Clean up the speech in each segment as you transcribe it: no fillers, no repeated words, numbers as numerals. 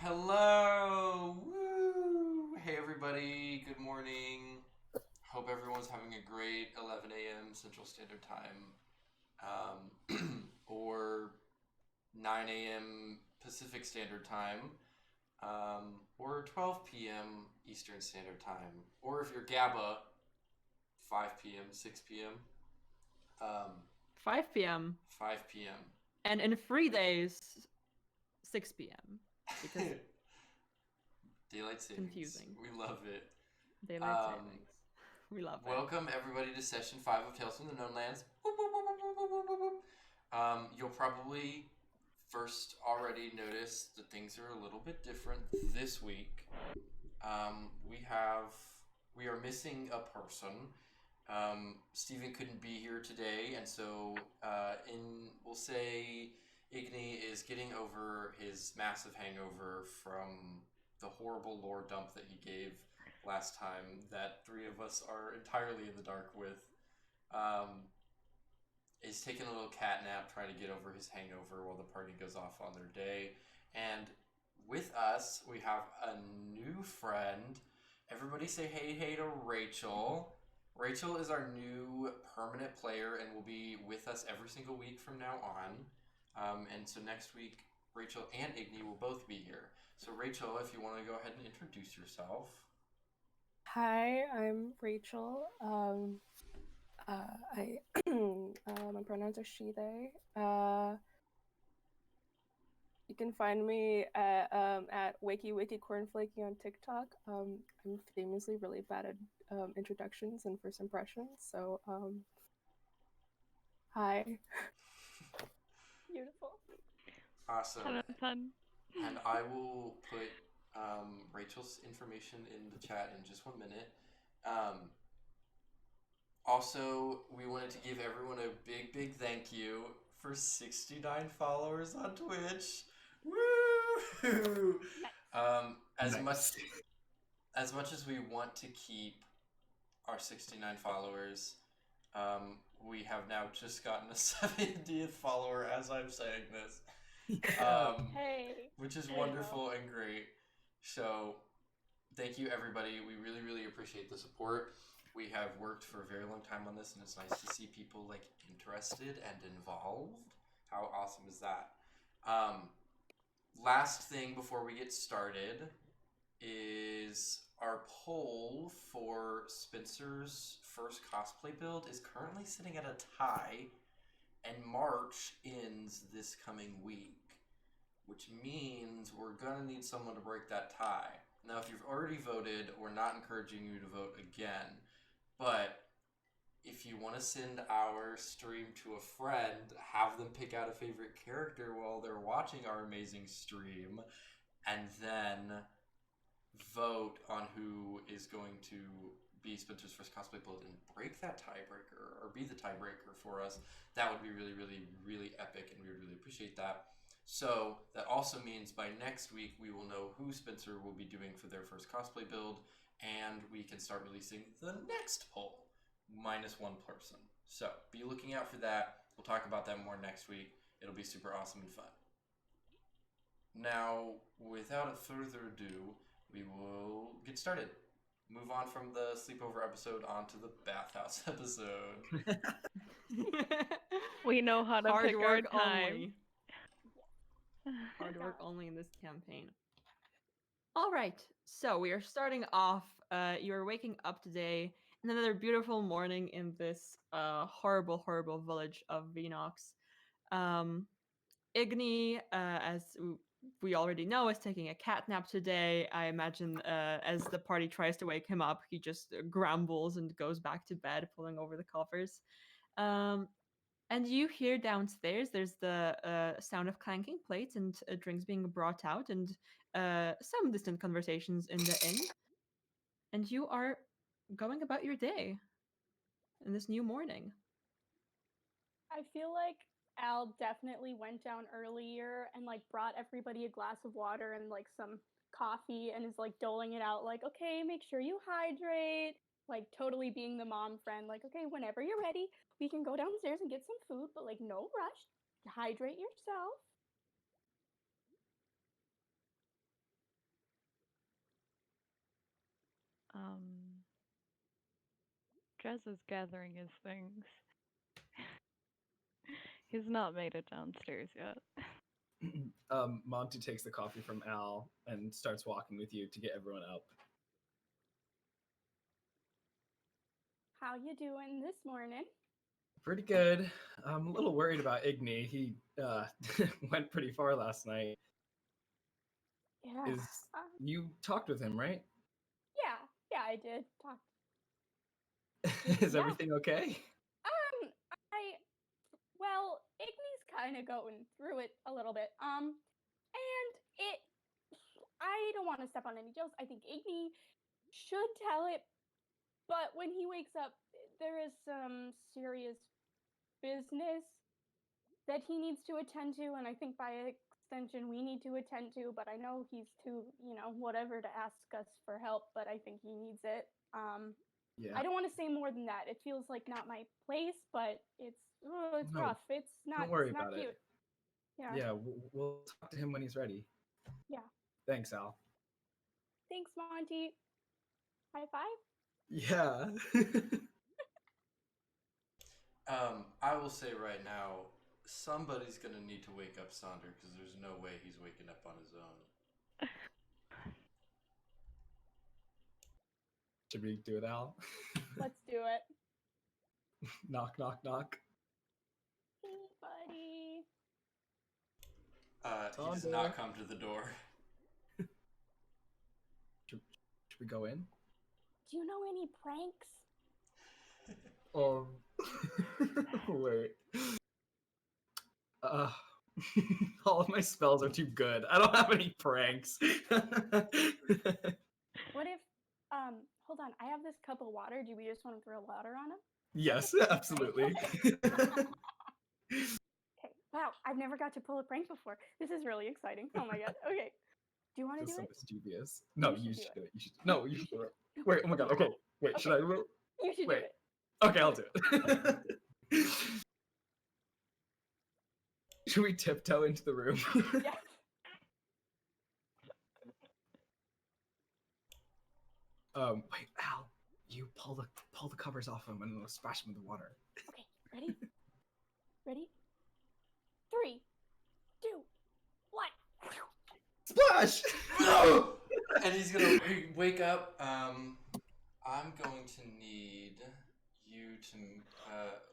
Hello! Woo! Hey everybody, good morning. Hope everyone's having a great 11 a.m. Central Standard Time or 9 a.m. Pacific Standard Time or 12 p.m. Eastern Standard Time. Or if you're GABA, 5 p.m., 6 p.m., um, 5 p.m. 5 p.m. and in 3 days, 6 p.m. because Daylight savings. confusing. We love it. Daylight Um, savings. We love it. Welcome everybody to session 5 of Tales from the Known Lands. You'll probably first already notice that things are a little bit different this week. We are missing a person. Stephen couldn't be here today, and so we'll say Igni is getting over his massive hangover from the horrible lore dump that he gave last time that three of us are entirely in the dark with. Um, is taking a little cat nap trying to get over his hangover while the party goes off on their day. And with us, we have a new friend. Everybody say hey to Rachel. Rachel is our new permanent player and will be with us every single week from now on. And so next week, Rachel and Igni will both be here. So Rachel, if you want to go ahead and introduce yourself. Hi, I'm Rachel. I my pronouns are she, they. You can find me at Wakey Cornflakey on TikTok. I'm famously really bad at introductions and first impressions. So hi. Beautiful. Awesome. Ton of fun. And I will put Rachel's information in the chat in just 1 minute. Also, we wanted to give everyone a big thank you for 69 followers on Twitch. Woo! As much as we want to keep our 69 followers, we have now just gotten a 70th follower as I'm saying this. Hey. Which is wonderful and great. So, thank you everybody. We really appreciate the support. We have worked for a very long time on this, and it's nice to see people like interested and involved. How awesome is that? Last thing before we get started is our poll for Spencer's first cosplay build is currently sitting at a tie, and March ends this coming week, which means we're gonna need someone to break that tie. Now, if you've already voted, we're not encouraging you to vote again, but if you want to send our stream to a friend, have them pick out a favorite character while they're watching our amazing stream, and then vote on who is going to be Spencer's first cosplay build and break that tiebreaker or be the tiebreaker for us, that would be really epic, and we would really appreciate that. So that also means by next week we will know who Spencer will be doing for their first cosplay build, and we can start releasing the next poll, minus one person. So be looking out for that. We'll talk about that more next week. It'll be super awesome and fun. Now, without further ado, we will get started. Move on from the sleepover episode onto the bathhouse episode. We know how to Hard pick work our time. only. Hard work only in this campaign. All right, so we are starting off. You're waking up today in another beautiful morning in this horrible village of Venox. Igni, as we already know, is taking a cat nap today. I imagine as the party tries to wake him up, he just grumbles and goes back to bed, pulling over the covers. And you hear downstairs, there's the sound of clanking plates and drinks being brought out, and some distant conversations in the inn. And you are going about your day in this new morning. I feel like Al definitely went down earlier and like brought everybody a glass of water and like some coffee and is like doling it out like, okay, make sure you hydrate. Like totally being the mom friend, like, okay, whenever you're ready, we can go downstairs and get some food, but like no rush. Hydrate yourself. Drez is gathering his things. He's not made it downstairs yet. Monty takes the coffee from Al and starts walking with you to get everyone up. How you doing this morning? Pretty good. I'm a little worried about Igni. He went pretty far last night. Yeah. Is you talked with him, right? Yeah, I did talk. Is Yeah. everything okay? Well, Igny's kind of going through it a little bit. And I don't want to step on any toes. I think Igny should tell it, but when he wakes up, there is some serious business that he needs to attend to, and I think by extension we need to attend to, but I know he's too, whatever to ask us for help, but I think he needs it. Yeah. I don't want to say more than that. It feels like not my place, but it's No, rough. It's not Don't worry it's not about cute. it. Yeah. Yeah, we'll talk to him when he's ready. Yeah. Thanks, Al. Thanks, Monty. High five. Yeah. I will say right now, somebody's gonna need to wake up Sonder because there's no way he's waking up on his own. Should we do it, Al? Let's do it. Knock, knock, knock. Hey, buddy. He does Sonder. not come to the door. Should we go in? Do you know any pranks? Wait. All of my spells are too good. I don't have any pranks. What if, hold on, I have this cup of water. Do we just want to throw water on him? Yes, absolutely. Okay. Wow, I've never got to pull a prank before. This is really exciting. Oh my god. Okay. Do you want to Just do so it? mischievous. No, You you should should do do it. You should. No, you should do it. Wait. Oh my god. Okay. Wait. Should I? You should Wait. do it. Okay, I'll do it. Should we tiptoe into the room? Yeah. Wait, Al, you pull the covers off him and we'll splash him with the water. Okay. Ready? Ready? 3, 2, 1. Splash! No! And he's gonna wake up. I'm going to need you to.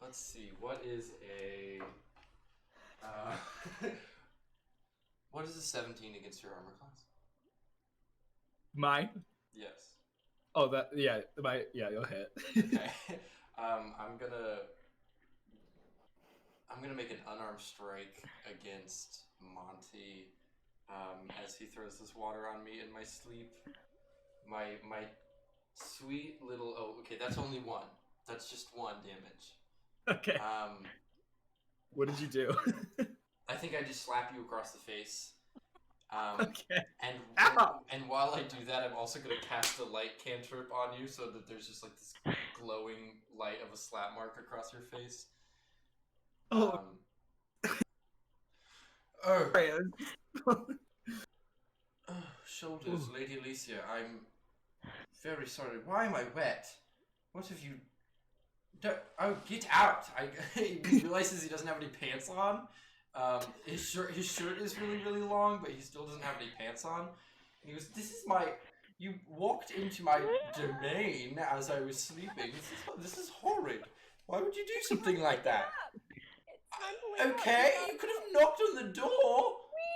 Let's see. What is a? What is a 17 against your armor class? Mine? Yes. Oh, yeah, you'll hit. Okay. I'm gonna make an unarmed strike against Monty. As he throws this water on me in my sleep. My sweet little. Oh, okay. That's only one. That's just 1 damage. Okay. What did you do? I think I just slap you across the face. Okay. And while I do that, I'm also gonna cast a light cantrip on you, so that there's just like this glowing light of a slap mark across your face. Oh. Oh, Right, shoulders, Ooh. Lady Alicia. I'm very sorry. Why am I wet? What have you? Oh, get out! He realizes he doesn't have any pants on. His shirt is really, really long, but he still doesn't have any pants on. And he goes, "This is my. You walked into my domain as I was sleeping. This is horrid. Why would you do something like that?" It's unbelievable. Okay, you could have knocked on the door. We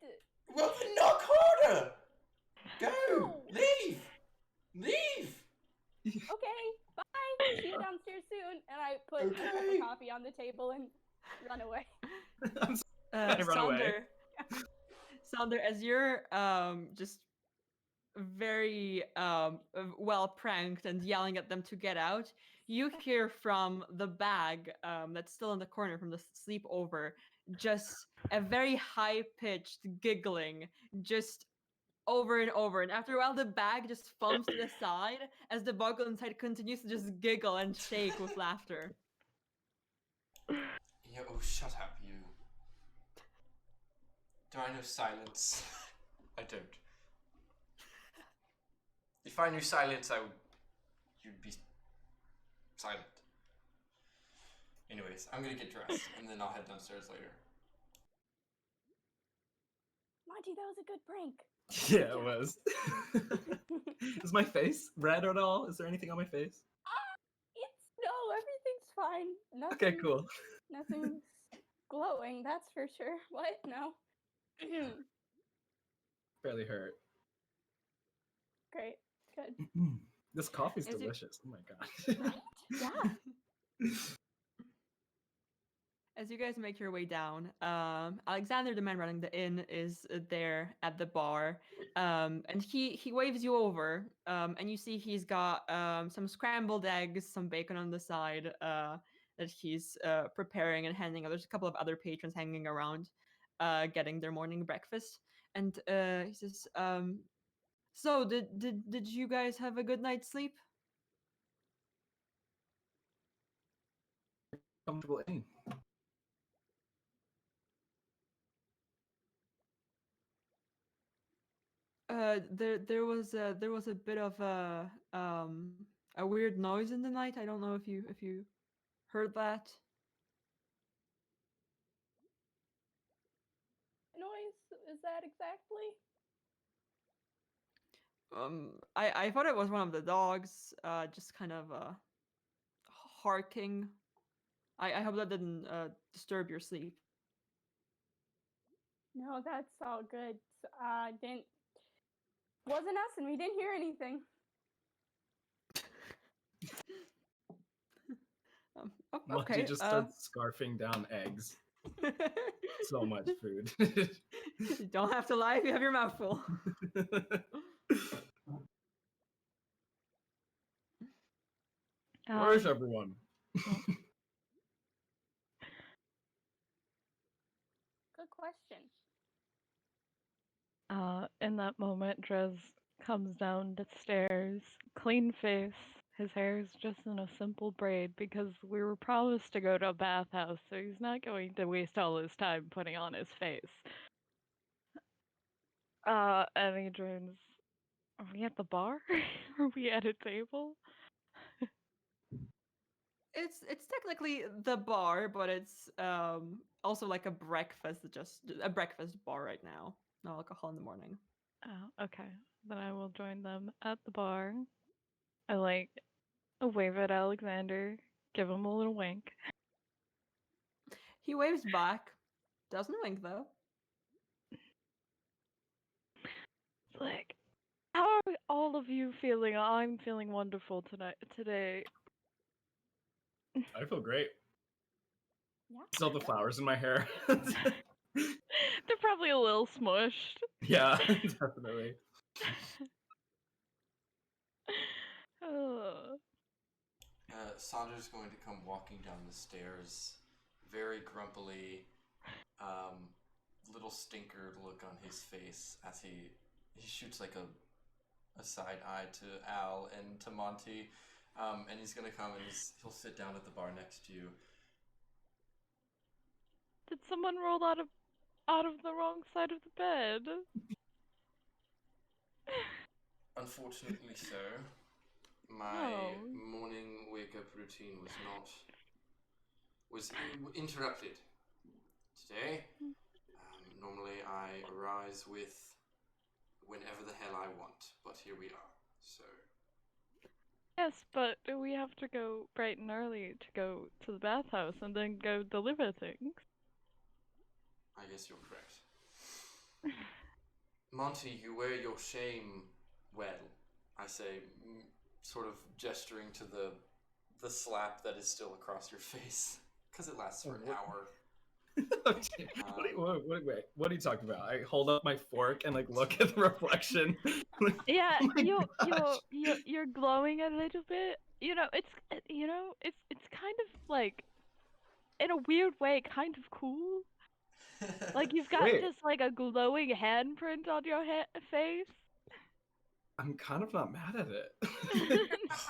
did. Well, then knock harder. Go. No. Leave. Okay, bye. See you downstairs soon. And I put a cup Okay. of coffee on the table and run away. I run away. Sonder, as you're just very well pranked and yelling at them to get out, you hear from the bag that's still in the corner from the sleepover just a very high-pitched giggling, just over and over. And after a while, the bag just falls to the side as the buggle inside continues to just giggle and shake with laughter. Yeah, oh, shut up, you. Do I know silence? I don't. If I knew silence, you'd be silent. Anyways, I'm gonna get dressed and then I'll head downstairs later. Monty, that was a good prank. Yeah, it was. Is my face red at all? Is there anything on my face? No, everything's fine. Nothing. Okay, cool. Nothing's glowing, that's for sure. What? No. Barely hurt. Great. Good. This coffee's Is it- delicious. Oh my god. Yeah. As you guys make your way down, Alexander, the man running the inn, is there at the bar, and he waves you over, and you see he's got some scrambled eggs, some bacon on the side that he's preparing and handing out. There's a couple of other patrons hanging around, getting their morning breakfast, and he says, "So did you guys have a good night's sleep?" Comfortable in. There was a bit of a weird noise in the night. I don't know if you heard that. Noise? Is that exactly? I thought it was one of the dogs, just kind of harking. I hope that didn't disturb your sleep. No, that's all good. Didn't. Wasn't us, and we didn't hear anything. Monty Okay. just starts scarfing down eggs. So much food. You don't have to lie if you have your mouth full. Where's everyone? Good question. In that moment, Drez comes down the stairs, clean face. His hair is just in a simple braid because we were promised to go to a bathhouse, so he's not going to waste all his time putting on his face. And he joins. Are we at the bar? Are we at a table? It's technically the bar, but it's also like a breakfast, just a breakfast bar right now. No alcohol in the morning. Oh, okay. Then I will join them at the bar. I wave at Alexander, give him a little wink. He waves back. Doesn't wink though. Like, how are all of you feeling? I'm feeling wonderful today. I feel great. Yeah. Still the flowers in my hair. They're probably a little smushed. Yeah, definitely. Oh. Sandra's going to come walking down the stairs, very grumpily, little stinker look on his face as he shoots like a side eye to Al and to Monty, and he's gonna come and he'll sit down at the bar next to you. Did someone roll out of the wrong side of the bed? Unfortunately, so. My Oh. morning wake-up routine was interrupted today. Normally, I arise with whenever the hell I want, but here we are. So Yes, but we have to go bright and early to go to the bathhouse and then go deliver things. I guess you're correct. Monty, you wear your shame well. I say, sort of gesturing to the slap that is still across your face, because it lasts for an hour. What are you talking about? I hold up my fork and like look at the reflection. Yeah, Oh my you're glowing a little bit. It's kind of like, in a weird way, kind of cool. Like you've got Wait. this like a glowing handprint on your face. I'm kind of not mad at it.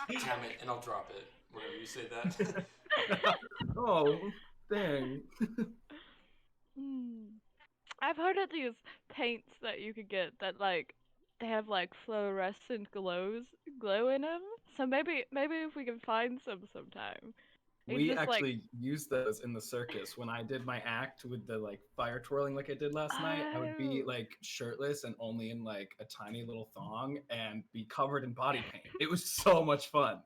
Damn it, and I'll drop it whenever you say that. Oh, dang. I've heard of these paints that you could get that like they have like fluorescent glow in them. So maybe if we can find some sometime. It's We just like, actually used those in the circus when I did my act with the like fire twirling like I did last night. I would be Oh. like shirtless and only in like a tiny little thong and be covered in body paint. It was so much fun.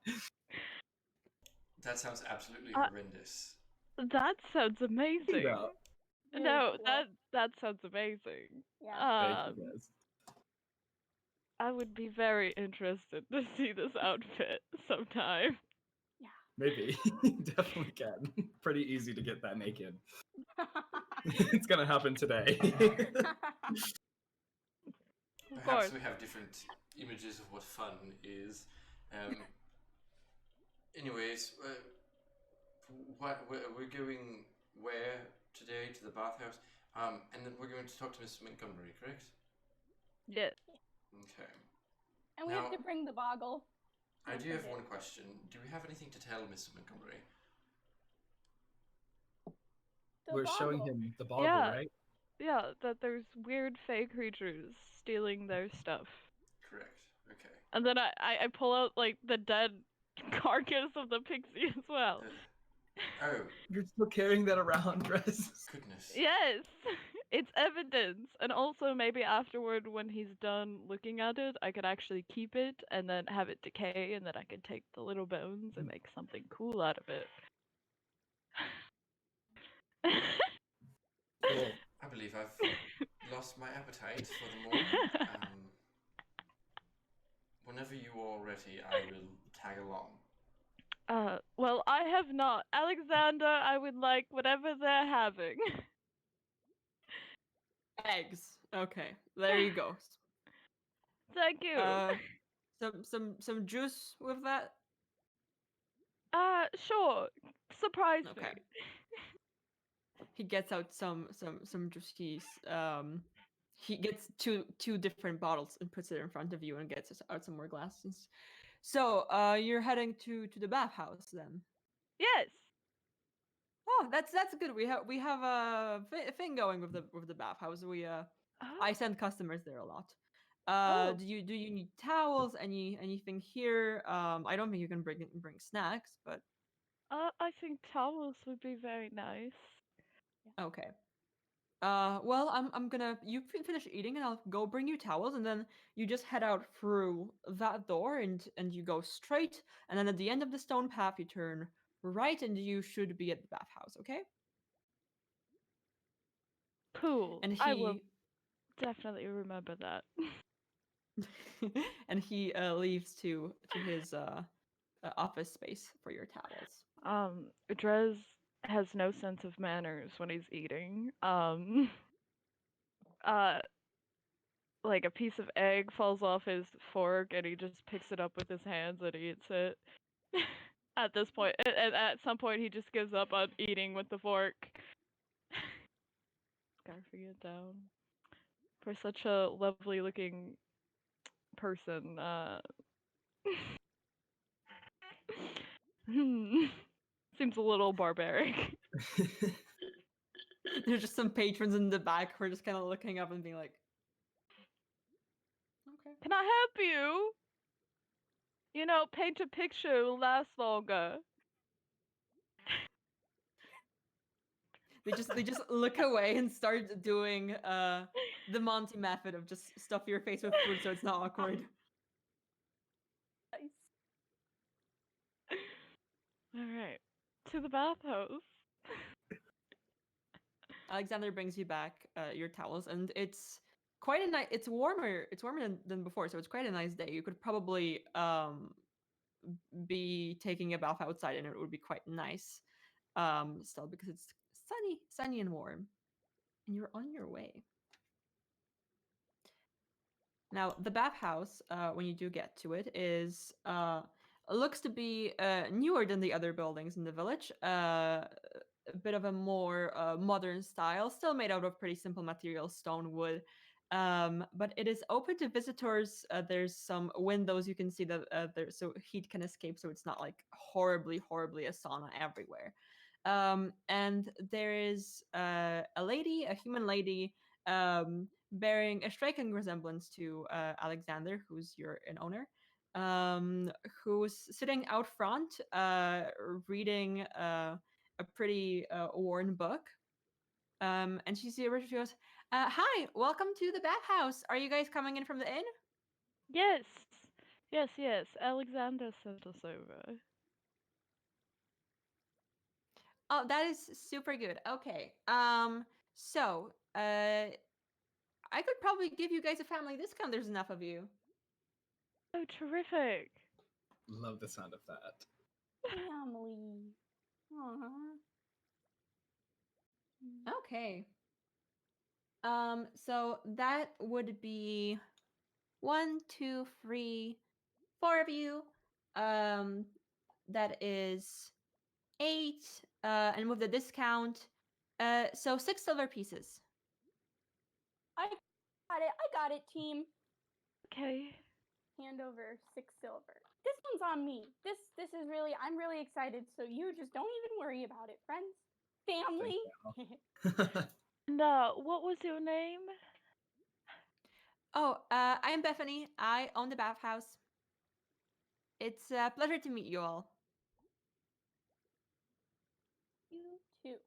That sounds absolutely Uh, horrendous. that sounds amazing. No. Really No, cool. that sounds amazing. Yeah. Thank you Um, guys. I would be very interested to see this outfit sometime. Maybe. Definitely can. Pretty easy to get that naked. It's gonna happen today. Of Perhaps course. we have different images of what fun is. Anyways, we're going where today? To the bathhouse. And then we're going to talk to Miss Montgomery, correct? Yes. Okay. And we have Now- to bring the boggle. I Don't do have forget. one question. Do we have anything to tell Miss Montgomery? The We're showing boggle. him the boggle, Yeah. right? Yeah, that there's weird fey creatures stealing their stuff. Correct. Okay. And then I pull out like the dead carcass of the pixie as well. Oh, You're still carrying that around, Dress. goodness. Yes, it's evidence. And also maybe afterward when he's done looking at it, I could actually keep it and then have it decay and then I could take the little bones and make something cool out of it. Cool. I believe I've lost my appetite for the morning. Whenever you are ready, I will tag along. Well, I have not. Alexander, I would like whatever they're having. Eggs. Okay, there you go. Thank you. Some juice with that. Sure. Surprise me. Okay. He gets out some juice. He gets two different bottles and puts it in front of you and gets out some more glasses. So, you're heading to the bathhouse then. Yes. Oh, that's good. We have a thing going with the bathhouse. I send customers there a lot. Oh. Do you need towels? Anything here? I don't think you can bring snacks, but I think towels would be very nice. okay. Well, I'm gonna finish eating and I'll go bring you towels and then you just head out through that door and you go straight and then at the end of the stone path you turn right and you should be at the bathhouse. Okay? Cool. And I will he definitely remember that. and he leaves to his office space for your towels. Drez has no sense of manners when he's eating. Like a piece of egg falls off his fork and he just picks it up with his hands and eats it. At this point, at some point, he just gives up on eating with the fork. Scarfing it down. For such a lovely looking person, seems a little barbaric. There's just some patrons in the back who are just kind of looking up and being like, okay. Can I help you? You know, paint a picture will last longer. They just look away and start doing the Monty method of just stuff your face with food so it's not awkward. Nice. Alright. To the bathhouse. Alexander brings you back your towels and it's quite a nice it's warmer than before, so it's quite a nice day. You could probably be taking a bath outside and it would be quite nice still because it's sunny and warm and you're on your way. Now the bathhouse when you do get to it is looks to be newer than the other buildings in the village, a bit of a more modern style, still made out of pretty simple materials, stone, wood, but it is open to visitors. There's some windows you can see that there, so heat can escape, so it's not like horribly a sauna everywhere. And there is a human lady, bearing a striking resemblance to Alexander, who's an owner, who's sitting out front, reading a pretty worn book. And she goes, "Hi, welcome to the bathhouse. Are you guys coming in from the inn?" Yes, yes. Alexander sent us over. Oh, that is super good. Okay. So, I could probably give you guys a family discount. There's enough of you. Oh, terrific! Love the sound of that. Family. Aww. Okay. So that would be 1, 2, 3, 4 of you. That is 8. And with the discount, so 6 silver pieces. I got it, team. Okay. Hand over 6 silver. This one's on me. This is really, I'm really excited. So you just don't even worry about it, friends. Family. And what was your name? Oh, I am Bethany. I own the bathhouse. It's a pleasure to meet you all. You too.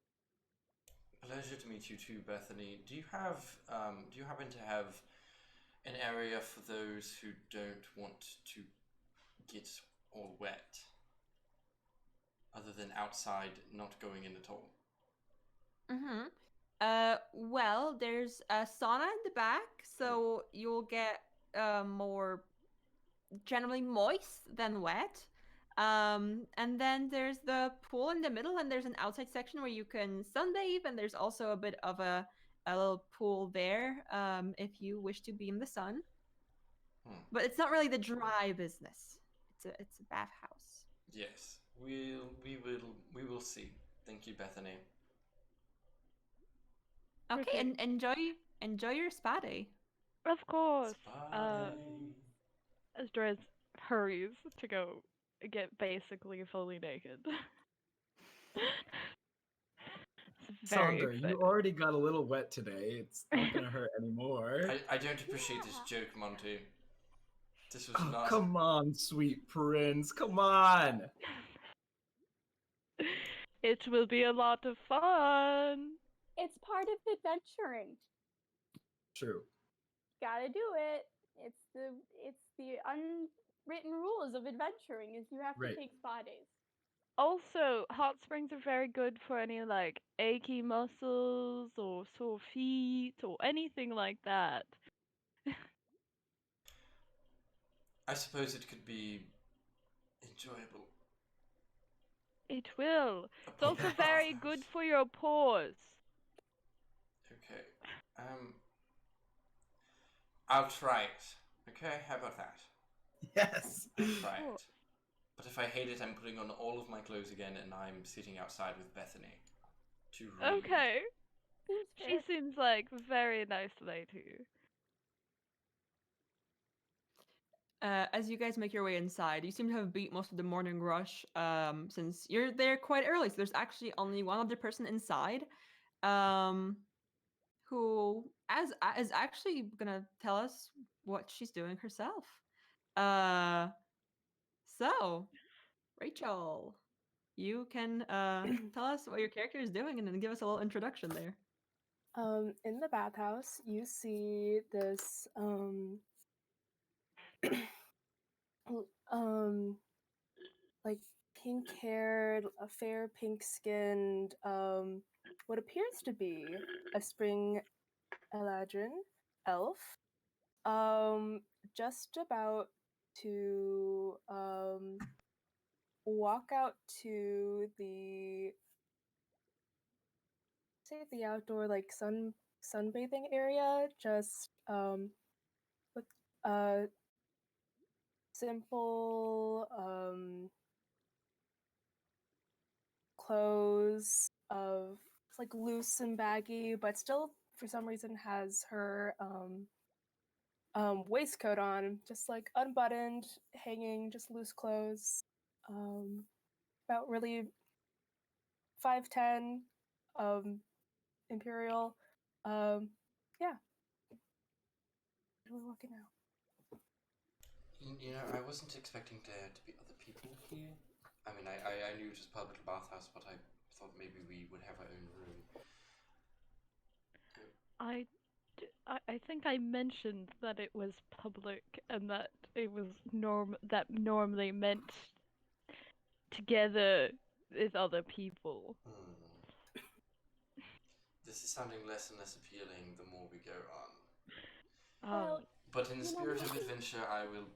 Pleasure to meet you too, Bethany. Do you happen to have an area for those who don't want to get all wet? Other than outside, not going in at all. Mm-hmm. Well, there's a sauna in the back, so you'll get more generally moist than wet. And then there's the pool in the middle, and there's an outside section where you can sunbathe, and there's also a bit of a little pool there, if you wish to be in the sun. But it's not really the dry business. It's a bathhouse. Yes, we will see. Thank you, Bethany. Okay, and enjoy your spa day. Of course. Spa day. As Drez hurries to go get basically fully naked. It's very Sonder, you exciting. already got a little wet today. It's not gonna hurt anymore. I don't appreciate this joke, Monty. This was Oh, not. come on, sweet prince. Come on. It will be a lot of fun. It's part of adventuring. True. Gotta do it. It's the unwritten rules of adventuring is you have Right. to take spa days. Also, hot springs are very good for any like achy muscles or sore feet or anything like that. I suppose it could be enjoyable. It will. A It's also proper very bathhouse. good for your pores. Okay. I'll try it. Okay, how about that? Yes. I'll try Cool. it. But if I hate it, I'm putting on all of my clothes again, and I'm sitting outside with Bethany to read. Okay. Seems She fair. seems like a very nice lady. As you guys make your way inside, you seem to have beat most of the morning rush, since you're there quite early. So there's actually only one other person inside, who is actually gonna tell us what she's doing herself. So Rachel, you can tell us what your character is doing, and then give us a little introduction there. In the bathhouse, you see this like pink-haired, a fair pink-skinned, what appears to be a spring Eladrin elf, just about to walk out to the outdoor like sunbathing area, just with simple clothes of it's like loose and baggy, but still for some reason has her waistcoat on, just like unbuttoned, hanging, just loose clothes. About really 5'10", imperial. Yeah. do we walk in now? You know, I wasn't expecting there to be other people here. I mean, I knew it was public bathhouse, but I thought maybe we would have our own room. I think I mentioned that it was public and that it was normally meant together with other people. This is sounding less and less appealing the more we go on. Well, But in the you know, spirit of maybe- adventure, I will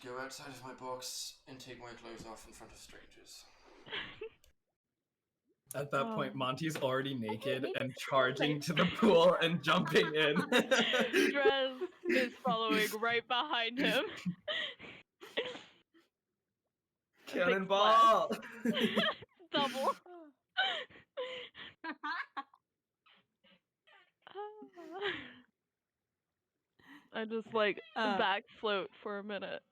go outside of my box and take my clothes off in front of strangers. At that point, Monty's already naked maybe and it's charging like- to the pool and jumping in. Drez is following right behind him. A big Cannonball! splash. Double. I just like back float for a minute.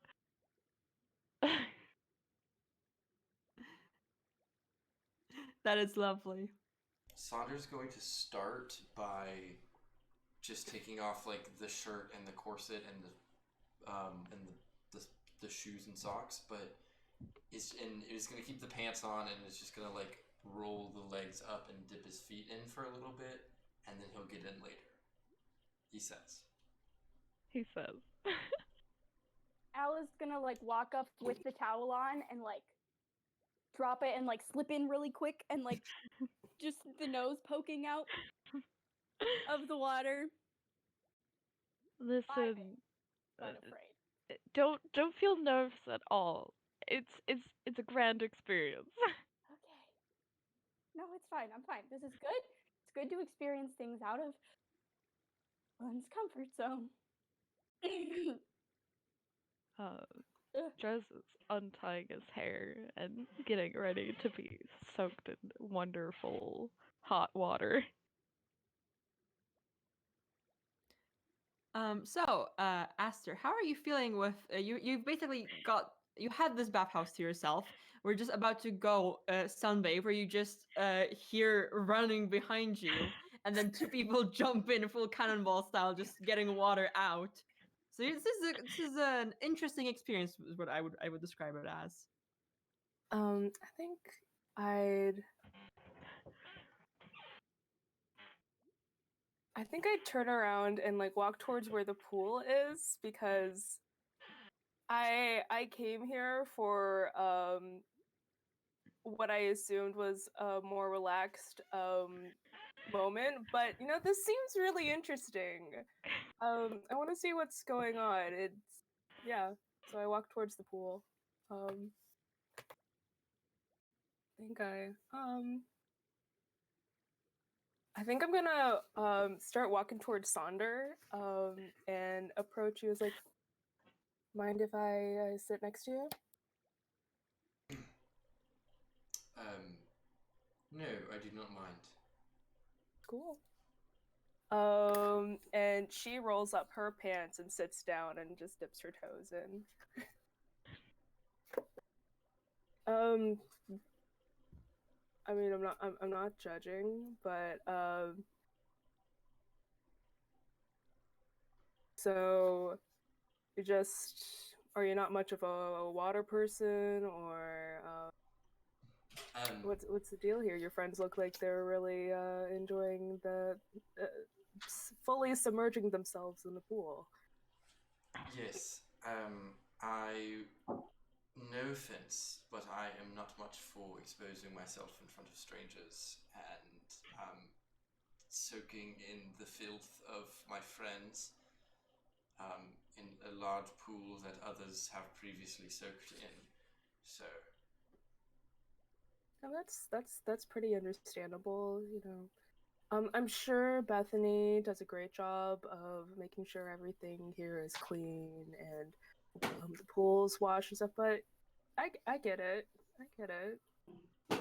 That is lovely. Saunder's going to start by just taking off like the shirt and the corset and the shoes and socks, but is going to keep the pants on and is just going to like roll the legs up and dip his feet in for a little bit, and then he'll get in later. He says. He says. Al is gonna like walk up with the towel on and like drop it and like slip in really quick and like just the nose poking out of the water. Listen, Unafraid. don't feel nervous at all. It's a grand experience. Okay. No, it's fine. I'm fine. This is good. It's good to experience things out of one's comfort zone. Drez is untying his hair and getting ready to be soaked in wonderful hot water. Aster, how are you feeling with you basically you had this bathhouse to yourself. We're just about to go sunbathe where you just hear running behind you and then two people jump in full cannonball style just getting water out. So this is an interesting experience is what I would describe it as. I think I'd turn around and like walk towards where the pool is because I came here for what I assumed was a more relaxed moment, but you know, this seems really interesting. I want to see what's going on. So I walk towards the pool. I think I'm gonna start walking towards Sonder and approach you as like, mind if I sit next to you? No, I do not mind. Cool. And she rolls up her pants and sits down and just dips her toes in. I mean, I'm not judging, but so are you not much of a water person, or what's the deal here? Your friends look like they're really enjoying the fully submerging themselves in the pool. Yes, no offense, but I am not much for exposing myself in front of strangers and soaking in the filth of my friends in a large pool that others have previously soaked in. So. Oh, that's pretty understandable, you know. I'm sure Bethany does a great job of making sure everything here is clean and the pool's washed and stuff, but I get it. I get it.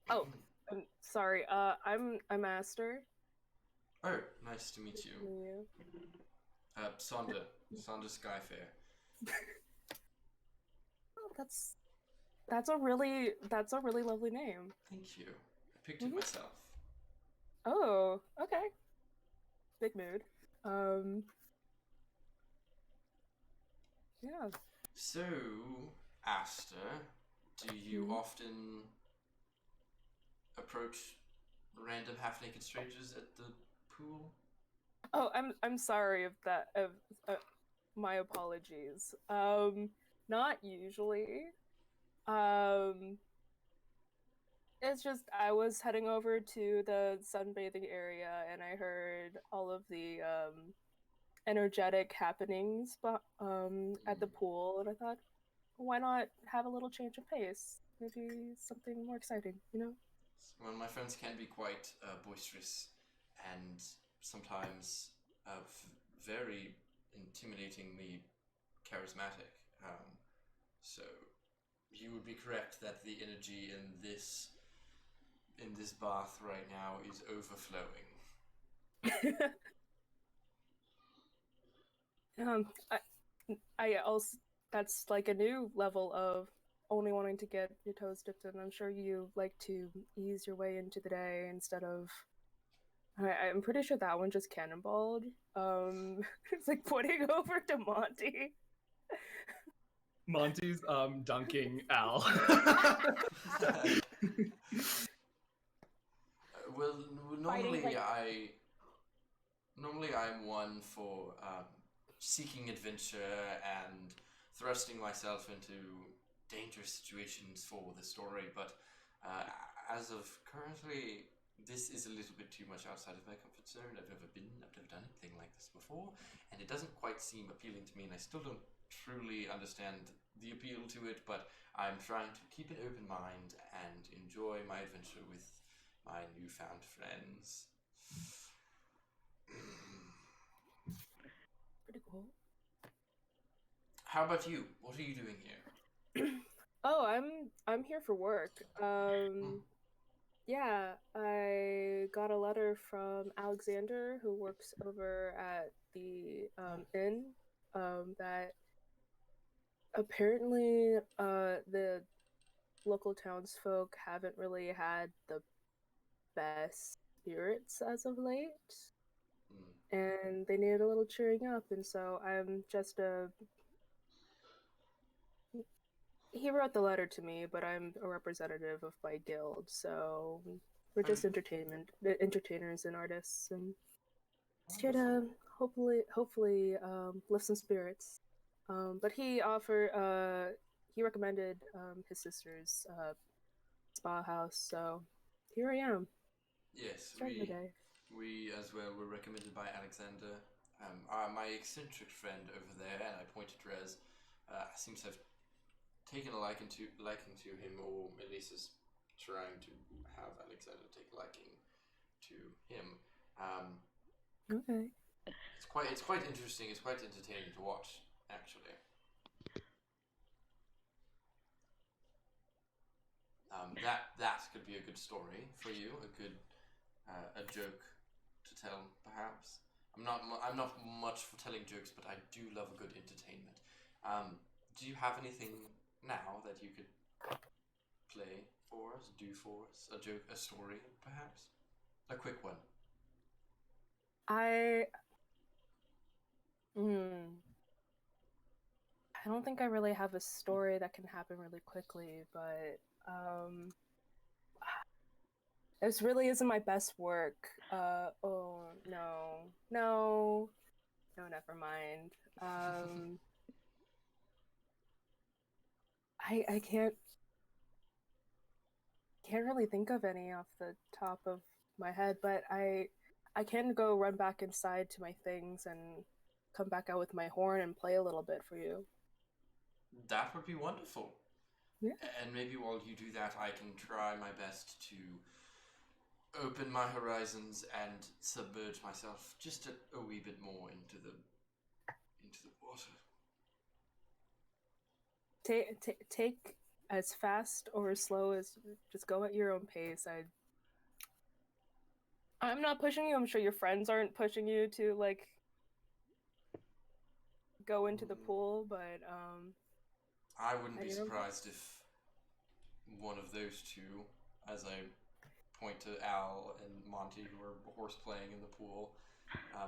Oh, I'm sorry. I'm Aster. Oh, nice to meet you. Sonder Skyfair. Oh, that's a really lovely name. Thank you. I picked it myself. Oh, okay. Big mood. Yeah. So, Aster, do you Mhm. often approach random half-naked strangers at the pool? Oh, I'm sorry if that of my apologies. Not usually. Um, it's just I was heading over to the sunbathing area and I heard all of the energetic happenings at the pool and I thought, why not have a little change of pace? Maybe something more exciting, you know? Well, my friends can be quite boisterous and sometimes very intimidatingly charismatic. So you would be correct that the energy in this bath right now is overflowing. um, I also that's like a new level of only wanting to get your toes dipped in. I'm sure you like to ease your way into the day instead of. I'm pretty sure that one just cannonballed. It's like pointing over to Monty. Monty's dunking Al. Well, Fighting, like- normally I'm one for seeking adventure and thrusting myself into dangerous situations for the story, but as of currently, this is a little bit too much outside of my comfort zone. I've never done anything like this before, and it doesn't quite seem appealing to me, and I still don't truly understand the appeal to it, but I'm trying to keep an open mind and enjoy my adventure with my newfound friends. Pretty cool. How about you? What are you doing here? Oh, I'm here for work. Yeah, I got a letter from Alexander, who works over at the inn, that apparently the local townsfolk haven't really had the best spirits as of late, Hmm. and they need a little cheering up, and so I'm just a he wrote the letter to me, but I'm a representative of my guild, so we're just entertainers and artists, and just here to Wonderful. hopefully lift some spirits. But he recommended his sister's spa house, so here I am, Yes, starting the day. we as well were recommended by Alexander. My eccentric friend over there, and I point to Drez, seems to have taken a liking to him, or at least is trying to have Alexander take a liking to him. Okay. It's quite interesting. It's quite entertaining to watch, actually. That could be a good story for you. A joke to tell, perhaps. I'm not much for telling jokes, but I do love a good entertainment. Do you have anything now that you could play for us, do for us? A joke, a story, perhaps? A quick one. I hmm. I don't think I really have a story that can happen really quickly, but this really isn't my best work. Oh no, never mind. I can't really think of any off the top of my head, but I can go run back inside to my things and come back out with my horn and play a little bit for you. That would be wonderful. Yeah. And maybe while you do that, I can try my best to open my horizons and submerge myself just a wee bit more into the water. Take as fast or as slow as just go at your own pace. I'm not pushing you. I'm sure your friends aren't pushing you to like go into the pool, but I wouldn't be you know, surprised if one of those two, as I point to Al and Monty, who are horse playing in the pool,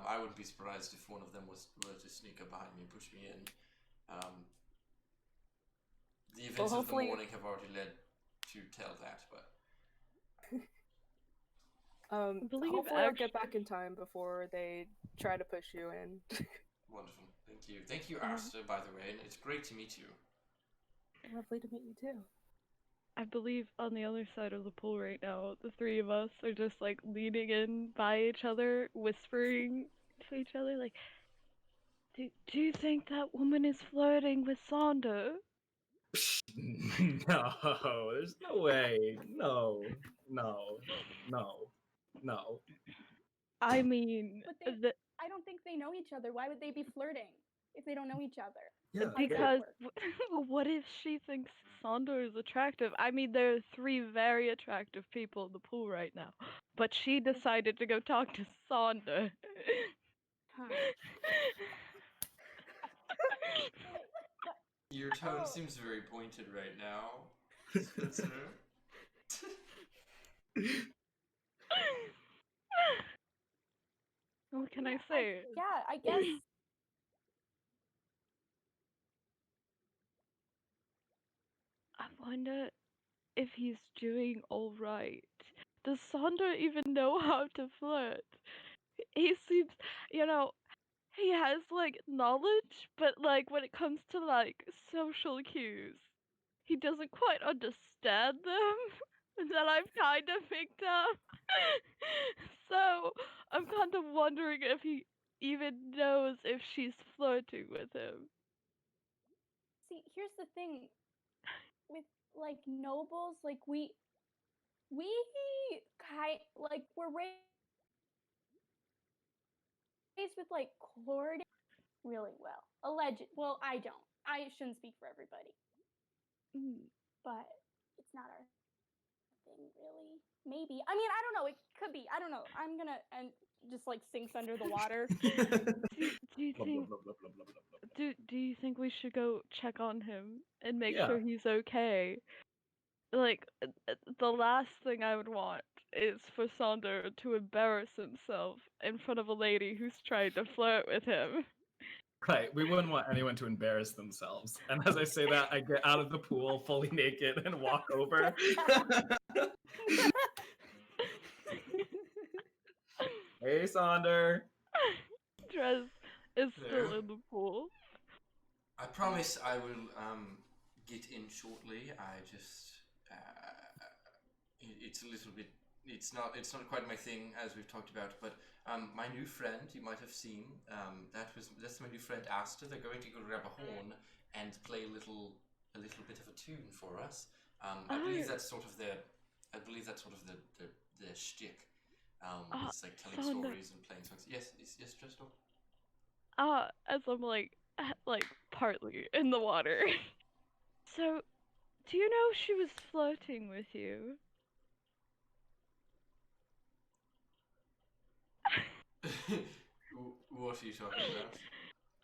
I wouldn't be surprised if one of them were to sneak up behind me and push me in. The events of the hopefully- morning have already led to tell that, but believe Hopefully I'll get actu- back in time before they try to push you in. wonderful. Thank you. Thank you, Mhm. Asta, by the way, and it's great to meet you. Lovely to meet you too. I believe on the other side of the pool right now, the three of us are just like leaning in by each other, whispering to each other, like, do you think that woman is flirting with Sonder? No, there's no way. No, no, no, no. I mean, But I don't think they know each other. Why would they be flirting if they don't know each other? Yeah, How does that because work? what if she thinks Sonder is attractive? I mean, there are three very attractive people in the pool right now, but she decided to go talk to Sonder. Huh. Your tone Oh. seems very pointed right now, Spencer. What can I Yeah, say? Yeah, I guess. I wonder if he's doing all right. Does Sonder even know how to flirt? He seems, you know, he has like knowledge, but like when it comes to like social cues, he doesn't quite understand them. That I've kind of picked up. So I'm kind of wondering if he even knows if she's flirting with him. See, here's the thing with like nobles, like we we're raised with like courting really well. Well, I don't. I shouldn't speak for everybody, Mm. but it's not our thing really. Maybe. I mean, I don't know. It could be. I don't know. I'm gonna and just like sinks under the water. Do you Blah, blah, think blah, blah, blah, blah, blah, blah. do you think we should go check on him and make Yeah. sure he's okay? Like the last thing I would want is for Sonder to embarrass himself in front of a lady who's trying to flirt with him. Right, we wouldn't want anyone to embarrass themselves. And as I say that, I get out of the pool fully naked and walk over. Hey, Sonder. Drez is still Hello. in the pool. I promise I will get in shortly. I just it's a little bit. It's not quite my thing as we've talked about. But my new friend, you might have seen. That's my new friend Asta. They're going to go grab a horn and play a little bit of a tune for us. I believe Oh. that's sort of the shtick. It's like telling Sonder. stories and playing songs. Yes, Tristan. As I'm like partly in the water. So, do you know she was flirting with you? What are you talking about?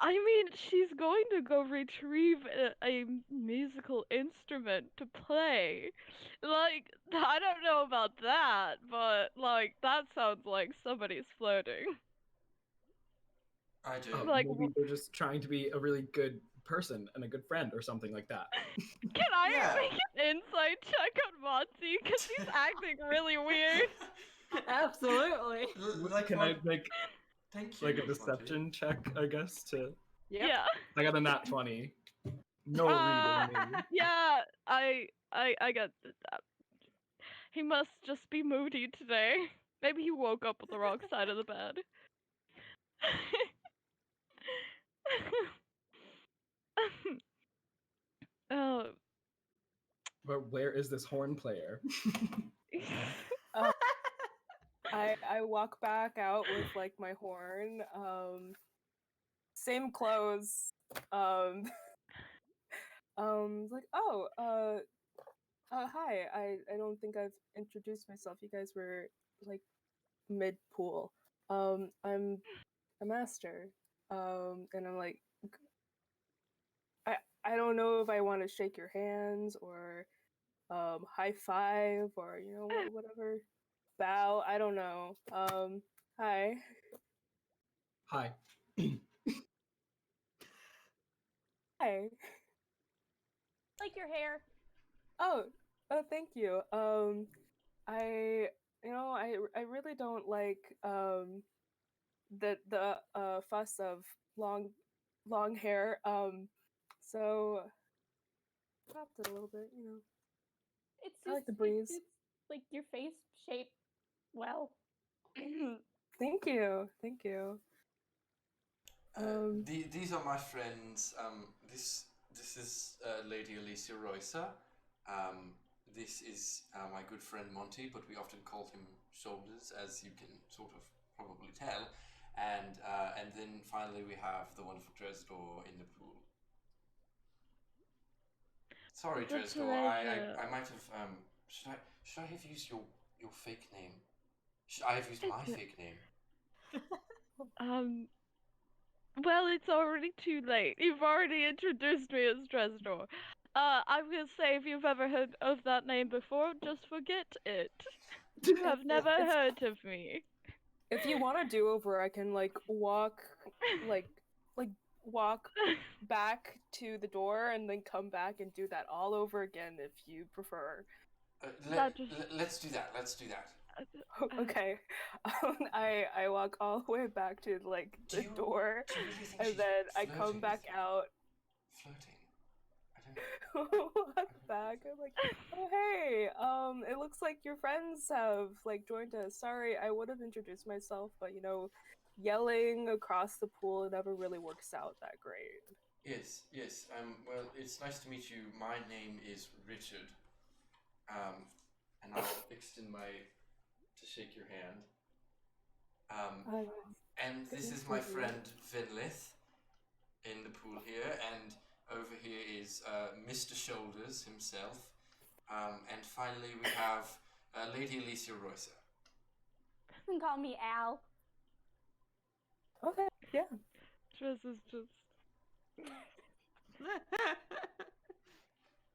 I mean, she's going to go retrieve a musical instrument to play. Like, I don't know about that, but like that sounds like somebody's flirting. I do. Like, Maybe they're just trying to be a really good person and a good friend or something like that. Can I Yeah. make an insight check on Monty? Because he's acting really weird. Absolutely. Like Can what? I make Thank you. like a Monty. deception check, I guess, to... Yep. Yeah. I got a nat 20. No Ah, reading me. yeah, I got that. He must just be moody today. Maybe he woke up on the wrong side of the bed. Oh, But where is this horn player? I walk back out with like my horn, same clothes, like hi. I don't think I've introduced myself. You guys were like mid pool. I'm a master. And I'm like, I don't know if I want to shake your hands or high five or whatever, bow. I don't know. Hi. Hi. Hi. Like your hair. Oh, thank you. I, I really don't like the fuss of long hair. So chopped it a little bit. It's I just like the breeze. It's like your face shape well. Thank you, thank you. These are my friends. This is Lady Alicia Roysa. This is my good friend Monty, but we often call him Shoulders, as you can sort of probably tell. And then finally we have the wonderful Dresdor in the pool. Sorry, It's a Dresdor. pleasure. I might have should I have used your fake name? Should I have used my It's- fake name? Well, it's already too late. You've already introduced me as Dresdor. I'm gonna say if you've ever heard of that name before, just forget it. You have never heard of me. If you want a do-over, I can walk like walk back to the door and then come back and do that all over again if you prefer. Let's do that. Let's do that. Okay. I walk all the way back to Do the you- door, Do you really think and she's then I flirting come back with you? out. Flirting. I don't. Walk back. I'm like, oh hey, it looks like your friends have joined us. Sorry, I would have introduced myself, but yelling across the pool never really works out that great. Yes, yes. Well, it's nice to meet you. My name is Richard. And I'll extend to shake your hand. And this is my friend Finlith in the pool here, and over here is Mr. Shoulders himself. And finally we have Lady Alicia Roysa. You can call me Al. Okay, yeah. Dress is just.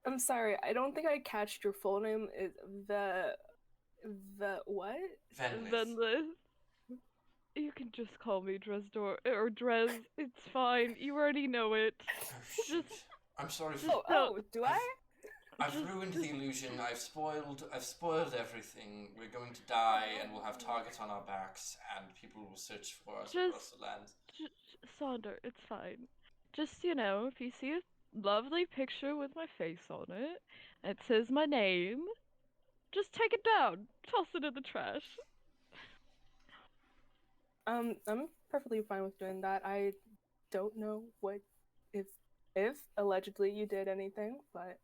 I'm sorry, I don't think I catched your full name. Is the what? Venlith. Venlith. You can just call me Dresdor or Drez. It's fine. You already know it. Oh shoot! I'm sorry for. Oh, do I? I've ruined the illusion. I've spoiled everything. We're going to die, and we'll have targets on our backs, and people will search for us across the land. Sonder, it's fine. Just, if you see a lovely picture with my face on it, and it says my name, just take it down. Toss it in the trash. I'm perfectly fine with doing that. I don't know if allegedly you did anything, but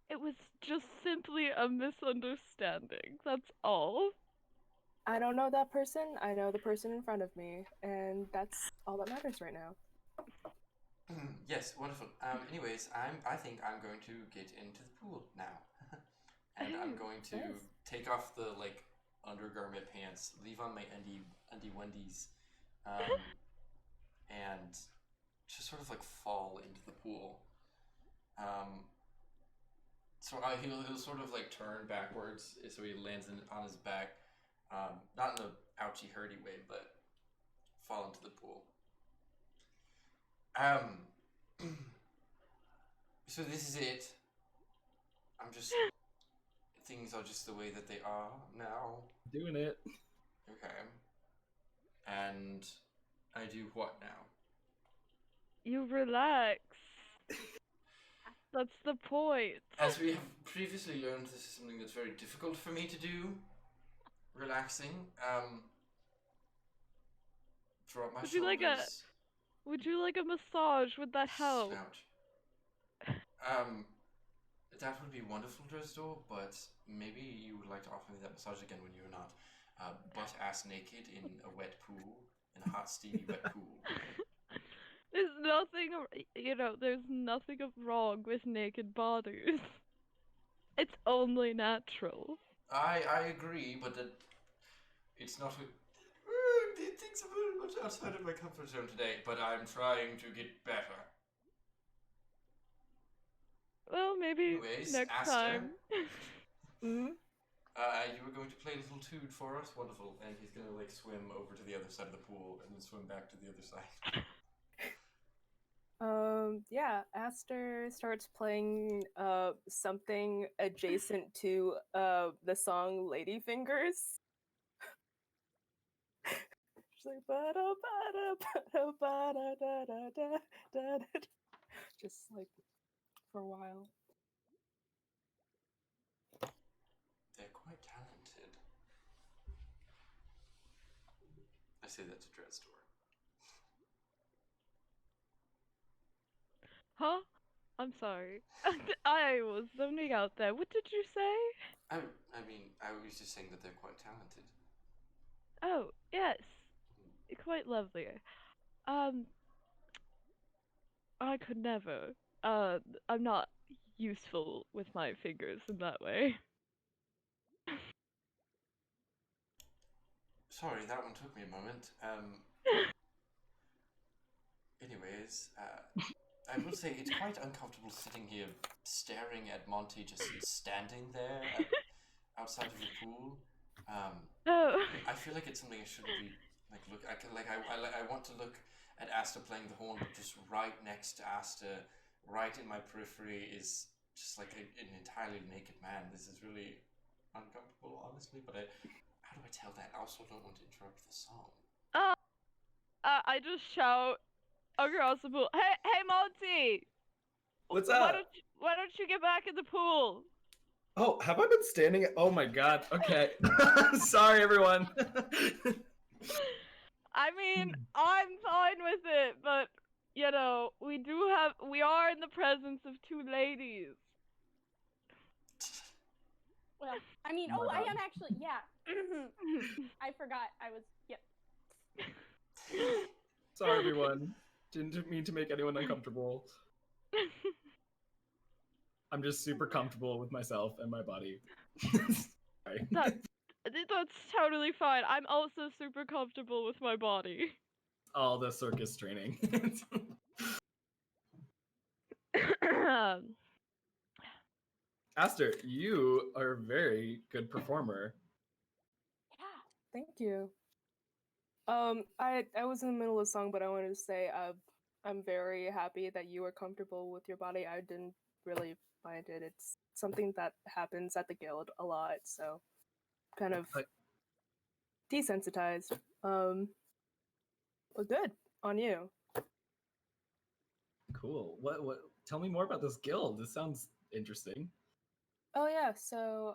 It was just simply a misunderstanding. That's all. I don't know that person. I know the person in front of me, and that's all that matters right now. Yes, wonderful. Anyways, I think I'm going to get into the pool now, and I'm going to Nice. take off the undergarment pants, leave on my undie wendies, and just sort of fall into the pool. So he'll sort of turn backwards, so he lands on his back, not in a ouchy hurty way, but fall into the pool. So this is it. Things are just the way that they are now. Doing it. Okay. And I do what now? You relax. That's the point. As we have previously learned, this is something that's very difficult for me to do. Relaxing. Drop my Would you like a- shoulders. Would you like a massage? Would that help? Slouch. That would be wonderful, Dresdor, but maybe you would like to offer me that massage again when you're not butt-ass naked in a wet pool, in a hot, steamy wet pool. There's nothing wrong with naked bodies. It's only natural. I agree, but it's not things are very much outside of my comfort zone today, but I'm trying to get better. Well, maybe Anyways, next Aster, time. Mm-hmm. You were going to play a little tune for us? Wonderful. And he's going to swim over to the other side of the pool and then swim back to the other side. Yeah, Aster starts playing something adjacent to the song Ladyfingers. She's like ba-da, ba-da, ba-da, ba-da, da, da, da, da, da. Just like for a while. They're quite talented. I say that to Dreadstor. Huh? I'm sorry. I was zoning out there. What did you say? I mean, I was just saying that they're quite talented. Oh, yes. Quite lovely. Um, I could never. I'm not useful with my fingers in that way. Sorry, that one took me a moment. Anyways, I will say it's quite uncomfortable sitting here staring at Monty just standing there outside of the pool. Oh. I feel like it's something I shouldn't be like look. I want to look at Asta playing the horn, but just right next to Asta, right in my periphery, is just like an entirely naked man. This is really uncomfortable, honestly. But how do I tell that? I also don't want to interrupt the song. I just shout across the pool. Hey, Monty! What's Why up? don't you get back in the pool? Oh, have I been standing? Oh my god. Okay. Sorry, everyone. I mean, I'm fine with it, but you know, we are in the presence of two ladies. Well, I mean, Oh my I God. am actually, yeah. I forgot. I was, yep. Sorry, everyone. Didn't mean to make anyone uncomfortable. I'm just super comfortable with myself and my body. Sorry. That's totally fine. I'm also super comfortable with my body. All the circus training. Aster, you are a very good performer. Yeah. Thank you. I was in the middle of a song, but I wanted to say I'm very happy that you are comfortable with your body. I didn't really find it. It's something that happens at the guild a lot, so kind of Like- desensitized. But good on you. Cool. What tell me more about this guild. This sounds interesting. Oh yeah, so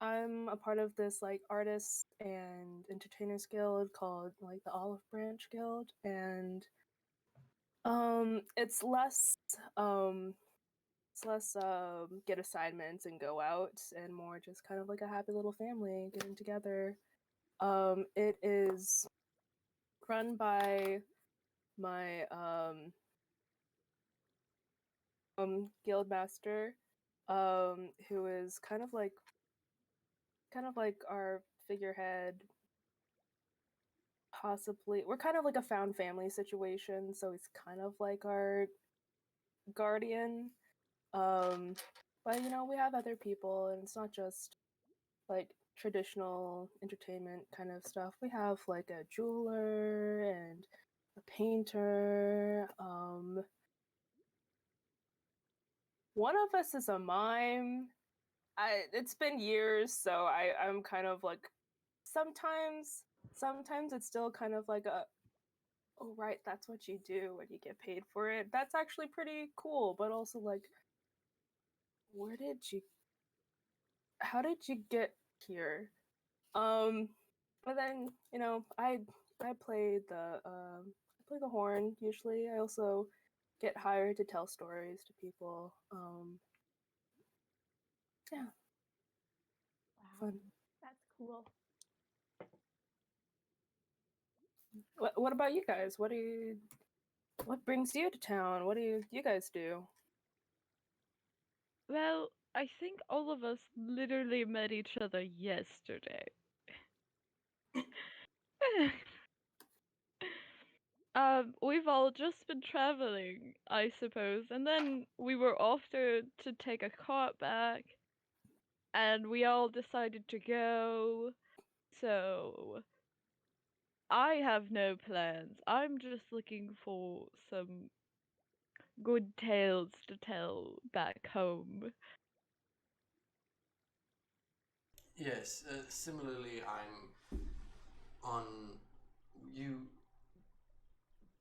I'm a part of this like artists and entertainers guild called like the Olive Branch Guild, and it's less get assignments and go out, and more just kind of like a happy little family getting together. It is run by my guild master, who is kind of like our figurehead. Possibly, we're kind of like a found family situation, so he's kind of like our guardian. But you know, we have other people, and it's not just like traditional entertainment kind of stuff. We have like a jeweler and a painter. One of us is a mime. It's been years, so I'm kind of like sometimes it's still kind of like a, oh right, that's what you do when you get paid for it. That's actually pretty cool, but also like, how did you get here? And then you know, I play the horn usually. I also get hired to tell stories to people. Yeah, Wow. fun. That's cool. What about you guys? What brings you to town? What do you guys do? Well, I think all of us literally met each other yesterday. We've all just been traveling, I suppose, and then we were off to take a cart back, and we all decided to go. So I have no plans. I'm just looking for some good tales to tell back home. Yes, similarly, I'm on. You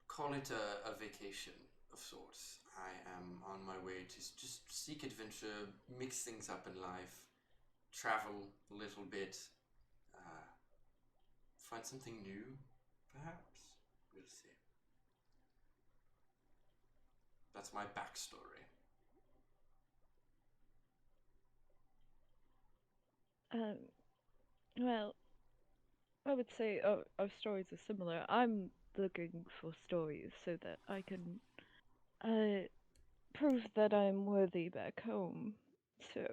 call it a vacation of sorts. I am on my way to just seek adventure, mix things up in life, travel a little bit, uh, find something new, perhaps. We'll see. That's my backstory. Um, well, I would say our stories are similar. I'm looking for stories so that I can uh, prove that I'm worthy back home. So,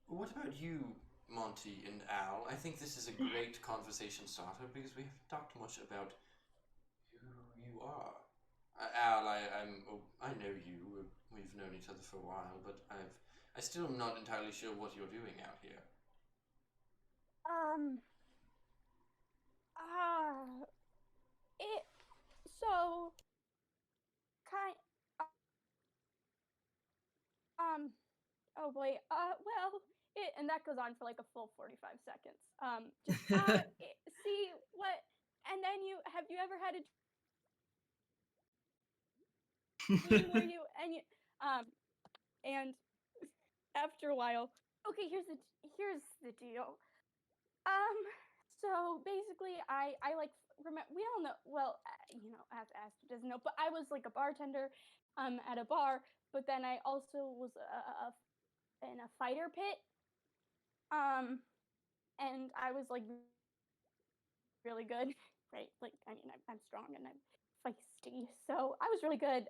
What about you, Monty and Al? I think this is a great conversation starter because we haven't talked much about who you are. Al, I know you. We've known each other for a while, but I still am not entirely sure what you're doing out here. Um, uh, it, so, kind, oh boy, well, and that goes on for like a full 45 seconds. See what, and then have you ever had a dream where um, and after a while, okay, here's the deal. Um, so basically, I like remember we all know. Well, as Aster doesn't know, but I was like a bartender, at a bar. But then I also was in a fighter pit. And I was like really good, right? Like I mean, I'm strong and I'm feisty, so I was really good.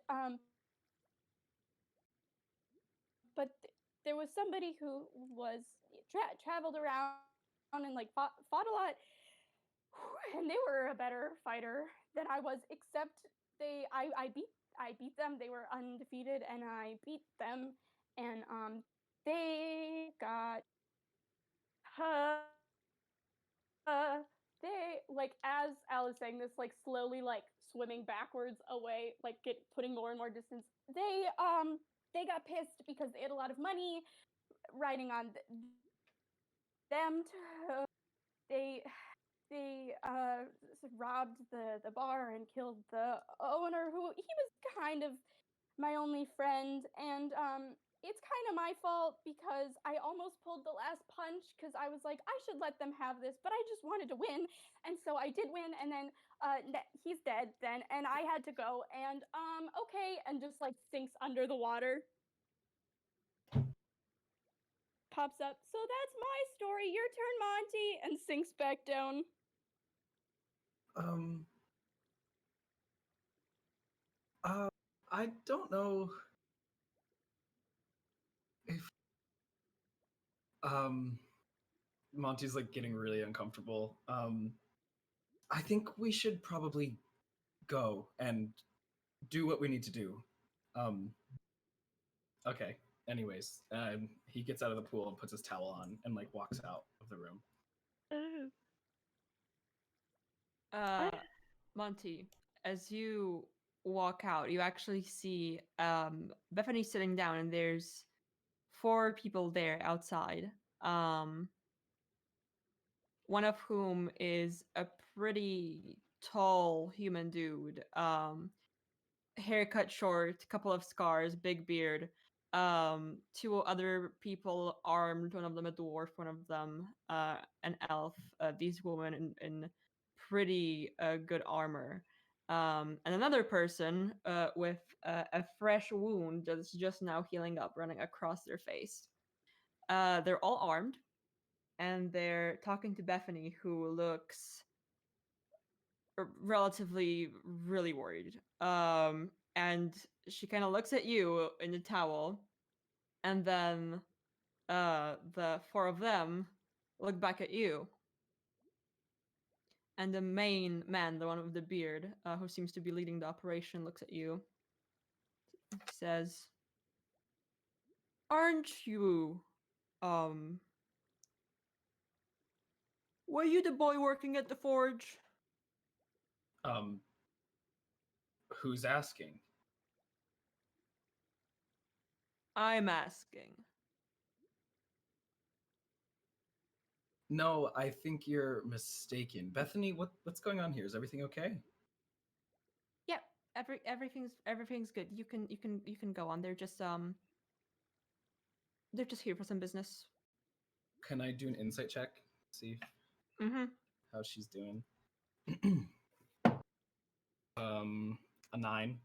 But there was somebody who was traveled around and like fought a lot, and they were a better fighter than I was. Except I beat them. They were undefeated, and I beat them, and they got they like as Al is saying this, like slowly like swimming backwards away, like putting more and more distance. They got pissed because they had a lot of money riding on them. They robbed the bar and killed the owner, who he was kind of my only friend. And it's kind of my fault because I almost pulled the last punch because I was like, I should let them have this, but I just wanted to win. And so I did win, and then he's dead then, and I had to go. And okay, and just like sinks under the water. Pops up. So that's my story. Your turn, Monty, and sinks back down. Um. I don't know if Monty's like getting really uncomfortable. I think we should probably go and do what we need to do. Um. Okay. Anyways, he gets out of the pool and puts his towel on and like walks out of the room. oh, Uh, Monty, as you walk out, you actually see Bethany sitting down, and there's 4 people there outside. One of whom is a pretty tall human dude. Haircut short, couple of scars, big beard. 2 other people armed, one of them a dwarf, one of them an elf. These women in pretty good armor. And another person with a fresh wound that's just now healing up, running across their face. They're all armed, and they're talking to Bethany, who looks relatively really worried. And she kind of looks at you in the towel, and then the 4 of them look back at you. And the main man, the one with the beard, who seems to be leading the operation, looks at you. He says, "Aren't you, um, Were you the boy working at the forge? Um, who's asking? I'm asking. No, I think you're mistaken. Bethany, what's going on here? Is everything okay? Yep, everything's good. You can go on. They're just here for some business. Can I do an insight check? See Mm-hmm. how she's doing. A 9.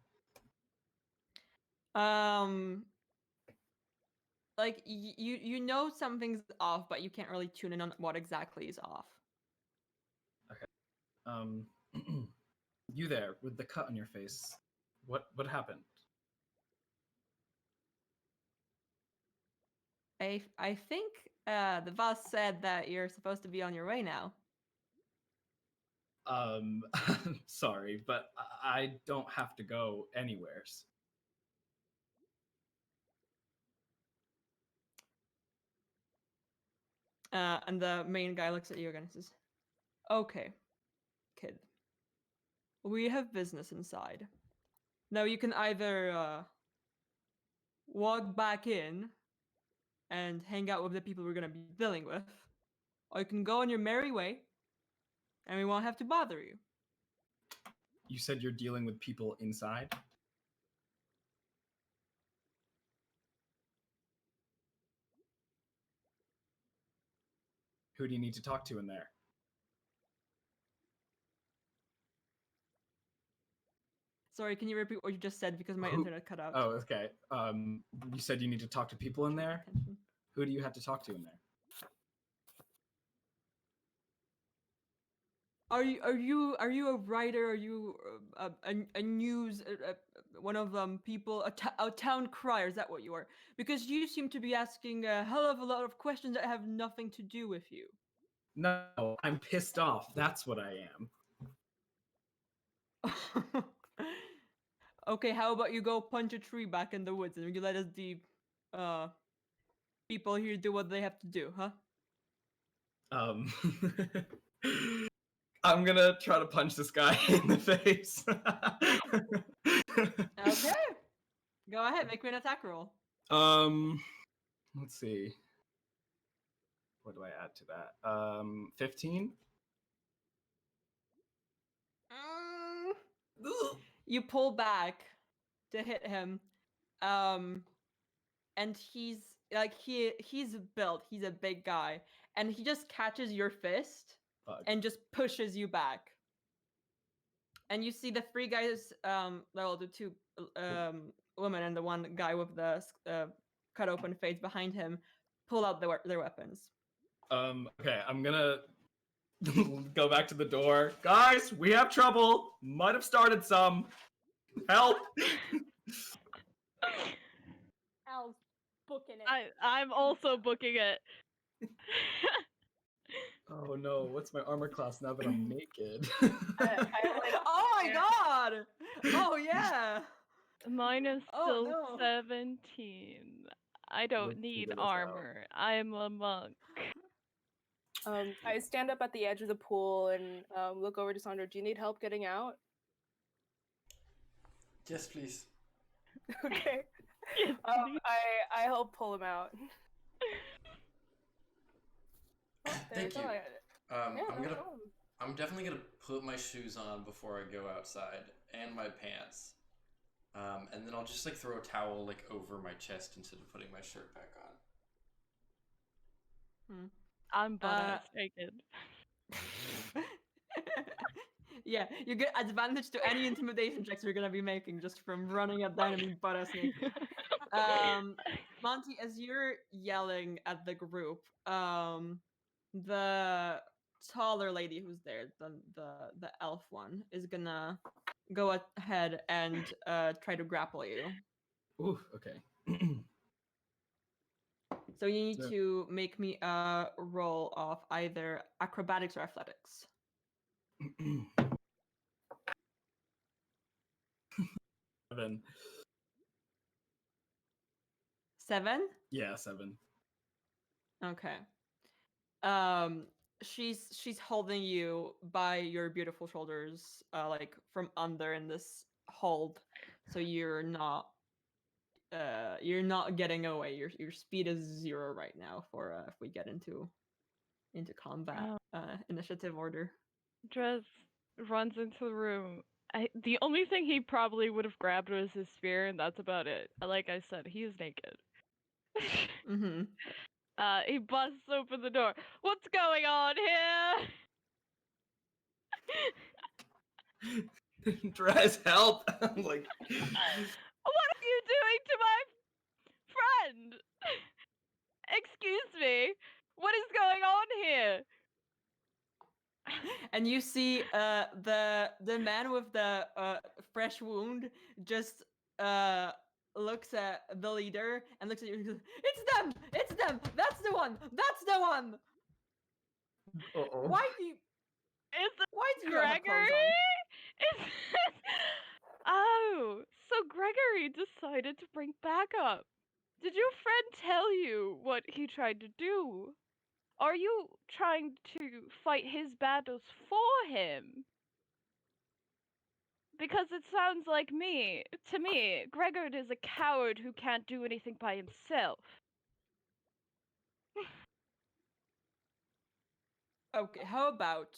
Like you know something's off, but you can't really tune in on what exactly is off. Um, you there with the cut on your face? What happened? I think the boss said that you're supposed to be on your way now. Sorry, but I don't have to go anywheres. And the main guy looks at you again and says, "Okay, kid. We have business inside. Now you can either walk back in and hang out with the people we're gonna be dealing with, or you can go on your merry way, and we won't have to bother you." You said you're dealing with people inside? Who do you need to talk to in there? Sorry, can you repeat what you just said because my Who- internet cut out? Oh, okay. You said you need to talk to people in there? Attention. Who do you have to talk to in there? Are you a writer? Are you a news one of people a town crier? Is that what you are? Because you seem to be asking a hell of a lot of questions that have nothing to do with you. No, I'm pissed off. That's what I am. Okay, how about you go punch a tree back in the woods and you let us the people here do what they have to do, huh? Um, I'm gonna try to punch this guy in the face. Okay, go ahead, make me an attack roll. Let's see. What do I add to that? 15. You pull back to hit him, and he's like he's built. He's a big guy, and he just catches your fist Fuck. and just pushes you back. And you see the three guys, well, the two women and the one guy with the cut open face behind him, pull out their weapons. Okay, I'm gonna go back to the door. Guys, we have trouble. Might have started some. Help! Al's booking it. I'm also booking it. Oh no, what's my armor class now that I'm naked? Oh my god! Oh yeah! Mine is Oh, still no. 17. I don't Let's need figure this out. armor. I'm a monk. I stand up at the edge of the pool and look over to Sandra. Do you need help getting out? Yes, please. Okay. Yes, please. I help pull him out. Oh, Thank you. Yeah, I'm no gonna. problem. I'm definitely gonna put my shoes on before I go outside and my pants. And then I'll just like throw a towel like over my chest instead of putting my shirt back on. I'm butt-ass naked. Yeah, you get advantage to any intimidation checks you're gonna be making just from running at the enemy butt ass naked. Monty, as you're yelling at the group, the taller lady who's there, the elf one, is gonna go ahead and try to grapple you. Ooh, okay. So you need So- to make me a roll of either acrobatics or athletics. 7. 7? Yeah, 7. Okay. she's holding you by your beautiful shoulders, like from under in this hold, so you're not getting away. Your speed is 0 right now for if we get into combat initiative order. Drez runs into the room. The only thing he probably would have grabbed was his spear, and that's about it. Like I said, he is naked. Mm-hmm. He busts open the door. What's going on here? Drez, help! I'm like, What are you doing to my friend? Excuse me. What is going on here? And you see the man with the fresh wound just looks at the leader and looks at you and goes, it's them, that's the one, uh-oh. why do you Is you have clothes Gregory? on? Oh, so Gregory decided to bring backup. Did your friend tell you what he tried to do? Are you trying to fight his battles for him? Because it sounds like to me, Gregor is a coward who can't do anything by himself. Okay, how about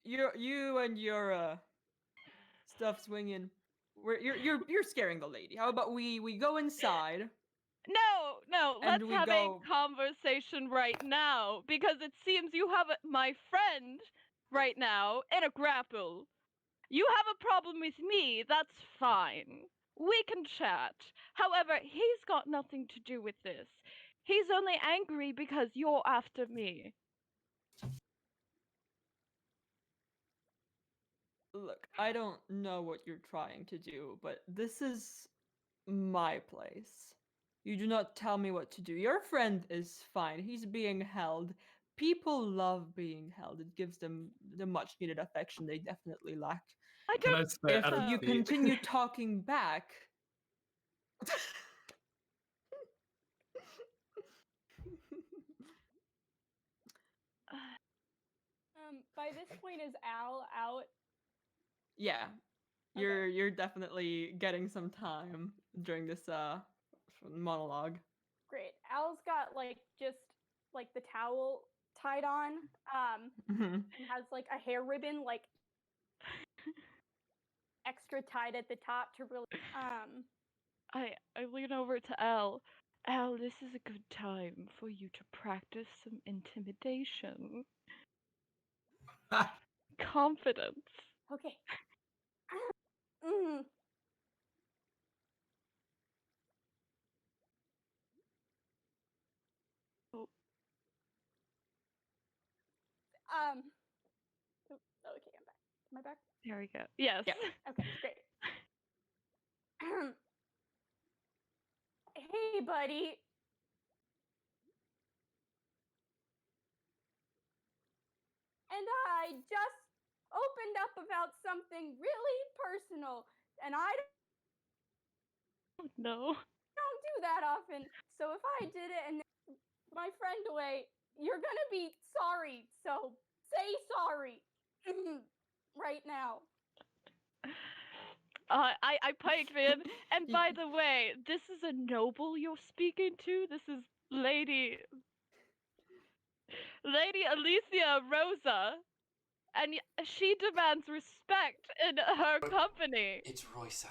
you and your stuff swinging, you're scaring the lady. How about we go inside? No, And let's we have go- a conversation right now, because it seems you have my friend right now in a grapple. You have a problem with me, that's fine. We can chat. However, he's got nothing to do with this. He's only angry because you're after me. Look, I don't know what you're trying to do, but this is my place. You do not tell me what to do. Your friend is fine. He's being held. People love being held. It gives them the much needed affection they definitely lack. I Can don't I spit If out of you the continue talking back, By this point, is Al out? yeah, Okay. you're definitely getting some time during this monologue. Great. Al's got like just like the towel tied on, Mhm. and has like a hair ribbon like extra tied at the top to really I lean over to Al. Al, this is a good time for you to practice some intimidation. Confidence. okay. mm. Oh. Okay, I'm back. Am I back? There we go. Yes. Yeah. Okay, great. Hey, buddy. And I just opened up about something really personal, and I Oh, no. don't do that often. So if I did it and my friend away, you're gonna be sorry. So say sorry right now. I piped in, and by the way, this is a noble you're speaking to. This is Lady Alicia Rosa, and she demands respect in her company. It's Roysa.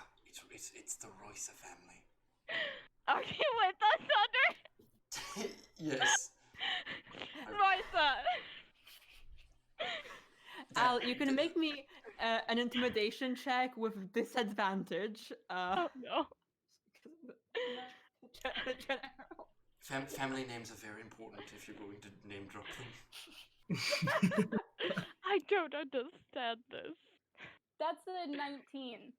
It's the Roysa family. Are you with us, Andre? Yes. Rosa. Al, you can make me an intimidation check with disadvantage. Oh no. Family names are very important if you're going to name drop them. I don't understand this. That's a 19.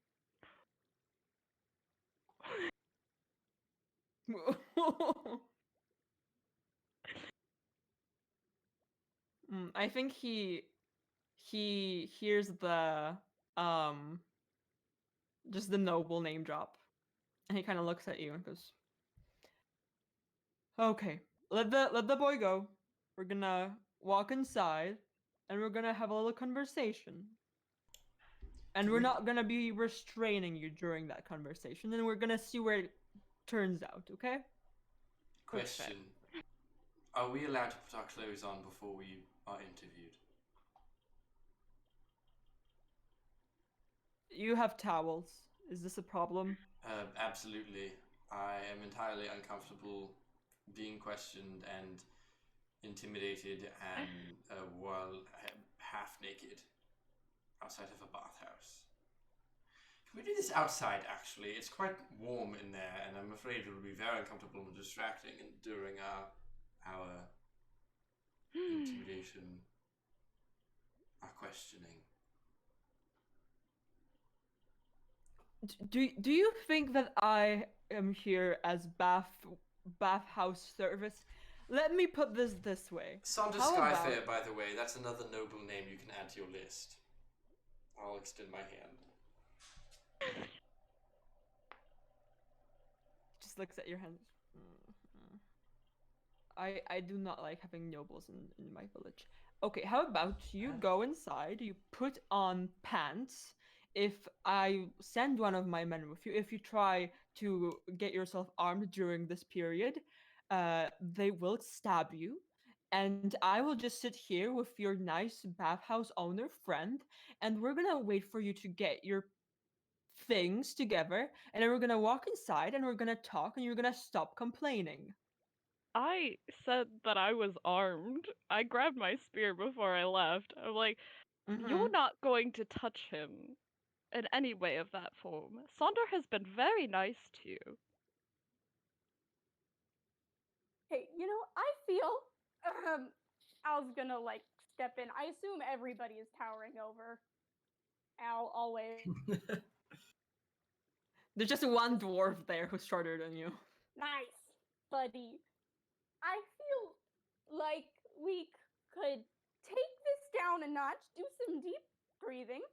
I think he hears the just the noble name drop, and he kind of looks at you and goes, "Okay, let the boy go. We're gonna walk inside, and we're gonna have a little conversation. And Do we're we- not gonna be restraining you during that conversation, and we're gonna see where it turns out, okay? Question: Are we allowed to put our clothes on before we are interviewed? You have towels. Is this a problem? Absolutely. I am entirely uncomfortable being questioned and intimidated and while half naked outside of a bathhouse. Can we do this outside, actually? It's quite warm in there, and I'm afraid it will be very uncomfortable and distracting during our intimidation, our questioning. Do you think that I am here as bathhouse service? Let me put this way. Saunders How about- Skyfair, by the way, that's another noble name you can add to your list. I'll extend my hand. Just looks at your hands. I do not like having nobles in my village. Okay, how about you go inside, you put on pants. If I send one of my men with you, if you try to get yourself armed during this period, they will stab you. And I will just sit here with your nice bathhouse owner friend, and we're gonna wait for you to get your things together, and then we're gonna walk inside and we're gonna talk, and you're gonna stop complaining. I said that I was armed. I grabbed my spear before I left. I'm like, you're not going to touch him in any way of that form. Sonder has been very nice to you. Hey, I feel Al's gonna like step in. I assume everybody is towering over Al always. There's just one dwarf there who's shorter than you. Nice, buddy. I feel like we could take this down a notch, do some deep breathing,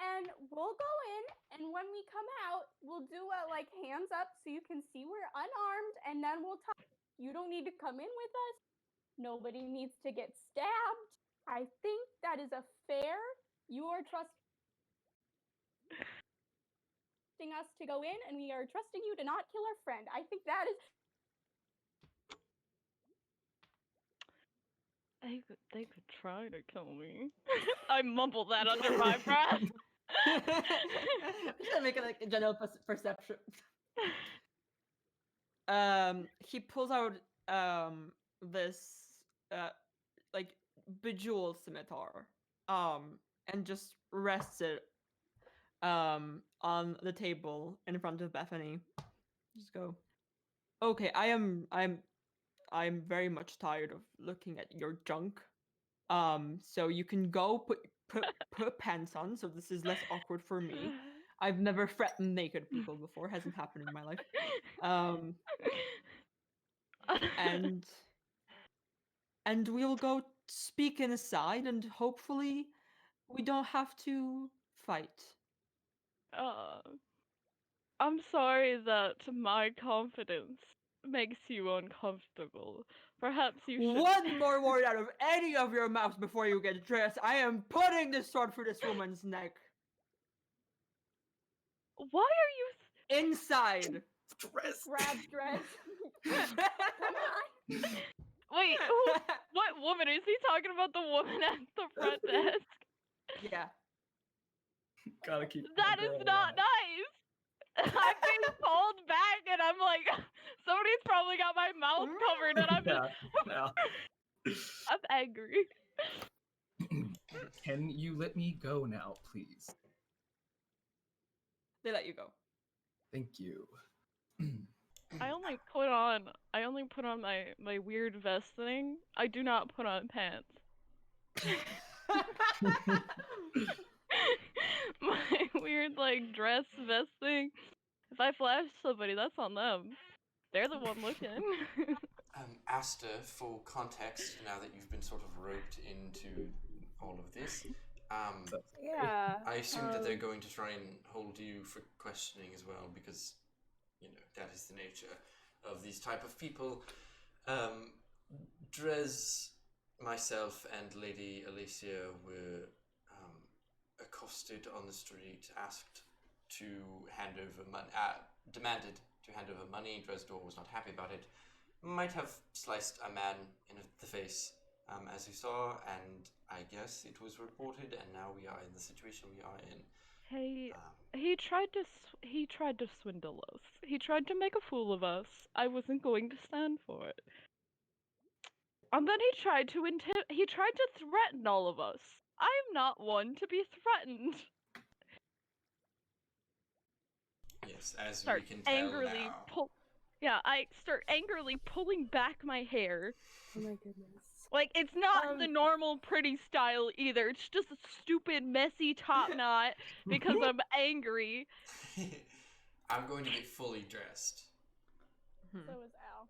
and we'll go in, and when we come out, we'll do a like hands up so you can see we're unarmed, and then we'll talk. You don't need to come in with us. Nobody needs to get stabbed. I think that is a fair. You are trusting us to go in, and we are trusting you to not kill our friend. I think that is. They could try to kill me. I mumbled that under my breath. Just gonna make it like a general perception. He pulls out this like bejeweled scimitar and just rests it on the table in front of Bethany. Just go. Okay, I'm very much tired of looking at your junk. So you can go put pants on, so this is less awkward for me. I've never threatened naked people before, hasn't happened in my life. And we'll go speak inside, and hopefully we don't have to fight. I'm sorry that my confidence makes you uncomfortable. Perhaps you should. One more word out of any of your mouths before you get dressed. I am putting this sword through this woman's neck. Why are you Inside. Dress. Grab dress. Come on. Wait, what woman? Is he talking about the woman at the front desk? Yeah. Gotta keep That my is girl not alive. nice! I'm being pulled back and I'm like, somebody's probably got my mouth covered and I'm just, I'm angry. Can you let me go now, please? They let you go. Thank you. I only put on my weird vest thing. I do not put on pants. My weird like dress vest thing. If I flash somebody, that's on them. They're the one looking. Asta, for context, now that you've been sort of roped into all of this, Yeah. I assume that they're going to try and hold you for questioning as well, because, that is the nature of these type of people. Drez, myself and Lady Alicia were accosted on the street, asked to hand over money, demanded to hand over money. Dresdor was not happy about it. Might have sliced a man in the face, as you saw, and I guess it was reported, and now we are in the situation we are in. Hey, Um, he tried to swindle us. He tried to make a fool of us. I wasn't going to stand for it. And then he tried to threaten all of us. I am not one to be threatened. yes, as we Start can tell angrily now. I start angrily pulling back my hair. Oh my goodness. Like, it's not the normal pretty style either. It's just a stupid, messy top knot because I'm angry. I'm going to get fully dressed. Hmm. So is Al.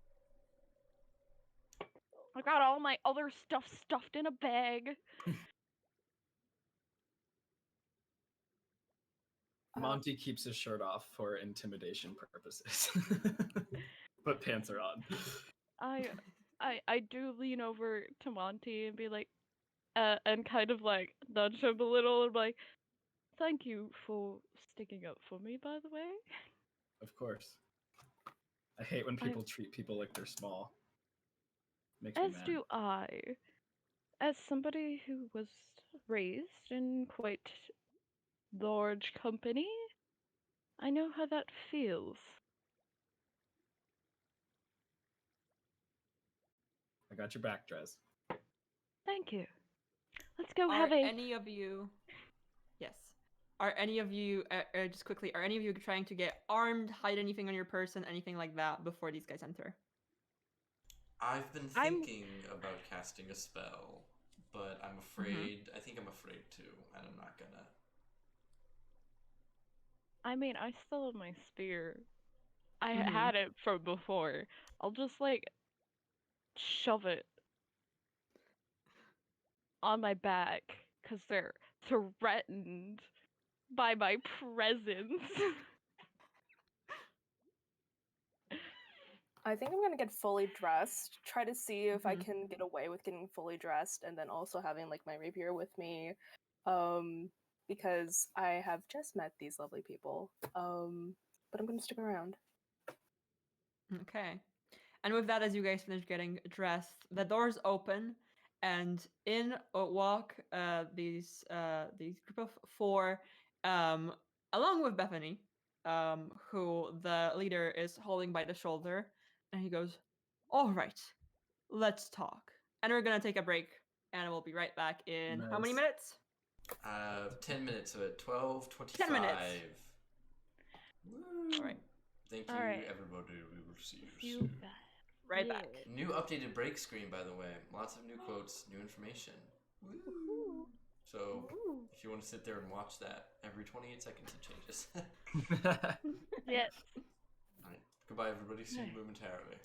I got all my other stuff stuffed in a bag. Monty keeps his shirt off for intimidation purposes, but pants are on. I do lean over to Monty and be like, and kind of like nudge him a little and be like, thank you for sticking up for me, by the way. Of course. I hate when people treat people like they're small. Makes me As mad. do I. As somebody who was raised in quite large company, I know how that feels. I got your back, Dres. Thank you. Let's go Are have a. any of you? Yes. Are any of you just quickly? Are any of you trying to get armed, hide anything on your person, anything like that before these guys enter? I've been I'm- thinking about casting a spell, but I'm afraid. I think I'm afraid to, and I'm not gonna. I mean, I still have my spear. I Mhm. had it from before. I'll just like shove it on my back because they're threatened by my presence. I think I'm gonna get fully dressed. Try to see if I Mhm. can get away with getting fully dressed, and then also having like my rapier with me, because I have just met these lovely people. But I'm gonna stick around. Okay. And with that, as you guys finish getting dressed, the doors open, and in walk these group of four, along with Bethany, who the leader is holding by the shoulder, and he goes, "All right, let's talk." And we're gonna take a break, and we'll be right back in how many Nice. minutes? 10 minutes of it. 12:25. 10 minutes. Woo. All right, Thank you, Alright. everybody. We will see you You soon. bet. right Yeah. back. New updated break screen, by the way. Lots of new quotes, new information. Woo. So, if you want to sit there and watch that, every 28 seconds it changes. Yes. Alright. Goodbye, everybody. See you Nice. momentarily.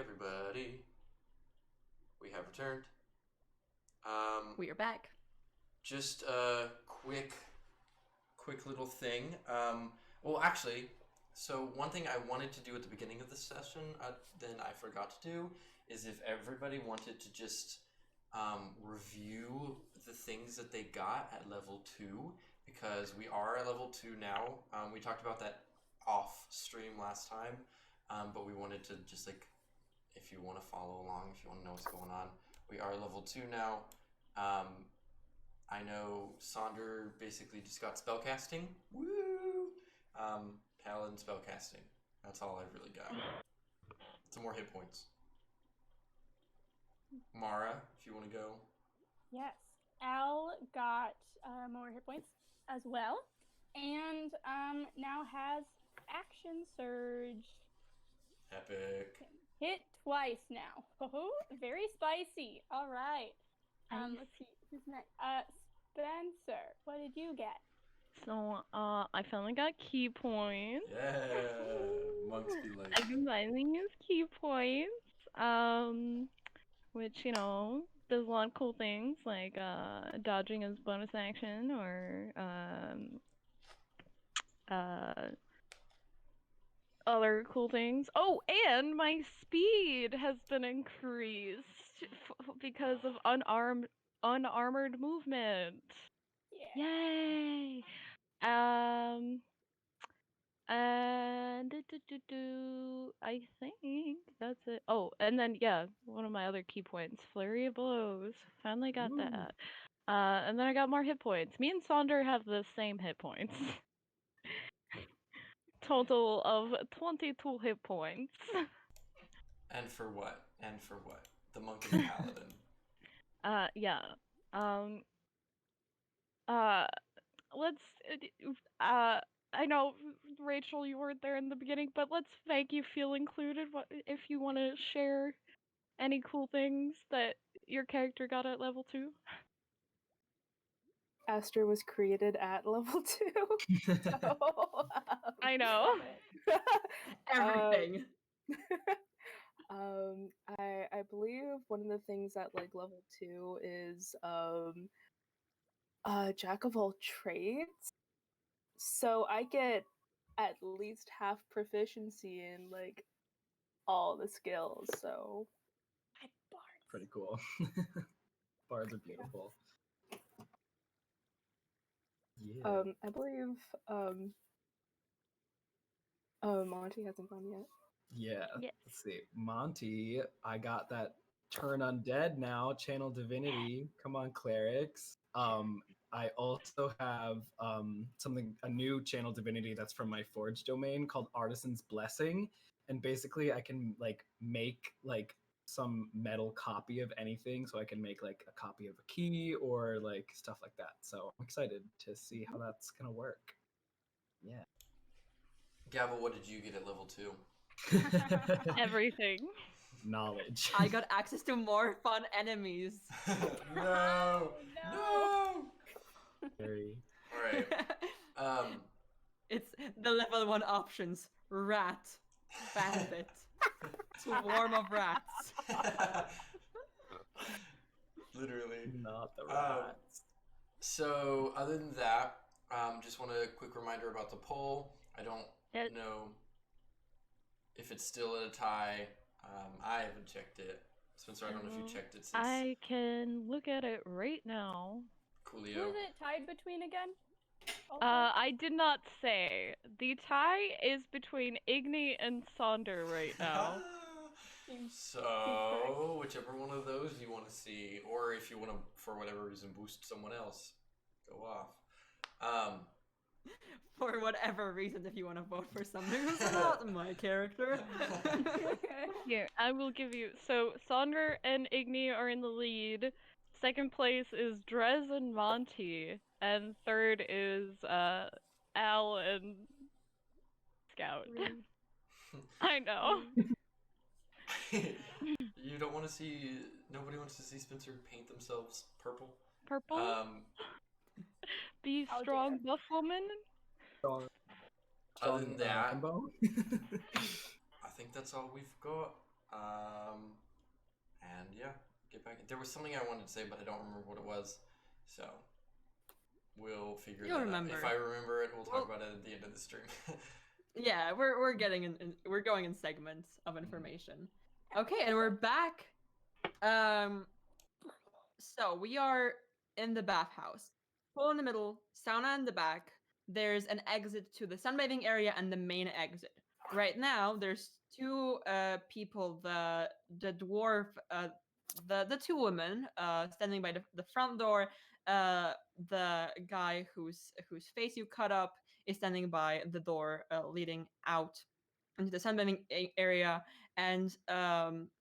everybody. We have returned. We are back. Just a quick little thing. Well, actually, so one thing I wanted to do at the beginning of the session, then I forgot to do, is if everybody wanted to just review the things that they got at level 2, because we are at level 2 now. We talked about that off stream last time, but we wanted to just like, if you want to follow along, if you want to know what's going on, we are level 2 now. I know Sonder basically just got spellcasting. Woo! Paladin spellcasting. That's all I've really got. Some more hit points. Mara, if you want to go. Yes. Al got more hit points as well. And now has action surge. Epic. Hit twice now. Very spicy. All right. Let's see. Who's next? Spencer, what did you get? So, I finally got key points. Yeah. Monks be like. I can finally use key points. Which, you know, does a lot of cool things, like, dodging as bonus action, or, other cool things. Oh, and my speed has been increased because of unarmored movement. Yeah. Yay! And I think that's it. Oh, and then yeah, one of my other key points, flurry of blows. Finally got that. And then I got more hit points. Me and Sonder have the same hit points. Total of 22 hit points. And for what? And for what? The monk is a paladin. Yeah. Let's I know, Rachel, you weren't there in the beginning, but let's make you feel included. What if you want to share any cool things that your character got at level 2? Aster was created at level 2. So, I know. Everything. I believe one of the things at like level 2 is jack of all trades. So I get at least half proficiency in like all the skills. So Pretty cool. Bards are beautiful. Yeah. I believe Monty hasn't gone yet. Yeah. Yes. Let's see. Monty, I got that turn undead now, channel divinity. Come on, clerics. I also have a new channel divinity that's from my forge domain called Artisan's Blessing. And basically I can like make like some metal copy of anything, so I can make like a copy of a key or like stuff like that. So I'm excited to see how that's gonna work. Yeah. Gavel, what did you get at level 2? Everything. Knowledge. I got access to more fun enemies. No! No! Very. Alright. It's the level 1 options. Rat. Bandit. Swarm of rats. Literally. Not the rats. So, other than that, just want a quick reminder about the poll. I don't know if it's still at a tie. I haven't checked it. Spencer, I don't know if you checked it since. I can look at it right now. Coolio. Who is it tied between again? Also? I did not say. The tie is between Igni and Sonder right now. So, whichever one of those you want to see, or if you want to, for whatever reason, boost someone else, go off. For whatever reason, if you want to vote for something who's not my character. Here, I will give you. So, Sonder and Igni are in the lead. Second place is Drez and Monty. And third is Al and Scout. I know. You don't want to see. Nobody wants to see Spencer paint themselves purple. Purple? Be How strong, dare. buff woman? Other than that, Rainbow? I think that's all we've got. And yeah, get back. There was something I wanted to say, but I don't remember what it was. So we'll figure You'll that remember. out. If I remember it, we'll talk Well- about it at the end of the stream. Yeah, we're getting we're going in segments of information. Okay, and we're back. So we are in the bathhouse. Pool in the middle, sauna in the back. There's an exit to the sunbathing area and the main exit. Right now, there's two people. The dwarf, the two women standing by the front door. The guy whose face you cut up is standing by the door leading out into the sunbathing area, and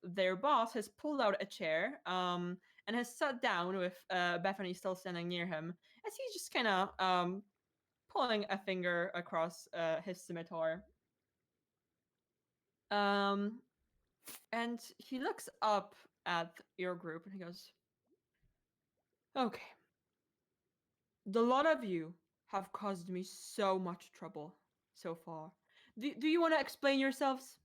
their boss has pulled out a chair and has sat down with Bethany still standing near him as he's just kind of pulling a finger across his scimitar. And he looks up at your group and he goes, "Okay, the lot of you have caused me so much trouble so far. Do you want to explain yourselves?"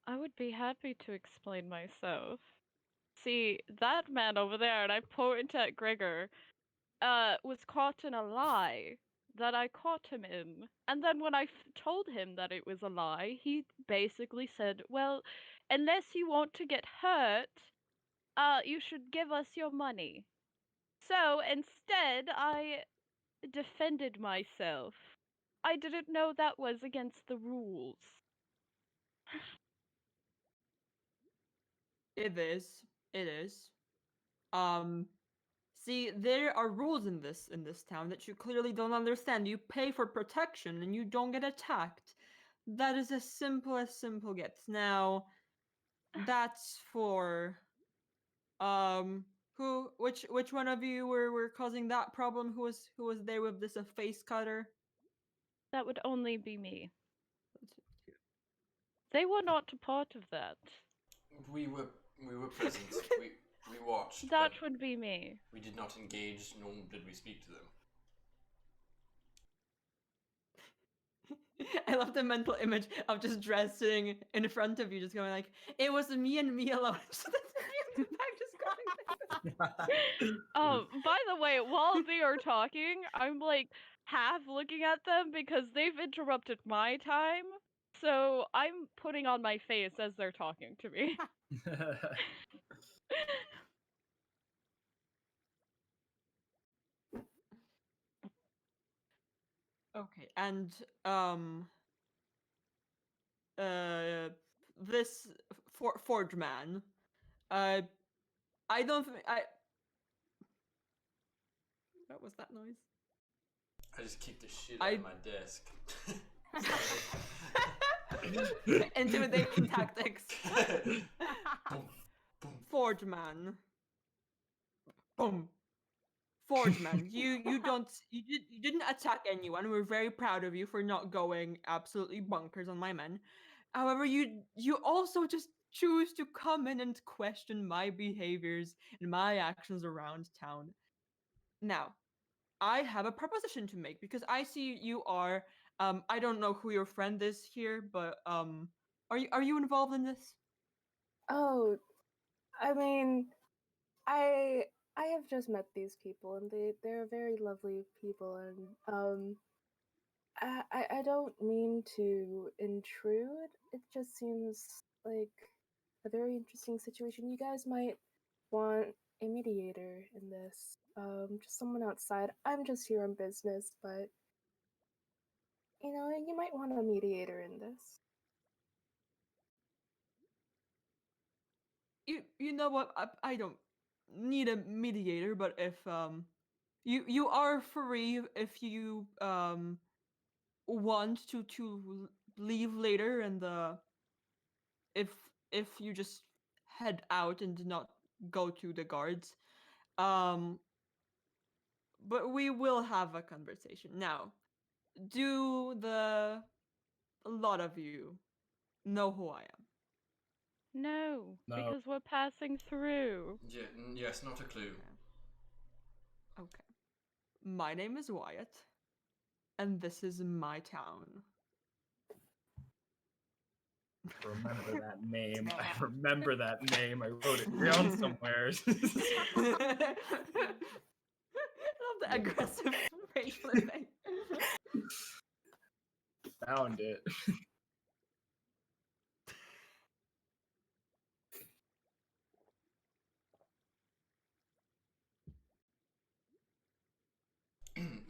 I would be happy to explain myself. See, that man over there, and I pointed at Gregor, was caught in a lie that I caught him in. And then when I told him that it was a lie, he basically said, well, unless you want to get hurt, you should give us your money. So instead, I defended myself. I didn't know that was against the rules. It is. It is. See, there are rules in this town that you clearly don't understand. You pay for protection and you don't get attacked. That is as simple gets. Now, that's for which one of you were causing that problem? Who was there with this face cutter? That would only be me. They were not a part of that. we were present. We watched. That but would be me. we did not engage, nor did we speak to them. I love the mental image of just Dress sitting in front of you, just going like, "It was me and me alone." So that's me in the back just going. By the way, while they are talking, I'm like half looking at them because they've interrupted my time. So I'm putting on my face as they're talking to me. Okay, and this Forge man, I don't think I. What was that noise? I just kicked the shit out of my desk. Intimidating tactics. Boom, boom. Forge man. Boom. Forge man, you didn't attack anyone. We're very proud of you for not going absolutely bonkers on my men. However, you also just choose to come in and question my behaviors and my actions around town. Now, I have a proposition to make because I see you are I don't know who your friend is here, but are you involved in this? Oh, I mean, I I have just met these people and they're very lovely people and I don't mean to intrude. It just seems like a very interesting situation. You guys might want a mediator in this. Just someone outside. I'm just here on business, but you know, you might want a mediator in this. You know what? I don't need a mediator, but if you are free if you want to leave later and if if you just head out and do not go to the guards. Um but we will have a conversation. Now, do a lot of you know who I am? No, No. because we're passing through. Yeah, yes, not a clue. Okay. My name is Wyatt, and this is my town. I remember that name. I remember that name. I wrote it down somewhere. I love the aggressive facial effect. Found it.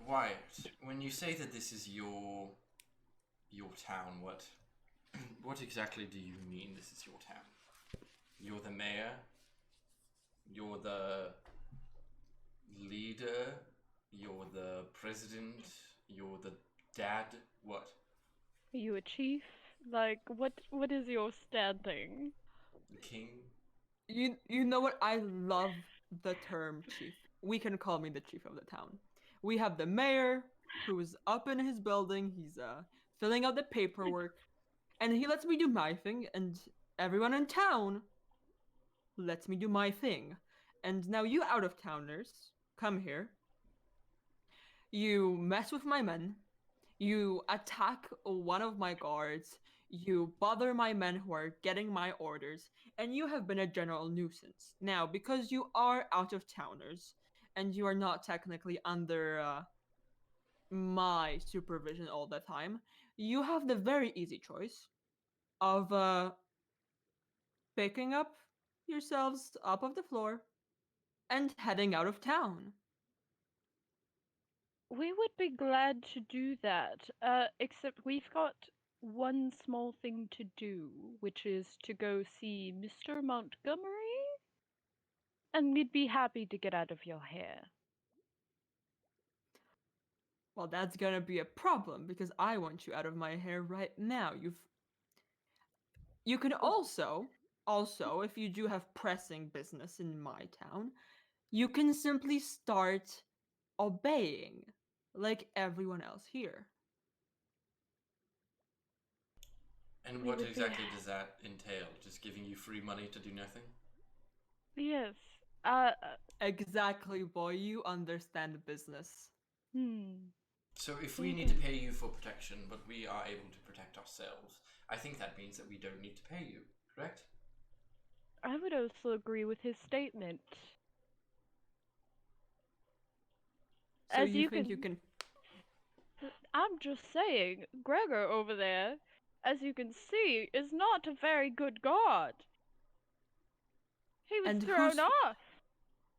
Wyatt, when you say that this is your town, what exactly do you mean this is your town? You're the mayor? You're the leader? You're the president? You're the dad? What? Are you a chief? Like, what is your standing? The king? You know what? I love the term chief. We can call me the chief of the town. We have the mayor who's up in his building. He's filling out the paperwork, and he lets me do my thing, and everyone in town lets me do my thing. And now you out of towners come here. You mess with my men. You attack one of my guards. You bother my men who are getting my orders, and you have been a general nuisance. Now, because you are out of towners, and you are not technically under my supervision all the time, you have the very easy choice of picking up yourselves up off the floor and heading out of town. We would be glad to do that, except we've got one small thing to do, which is to go see Mr. Montgomery, and we'd be happy to get out of your hair. Well, that's gonna be a problem because I want you out of my hair right now. You can also, if you do have pressing business in my town, you can simply start obeying like everyone else here. And We what would be- exactly does that entail? Just giving you free money to do nothing? Yes. Exactly, boy, you understand business. So if we need to pay you for protection, but we are able to protect ourselves, I think that means that we don't need to pay you, correct? I would also agree with his statement. So As you you think can- you can I'm just saying, Gregor over there, as you can see, is not a very good guard. He was And thrown off.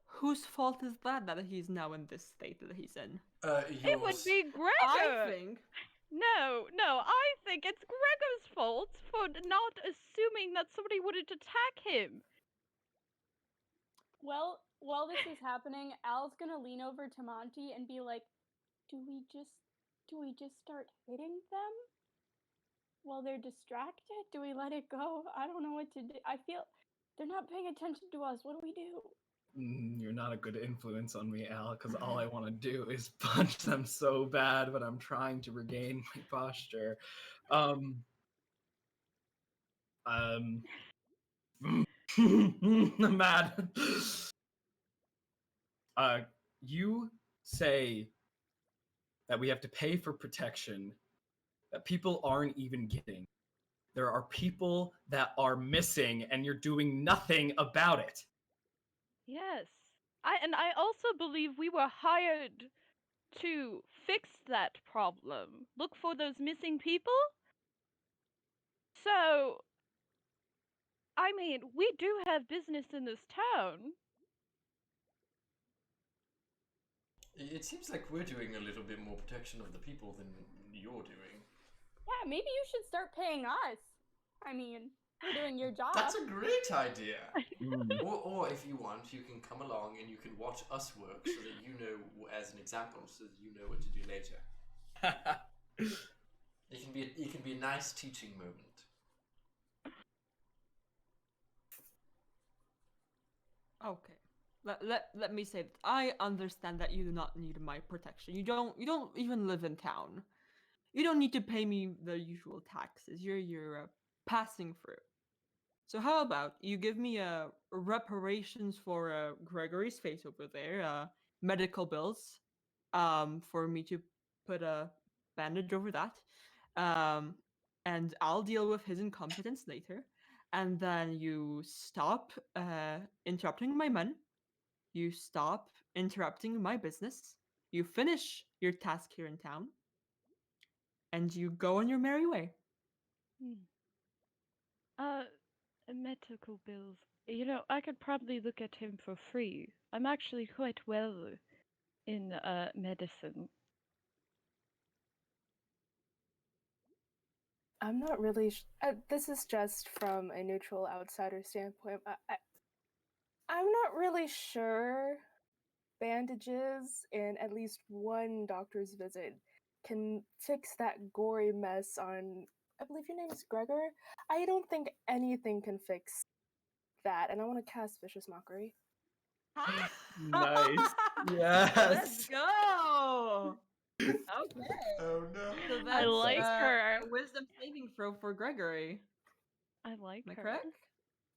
whose fault is that he's now in this state that he's in? It would be Gregor. I think No, I think it's Gregor's fault for not assuming that somebody wouldn't attack him. Well, while this is happening, Al's gonna lean over to Monty and be like, do we just start hitting them while they're distracted? Do we let it go? I don't know what to do. I feel they're not paying attention to us. What do we do? You're not a good influence on me, Al, because all I want to do is punch them so bad, but I'm trying to regain my posture. I'm mad. You say that we have to pay for protection that people aren't even getting. There are people that are missing, and you're doing nothing about it. Yes. I also believe we were hired to fix that problem. Look for those missing people. So, I mean, we do have business in this town. It seems like we're doing a little bit more protection of the people than you're doing. Yeah, maybe you should start paying us. I mean, we're doing your job. That's a great idea. Mm. Or if you want, you can come along and you can watch us work so that you know, as an example, so that you know what to do later. It can be a nice teaching moment. okay. Let me say that I understand that you do not need my protection. You don't even live in town. You don't need to pay me the usual taxes. You're passing through. So how about you give me reparations for Gregory's face over there, medical bills, for me to put a bandage over that, and I'll deal with his incompetence later. And then you stop interrupting my men. You stop interrupting my business. You finish your task here in town. And you go on your merry way. Medical bills. I could probably look at him for free. I'm actually quite well in medicine. I'm not really. This is just from a neutral outsider standpoint. I'm not really sure bandages and at least one doctor's visit can fix that gory mess on. I believe your name is Gregor. I don't think anything can fix that, and I want to cast Vicious Mockery. Nice. Let's Yes. go. Okay. Oh no. So I that's like her. a wisdom saving throw for Gregory. I like Am I her. correct?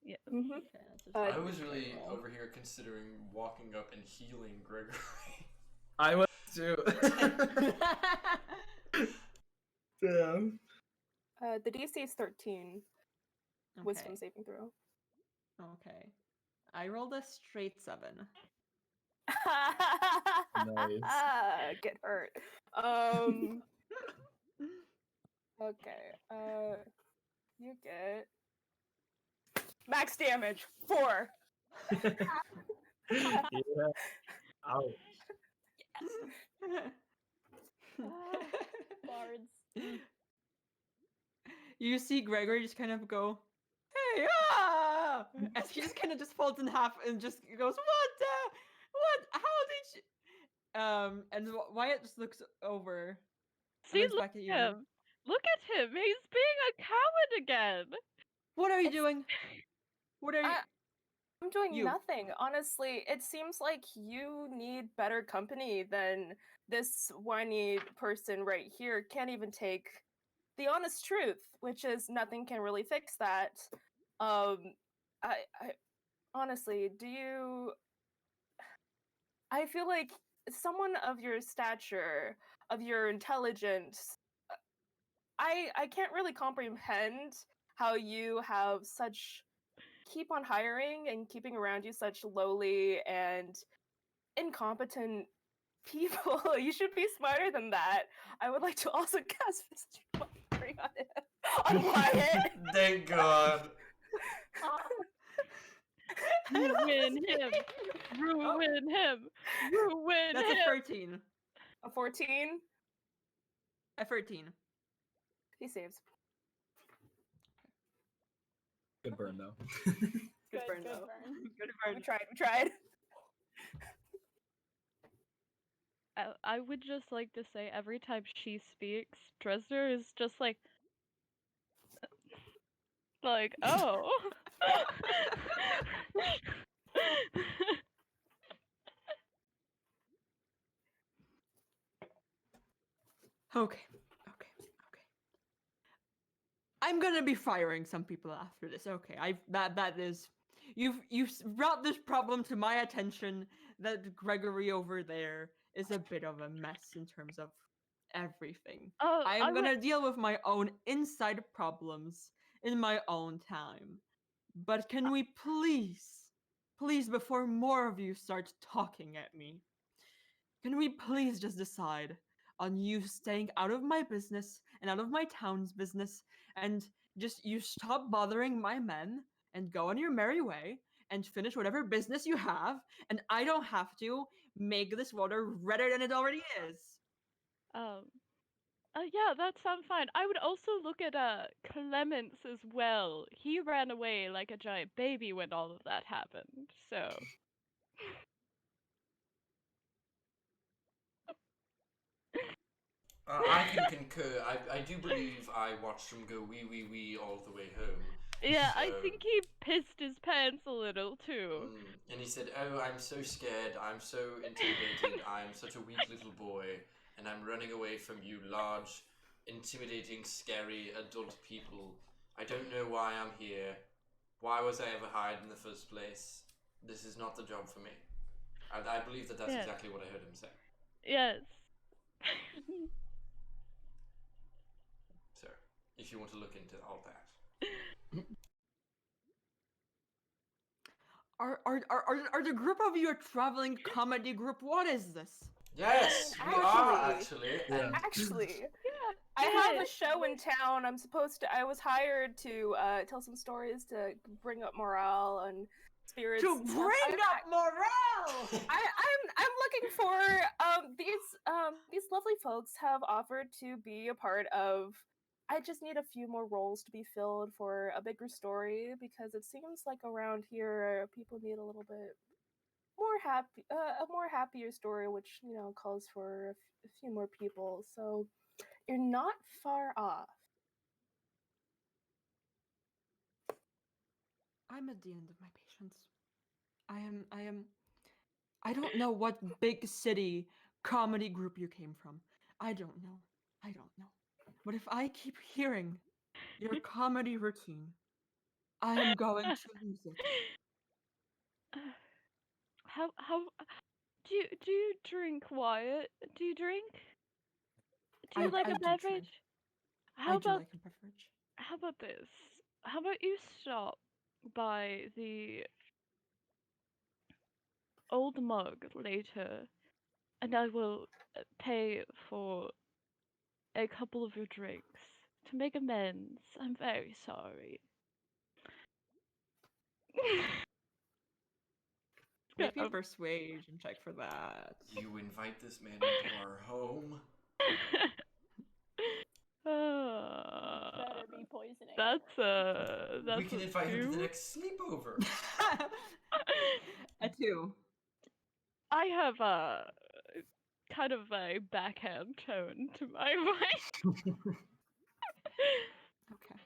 Yeah. Mm-hmm. Okay, that's just I a was really quick roll. over here considering walking up and healing Gregory. I was too. Damn. The DC is 13. Wisdom Okay. saving throw. Okay. I rolled a straight 7. Nice. Get hurt. Okay. You get max damage 4. Yeah. Ouch. Bards. You see Gregory just kind of go, "Hey, ah!" As he just kind of just folds in half and just goes, "What? How did you?" And Wyatt just looks over. See, looks look back at at you. him. Look at him. He's being a coward again. What are you doing? What are you? I'm doing You. nothing. Honestly, it seems like you need better company than this whiny person right here can't even take the honest truth, which is nothing can really fix that. I honestly, I feel like someone of your stature, of your intelligence, I can't really comprehend how you have such keep on hiring and keeping around you such lowly and incompetent people. You should be smarter than that. I would like to also cast Mr. Mockery on it. On Wyatt. Thank God. Ruin him. Ruin him. Ruin That's a him. 13. A 14. A 13. He saves. Good burn though. Good burn though. Good We tried. I would just like to say every time she speaks, Dresner is just like, oh. Okay. I'm gonna be firing some people after this. Okay, that is, you've brought this problem to my attention that Gregory over there is a bit of a mess in terms of everything. Oh, I am gonna deal with my own inside problems in my own time. But can we please, before more of you start talking at me, can we please just decide on you staying out of my business and out of my town's business, and just you stop bothering my men and go on your merry way and finish whatever business you have, and I don't have to make this water redder than it already is. Yeah, that sounds fine. I would also look at Clemens as well. He ran away like a giant baby when all of that happened. So I can concur. I do believe I watched him go wee wee wee all the way home. yeah, So, I think he pissed his pants a little too. And he said, "Oh, I'm so scared. I'm so intimidated. I'm such a weak little boy, and I'm running away from you large, intimidating, scary adult people. I don't know why I'm here. Why was I ever hired in the first place? This is not the job for me." I believe that's Yeah. exactly what I heard him say. Yes. So, if you want to look into all that. Are the group of you a traveling comedy group? What is this? Yes, we are actually. Yeah. And Actually, Yeah. I have Yeah. a show in town. I was hired to tell some stories to bring up morale and spirits. To and stuff. bring up morale! I'm looking for these lovely folks have offered to be a part of. I just need a few more roles to be filled for a bigger story because it seems like around here people need a little bit more a more happier story, which calls for a few more people. So you're not far off. I'm at the end of my patience. I don't know what big city comedy group you came from. I don't know. But if I keep hearing your comedy routine, I am going to lose it. How do you drink, Wyatt? Do you drink? Do you like I a do drink. beverage? I How do about like a beverage. how about this? How about you stop by the old mug later, and I will pay for a couple of your drinks to make amends. I'm very sorry. Make me persuasion check for that. you invite this man into our home. Better be poisoning. That's We can a invite him to the two. next sleepover. A 2. I have a kind of a backhand tone to my voice. Okay.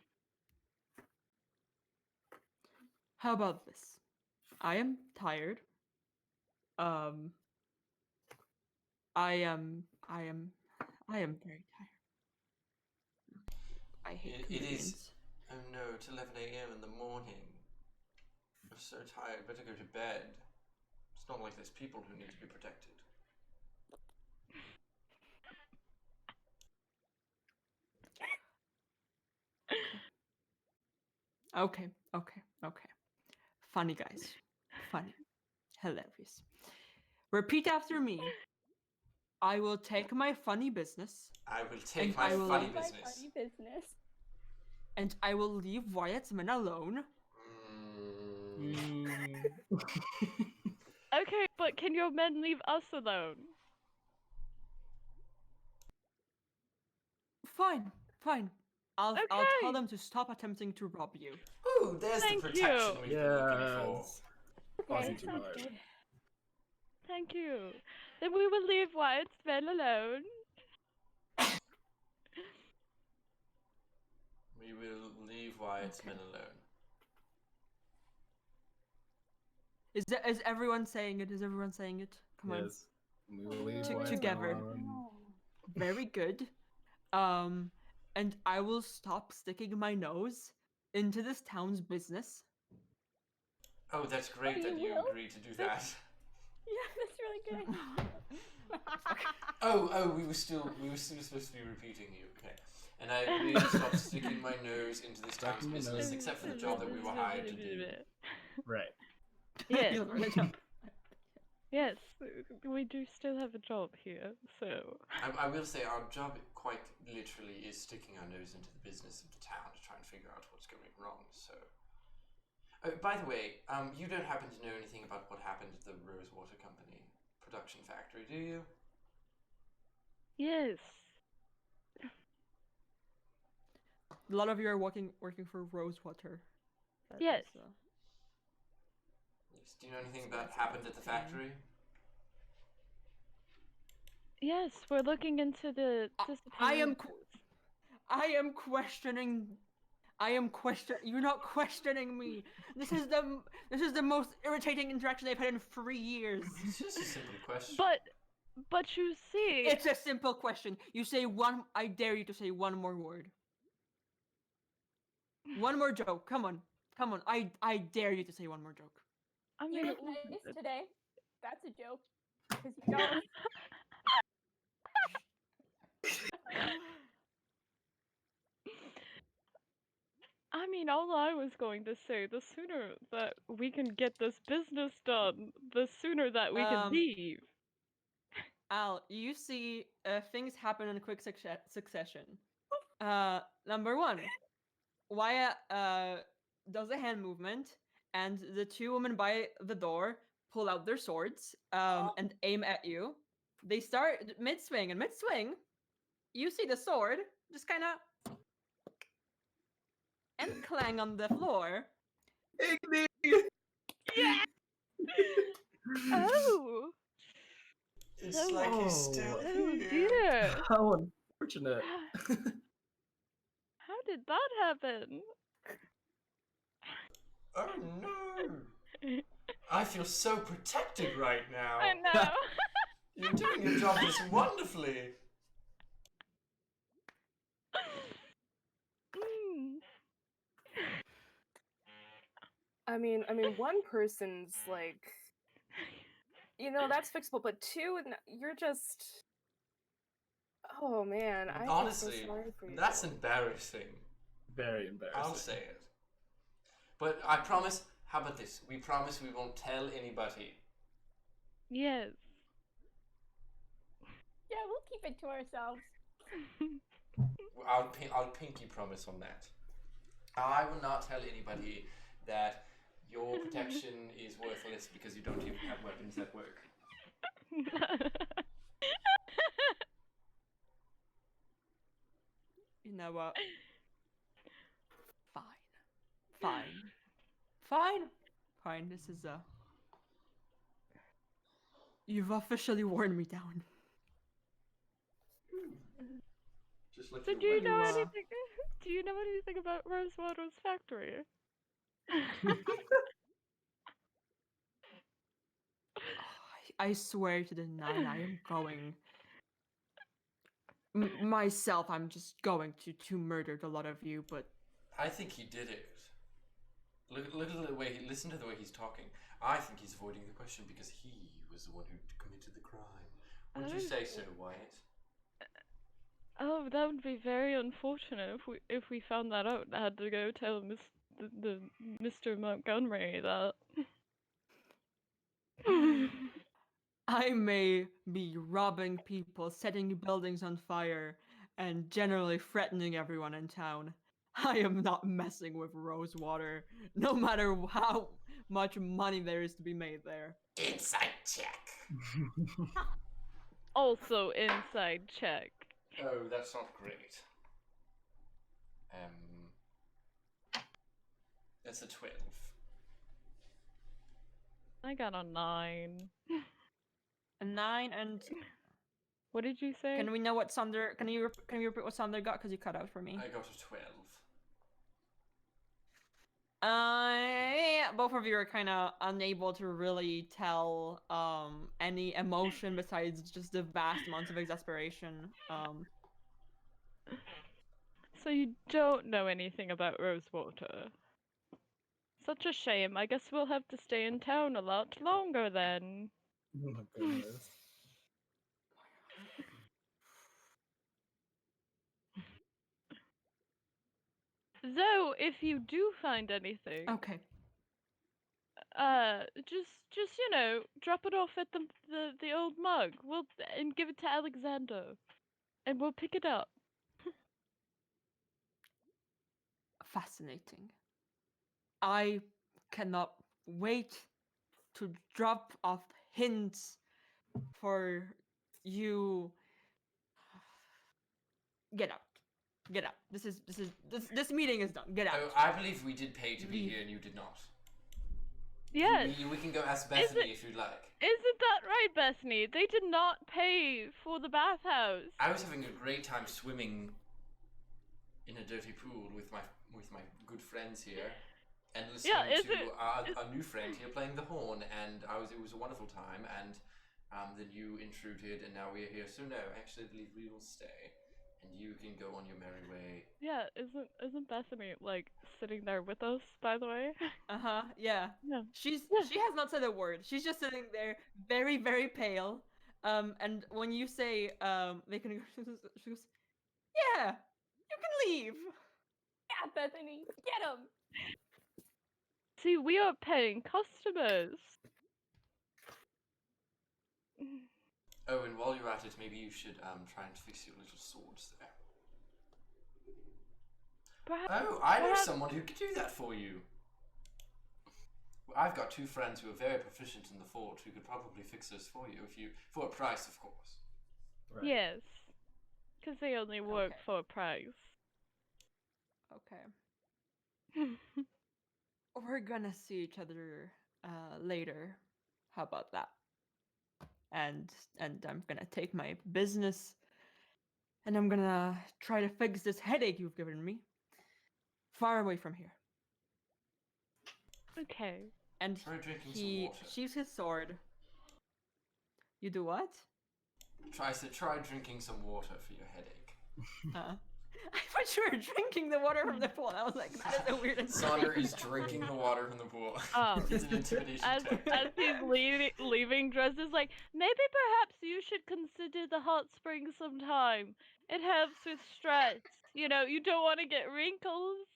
How about this? I am tired. I am very tired. I hate It is. comedians. Oh no, it's 11 a.m. in the morning. I'm so tired, better go to bed. It's not like there's people who need to be protected. Okay. Funny guys. Funny. Hilarious. Repeat after me. I will take my funny business I will take And my I will funny leave My business. funny business. and I will leave Wyatt's men alone. Okay, but can your men leave us alone? Fine. I'll tell Okay. them to stop attempting to rob you. Ooh, there's Thank the protection you. we've been looking for. Yes. Okay, Pausing too sounds hard. good. Thank you. Then we will leave Wyatt's men alone. We will leave Wyatt's Okay. men alone. Is everyone saying it? Is everyone saying it? Come on. Yes. We will leave To- Wyatt's together. alone. Very good. And I will stop sticking my nose into this town's business. Oh, that's great you that you will? agreed to do that. Yeah, that's really good. Oh, we were still supposed to be repeating you. Okay. And I agreed to stop sticking my nose into this town's Sticking my business, nose. except for the job that we were hired to do. Right. Yes. You'll learn a job. Yes, we do still have a job here, so. I will say our job quite literally is sticking our nose into the business of the town to try and figure out what's going wrong. So, by the way, you don't happen to know anything about what happened at the Rosewater Company production factory, do you? Yes. A lot of you are working for Rosewater. That Yes. is, Yes. Do you know anything about That's happened at the entertaining. factory? Yes, we're looking into the I am disappearance. You're not questioning me. This is the most irritating interaction I've had in 3 years. It's just a simple question. But you see, It's a simple question. You say one. I dare you to say one more word. One more joke. Come on. I dare you to say one more joke. I You mean, look nice today. That's a joke. Because you don't. mean, all I was going to say, the sooner that we can get this business done, the sooner that we can Um, leave. Al, you see things happen in quick succession. Number one, Wyatt does a hand movement, and the two women by the door pull out their swords and aim at you. They start mid-swing, and mid-swing, you see the sword just kind of and clang on the floor. Igni! Yeah! Oh! It's Oh. like he's still Oh here. dear! How unfortunate. How did that happen? Oh no! I feel so protected right now. I know. You're doing your job just wonderfully. Mm. I mean, one person's like, that's fixable, but two, you're just. Oh man, I Honestly, feel so sorry for you. that's embarrassing. Very embarrassing. I'll say it. But I promise, how about this? We promise we won't tell anybody. Yes. Yeah, we'll keep it to ourselves. I'll pinky promise on that. I will not tell anybody that your protection is worthless because you don't even have weapons that work. You know what? Fine. This is You've officially worn me down. Just like So your do you weapons. know You, anything? Do you know anything about Rosewater's factory? I swear to the nine, I am going. Myself, I'm just going to murder the lot of you, but I think he did it. Look at the way listen to the way he's talking. I think he's avoiding the question because he was the one who committed the crime. Would you say so, Wyatt? Oh, that would be very unfortunate if we found that out and had to go tell the Mr. Montgomery that. I may be robbing people, setting buildings on fire, and generally threatening everyone in town. I am not messing with Rosewater, no matter how much money there is to be made there. Inside check. Also, inside check. Oh, that's not great. That's a 12. I got a 9. A 9, and What did you say? can we know what Sander? Can you repeat what Sander got? Because you cut out for me. I got a 12. Yeah, both of you are kind of unable to really tell any emotion besides just the vast amounts of exasperation. So you don't know anything about Rosewater. Such a shame. I guess we'll have to stay in town a lot longer then. Oh my goodness. Though, if you do find anything, Okay. just drop it off at the old mug. And give it to Alexander, and we'll pick it up. Fascinating. I cannot wait to drop off hints for you. Get out. Get out. This meeting is done. Get out. Oh, I believe we did pay to be here and you did not. Yes. We can go ask Bethany if you'd like. Isn't that right, Bethany? They did not pay for the bathhouse. I was having a great time swimming in a dirty pool with my good friends here, and listening to a new friend here playing the horn, and it was a wonderful time. And then you intruded, and now we're here. So no, actually, I believe we will stay, and you can go on your merry way. Yeah, isn't Bethany like sitting there with us? By the way. Yeah. Yeah. She has not said a word. She's just sitting there, very, very pale. And when you say they can, she goes, yeah, you can leave. Yeah, that, Bethany. Get him. See, we are paying customers. Oh, and while you're at it, maybe you should try and fix your little swords there. Perhaps, Oh, I know perhaps- someone who could do that for you. I've got 2 friends who are very proficient in the forge who could probably fix this for you, for a price, of course. Right. Yes. Because they only work Okay. for a price. Okay. We're gonna see each other later. How about that? And I'm gonna take my business and I'm gonna try to fix this headache you've given me. Far away from here. Okay. And Try drinking some he water. sheaves his sword. You do what? Try drinking some water for your headache. I thought you were drinking the water from the pool. I was like, that is the weirdest Sonder thing. is drinking the water from the pool. Oh. It's an intimidation As check. he's leaving, Dress is like, maybe perhaps you should consider the hot spring sometime. It helps with stress. You know, you don't want to get wrinkles.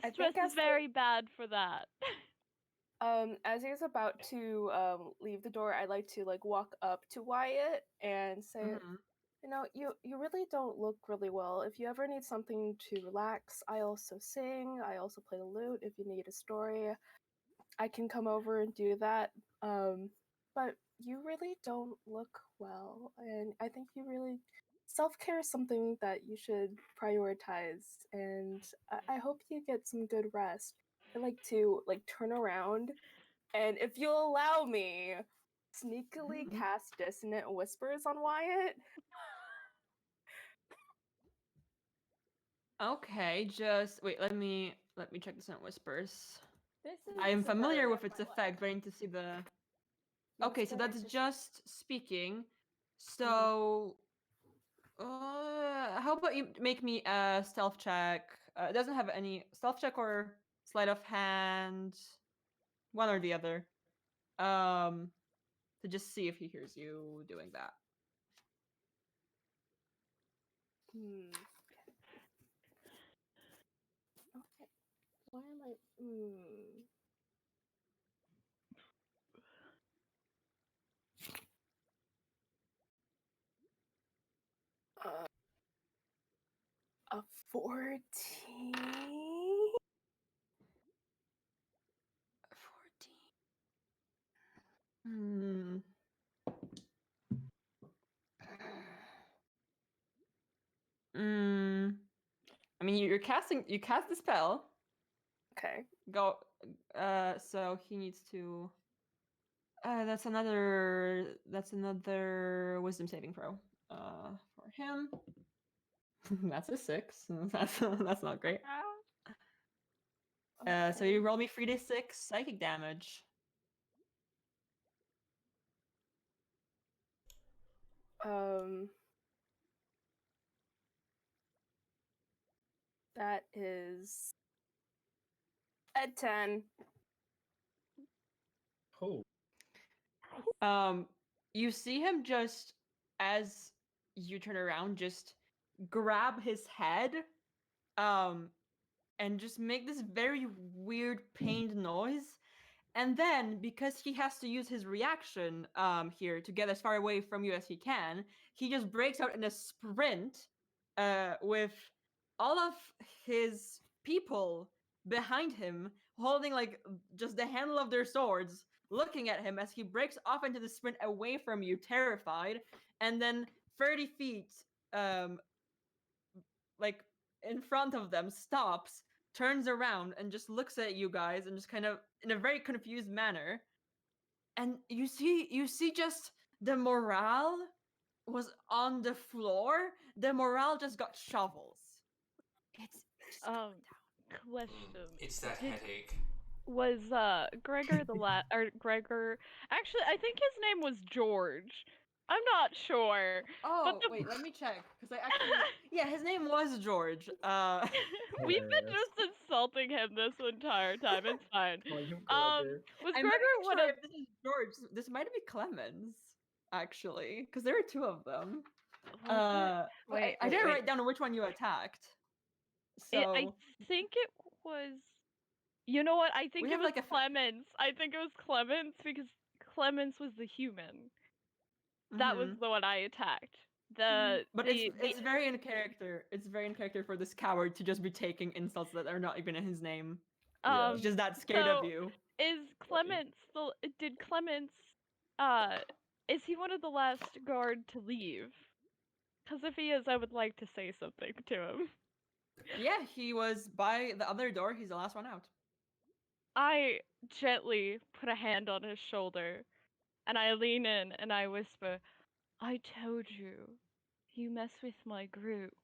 I Stress think as is the- very bad for that. As he's about to leave the door, I'd like to like walk up to Wyatt and say, Mhm. you know, you really don't look really well. If you ever need something to relax, I also sing. I also play the lute. If you need a story, I can come over and do that. But you really don't look well, and I think you really self-care is something that you should prioritize. And I hope you get some good rest. I like to like turn around, and if you'll allow me, sneakily Mhm. cast dissonant whispers on Wyatt. Okay, just wait. Let me check this out. Whispers. This is I am the familiar story with of its my life. effect, but I need to see the. No, Okay, it's so better that's to- just speaking. So, how about you make me a stealth check? It doesn't have any stealth check or sleight of hand, one or the other. To just see if he hears you doing that. Hmm. Okay. Why am I? A 14. 14. Hmm. Mm. I mean, you cast the spell. Okay. Go. So he needs to. That's another wisdom saving throw. For him. That's a 6. That's not great. So you roll me 3d6 psychic damage. That is a 10. Oh, You see him just as you turn around, just grab his head, and just make this very weird pained noise. And then, because he has to use his reaction here to get as far away from you as he can, he just breaks out in a sprint with all of his people behind him holding like just the handle of their swords, looking at him as he breaks off into the sprint away from you, terrified. And then 30 feet, like in front of them, stops, turns around, and just looks at you guys and just kind of in a very confused manner. And you see just the morale was on the floor. The morale just got shovels. It's just going down. Question. It's that Did- headache. Was Gregor or Gregor? Actually, I think his name was George. I'm not sure. Oh, the- wait, let me check. Because I actually. Yeah, his name was George. We've been Hilarious. just insulting him this entire time. It's fine. Calling him Was I'm Gregor not one sure of? if this is George. This might be Clemens, actually. Because there are 2 of them. Uh, Wait, I didn't wait. write down which one you attacked. I So think it was. You know what? I think We it have, was like, a f- Clemens. I think it was Clemens because Clemens was the human. That was mhm. the one I attacked. The But the it's very in character. It's very in character for this coward to just be taking insults that are not even in his name. Yeah. He's just that scared of so you. is Clemens the did Clemens is he one of the last guard to leave? Because if he is, I would like to say something to him. Yeah, he was by the other door. He's the last one out. I gently put a hand on his shoulder and I lean in and I whisper, I told you, you mess with my group,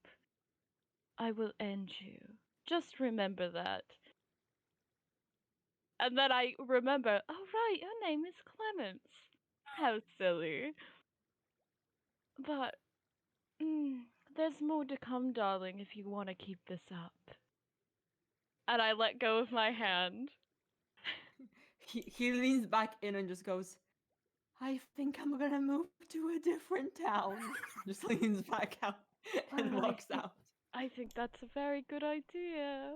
I will end you. Just remember that. And then I remember, oh right, your name is Clemens. How silly. But there's more to come, darling, if you want to keep this up. And I let go of my hand. He leans back in and just goes, I think I'm gonna move to a different town. Just leans back out and Well, walks out. I think that's a very good idea.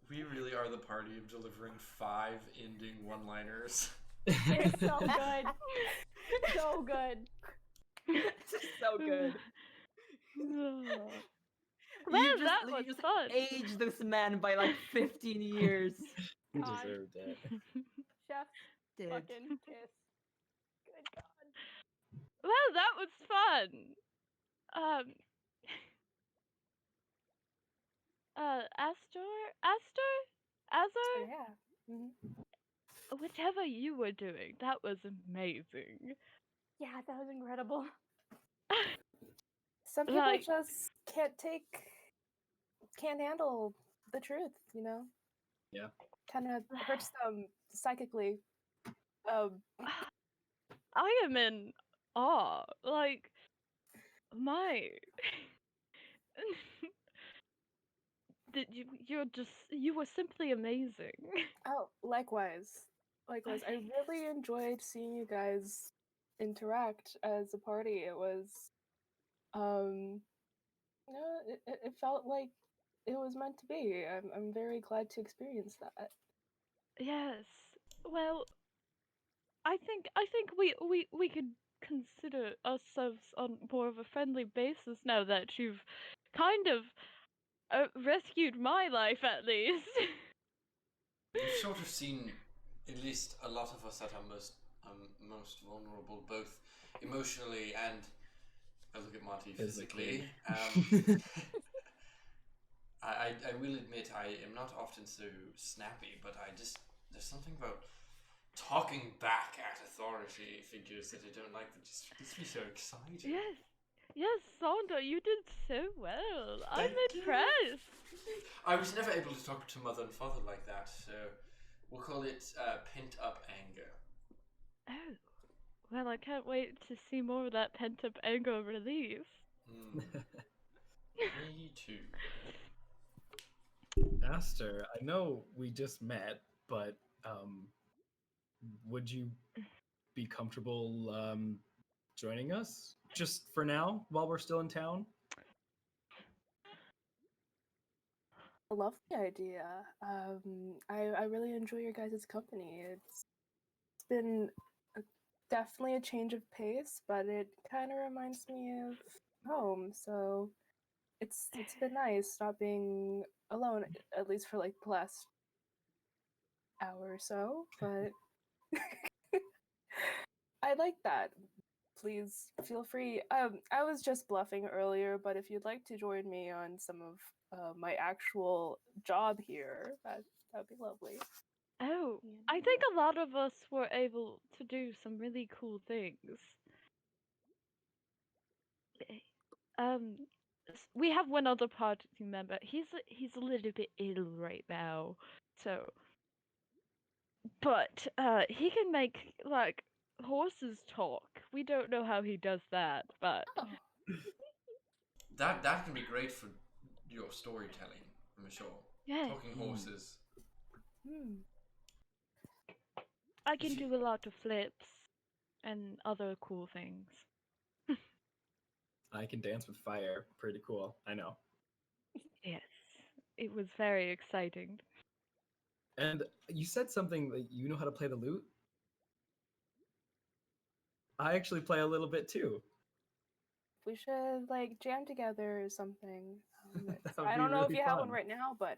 We really are the party of delivering 5 ending one-liners. It's so good. So good. This is so good. Well, that was you just fun. aged this man by like 15 years. He God. deserved it. Chef Did. fucking kiss. Good God. Well, that was fun. Um, Azor, Yeah. Mhm. whatever you were doing, that was amazing. Yeah, that was incredible. Some people Like- just can't handle the truth, you know? Yeah. Kind of hurts them psychically. I am in awe. Like, my. You were simply amazing. Oh, likewise. Likewise. I really enjoyed seeing you guys interact as a party. It was, it felt like it was meant to be. I'm very glad to experience that. Yes. Well, I think we could consider ourselves on more of a friendly basis now that you've kind of rescued my life at least. You've sort of seen at least a lot of us at our most vulnerable, both emotionally and, I look at Monty, physically. I will admit I am not often so snappy, but there's something about talking back at authority figures that I don't like that just makes me so excited. Yes, Sandra, you did so well. I'm Thank you. impressed. I was never able to talk to mother and father like that, so we'll call it pent-up anger. Oh, well, I can't wait to see more of that pent-up anger release. Me too. Aster, I know we just met, but would you be comfortable joining us just for now while we're still in town? I love the idea. I really enjoy your guys' company. It's been definitely a change of pace, but it kind of reminds me of home. So it's been nice not being alone, at least for like the last hour or so. But I like that. Please feel free. I was just bluffing earlier, but if you'd like to join me on some of my actual job here, that'd be lovely. Oh, I think a lot of us were able to do some really cool things. We have one other party member. He's a little bit ill right now, so. But he can make like horses talk. We don't know how he does that, but Oh, That can be great for your storytelling, I'm sure. yeah, Talking horses. I can you- do a lot of flips and other cool things. I can dance with fire. Pretty cool. I know. Yes, it was very exciting. And you said something that you know how to play the lute. I actually play a little bit too. We should like jam together or something. That would I be don't know if really you have one fun. right now, but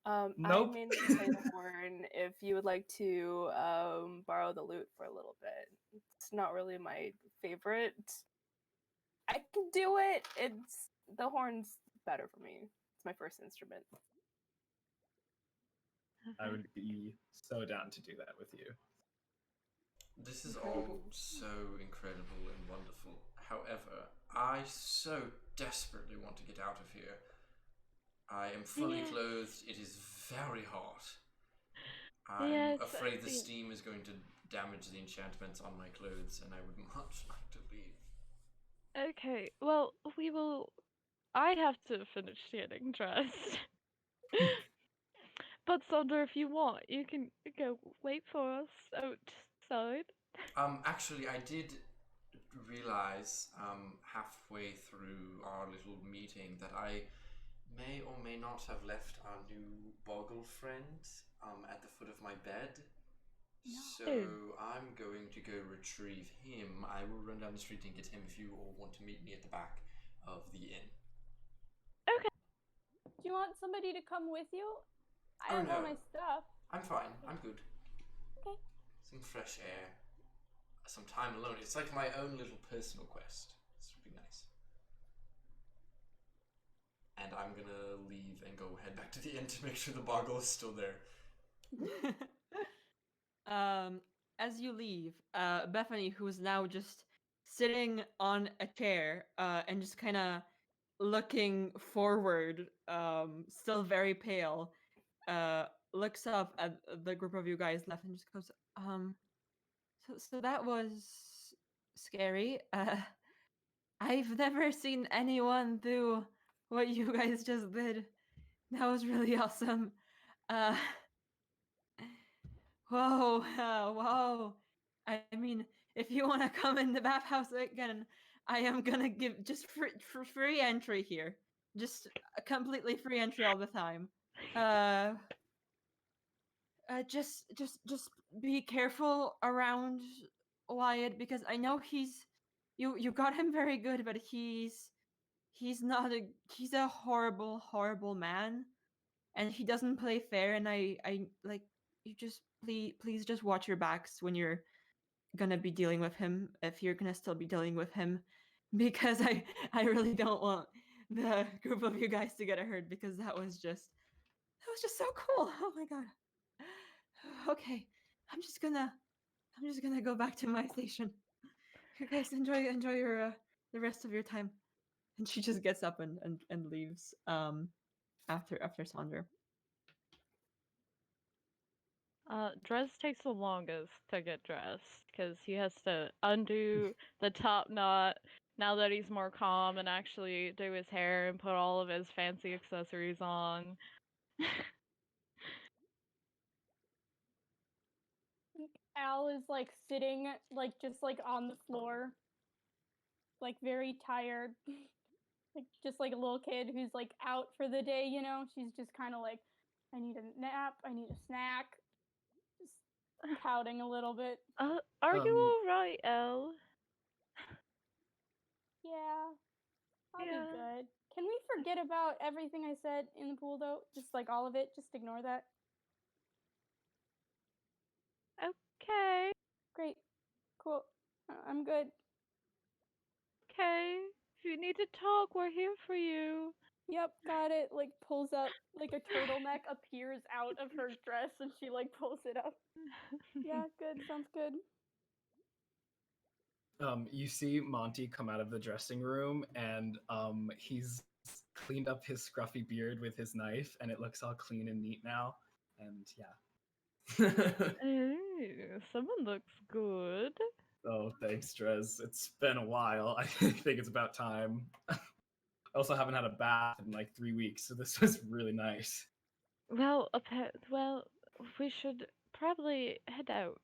I Nope. mainly play the horn. If you would like to borrow the lute for a little bit, it's not really my favorite. I can do it. It's the horn's better for me. It's my first instrument. I would be so down to do that with you. This is all Incredible. so incredible and wonderful. However, I so desperately want to get out of here. I am fully Yes. clothed. It is very hot. I'm Yes, afraid the yeah. steam is going to damage the enchantments on my clothes, and I would much like to leave. Okay, well, we will. I have to finish getting dressed. But Sandra, if you want, you can go wait for us outside. Actually, I did realize halfway through our little meeting that I may or may not have left our new boggle friend at the foot of my bed. So I'm going to go retrieve him. I will run down the street and get him if you all want to meet me at the back of the inn. Do you want somebody to come with you? I Oh, have all no. my stuff. I'm fine. I'm good. Okay. Some fresh air. Some time alone. It's like my own little personal quest. This would be nice. And I'm gonna leave and go head back to the inn to make sure the boggle is still there. As you leave, Bethany, who's now just sitting on a chair, and just kind of looking forward, still very pale, looks up at the group of you guys left and just goes, so that was scary. I've never seen anyone do what you guys just did. That was really awesome. Uh, Whoa, whoa. I mean, if you want to come in the bathhouse again, I am gonna give just free entry here. Just a completely free entry all the time. Just be careful around Wyatt because I know you got him very good, but he's not a he's a horrible man, and he doesn't play fair. And I like you just please just watch your backs when you're gonna be dealing with him, if you're gonna still be dealing with him, because I really don't want the group of you guys to get hurt because that was just so cool. Oh my god. Okay, I'm just gonna go back to my station. You guys enjoy your the rest of your time. And she just gets up and leaves after Sandra. Dress takes the longest to get dressed because he has to undo the top knot now that he's more calm and actually do his hair and put all of his fancy accessories on. Al is like sitting like just like on the floor, like very tired. Like just like a little kid who's like out for the day, you know? She's just kind of like, I need a nap, I need a snack. Just pouting a little bit. Are you alright, Elle? Yeah, I'll Yeah. be good. Can we forget about everything I said in the pool though? Just like all of it? Just ignore that? Okay. Great. Cool. I'm good. Okay. If you need to talk, we're here for you. Yep, got it. Like pulls up, like a turtleneck appears out of her dress and she like pulls it up. Yeah, good. Sounds good. You see Monty come out of the dressing room, and he's cleaned up his scruffy beard with his knife, and it looks all clean and neat now. And yeah. Ooh, someone looks good. Oh, thanks, Drez. It's been a while. I think it's about time. I also haven't had a bath in like 3 weeks, so this was really nice. Well, we should probably head out.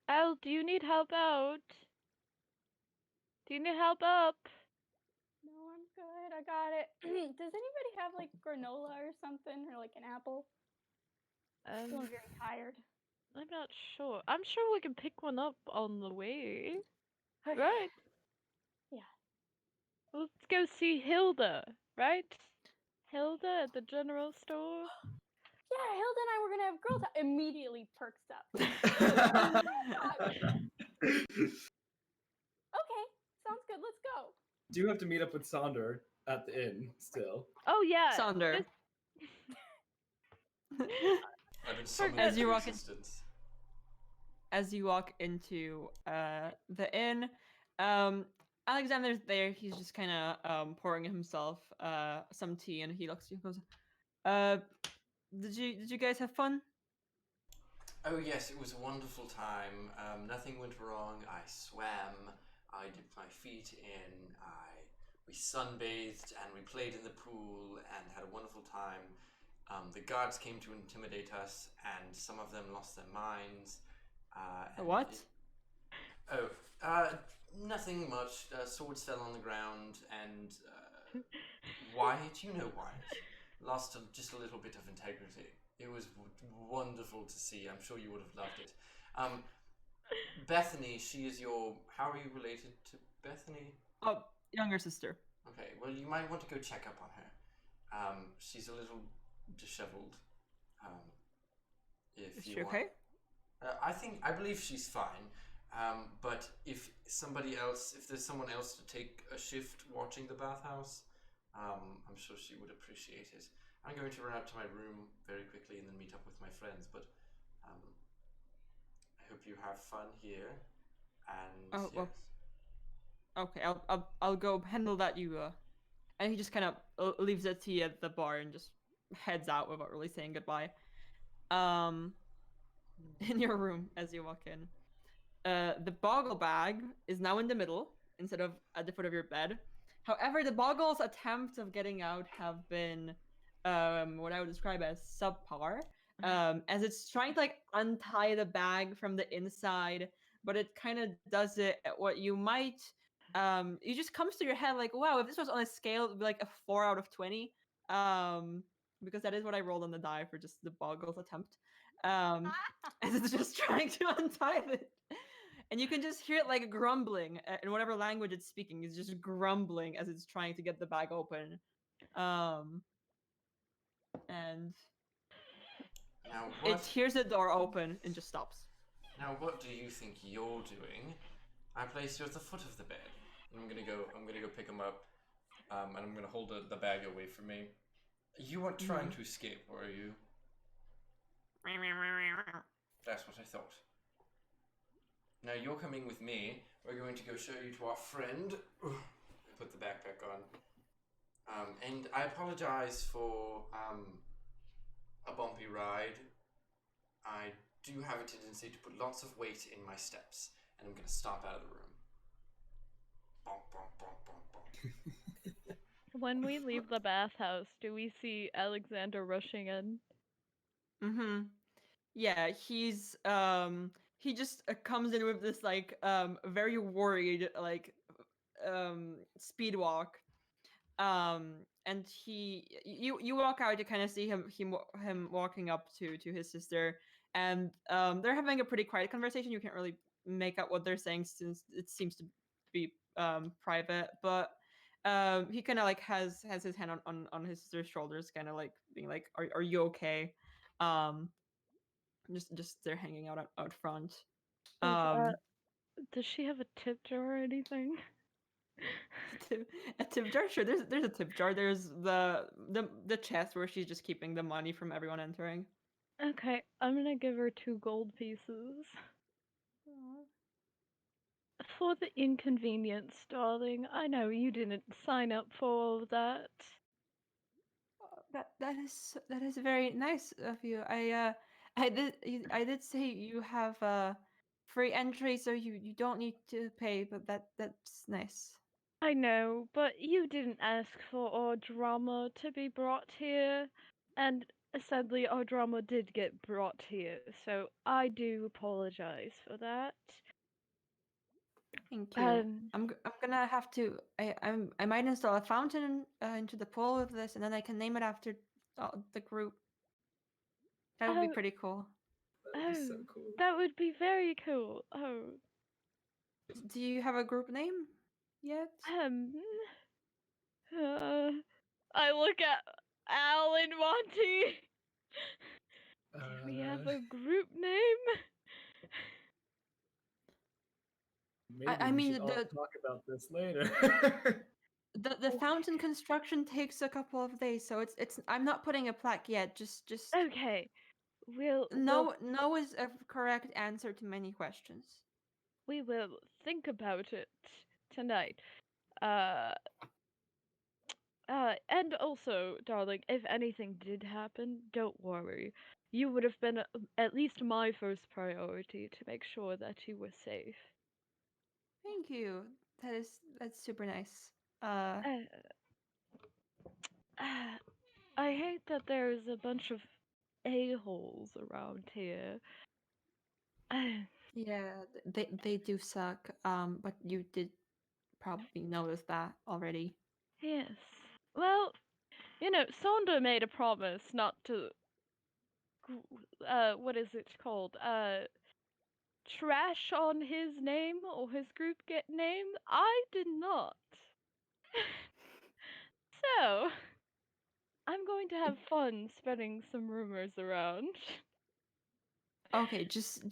Elle, do you need help out? Do you need help up? good. I got it. Does anybody have like granola or something, or like an apple? I'm feeling very tired. I'm not sure. I'm sure we can pick one up on the way. Okay. Right. Yeah. Let's go see Hilda, right? Hilda at the general store? Yeah, Hilda and I were gonna have girl time. Immediately perks up. Okay, sounds good. Let's go. Do you have to meet up with Sonder at the inn still? Oh yeah. Sonder. I've been summoned As to you walk in- existence. As you walk into the inn, Alexander's there. He's just kind of pouring himself some tea, and he looks at you and goes, did you guys have fun?" Oh yes, it was a wonderful time. Nothing went wrong. I swam. I dipped my feet in. We sunbathed and we played in the pool and had a wonderful time. The guards came to intimidate us, and some of them lost their minds. And What? Nothing much. Swords fell on the ground, and Wyatt, you know Wyatt, lost just a little bit of integrity. It was wonderful to see. I'm sure you would have loved it. Bethany, she is your... How are you related to Bethany? Oh, younger sister. Okay, well, you might want to go check up on her. She's a little disheveled. Is she okay? I believe she's fine. But if there's someone else to take a shift watching the bathhouse, I'm sure she would appreciate it. I'm going to run out to my room very quickly and then meet up with my friends, but I hope you have fun here. And Oh, yes. well. Okay, I'll go handle that. And he just kind of leaves the tea at the bar and just heads out without really saying goodbye. In your room as you walk in, the boggle bag is now in the middle instead of at the foot of your bed. However, the boggle's attempts of getting out have been what I would describe as subpar. As it's trying to like untie the bag from the inside, but it kind of does it at what you might it just comes to your head like, wow, if this was on a scale, it would be like a 4 out of 20. Because that is what I rolled on the die for just the boggles attempt. As it's just trying to untie it. And you can just hear it like grumbling in whatever language it's speaking. It's just grumbling as it's trying to get the bag open. And Now it what? hears the door open and just stops. Now what do you think you're doing? I placed you at the foot of the bed. I'm gonna go pick him up, and I'm gonna hold the bag away from me. You weren't trying to escape, were you? That's what I thought. Now you're coming with me. We're going to go show you to our friend. Put the backpack on. And I apologize for a bumpy ride. I do have a tendency to put lots of weight in my steps, and I'm going to stomp out of the room. Bonk, bonk, bonk, bonk, bonk. When we leave the bathhouse, do we see Alexander rushing in? Mm-hmm. Yeah, he just comes in with this like very worried like speed walk. And you walk out, you kind of see him walking up to his sister, and they're having a pretty quiet conversation. You can't really make out what they're saying since it seems to be private, but he kind of like has his hand on his sister's shoulders, kind of like being like, are you okay? Just they're hanging out front. Does she have a tip jar or anything? A tip jar? Sure, there's a tip jar. There's the chest where she's just keeping the money from everyone entering. Okay, I'm gonna give her 2 gold pieces. For the inconvenience, darling. I know you didn't sign up for all of that. That is very nice of you. I did say you have free entry, so you don't need to pay, but that's nice. I know, but you didn't ask for our drama to be brought here, and sadly our drama did get brought here, so I do apologize for that. Thank you. Um, I'm gonna have to. I might install a fountain into the pool of this, and then I can name it after the group. That would be Oh, pretty cool. That'd be so oh, cool. that would be very cool. Oh, Do you have a group name yet? um, uh, I look at Al and Monty. Do we have Uh, a group name? Maybe I we mean should all talk about this later. the fountain construction takes a couple of days, so it's. I'm not putting a plaque yet. Just Okay, we'll no is a correct answer to many questions. we will think about it tonight. Uh, and also, darling, if anything did happen, don't worry. You would have been at least my first priority to make sure that you were safe. Thank you. That's super nice. Uh, I hate that there's a bunch of a-holes around here. Yeah, they do suck. But you did probably notice that already. Yes. Well, you know, Sonder made a promise not to what is it called? Trash on his name or his group get name. I did not. So, I'm going to have fun spreading some rumors around. Okay, just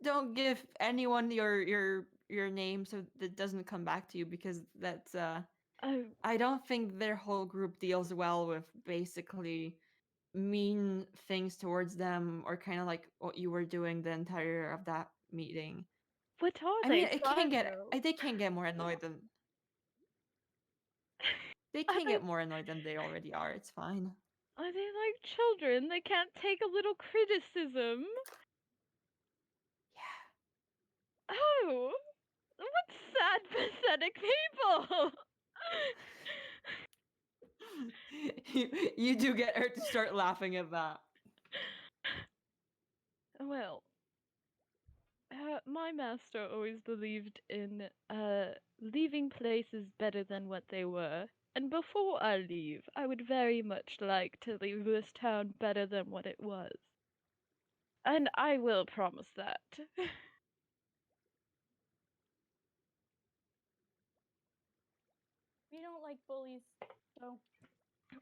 don't give anyone your name so that doesn't come back to you, because that's Oh, I don't think their whole group deals well with basically mean things towards them, or kind of like what you were doing the entire of that meeting. what are I they? mean, Fargo? they can get more annoyed than they Are can they get more annoyed than they already are. It's fine. are they like children? They can't take a little criticism. Yeah. Oh, what sad, pathetic people! You do get her to start laughing at that. Well, my master always believed in leaving places better than what they were. And before I leave, I would very much like to leave this town better than what it was. And I will promise that. We don't like bullies, so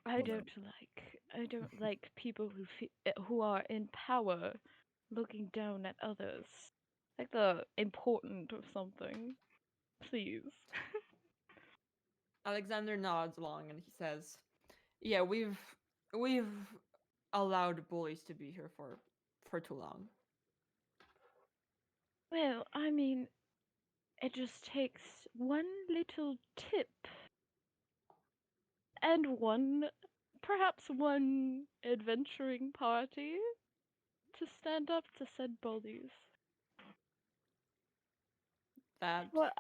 I don't like people who are in power looking down at others. Like the important or something. Please. Alexander nods along and he says, "Yeah, we've allowed bullies to be here for too long." Well, I mean, it just takes one little tip and perhaps one adventuring party to stand up to said bullies. That For,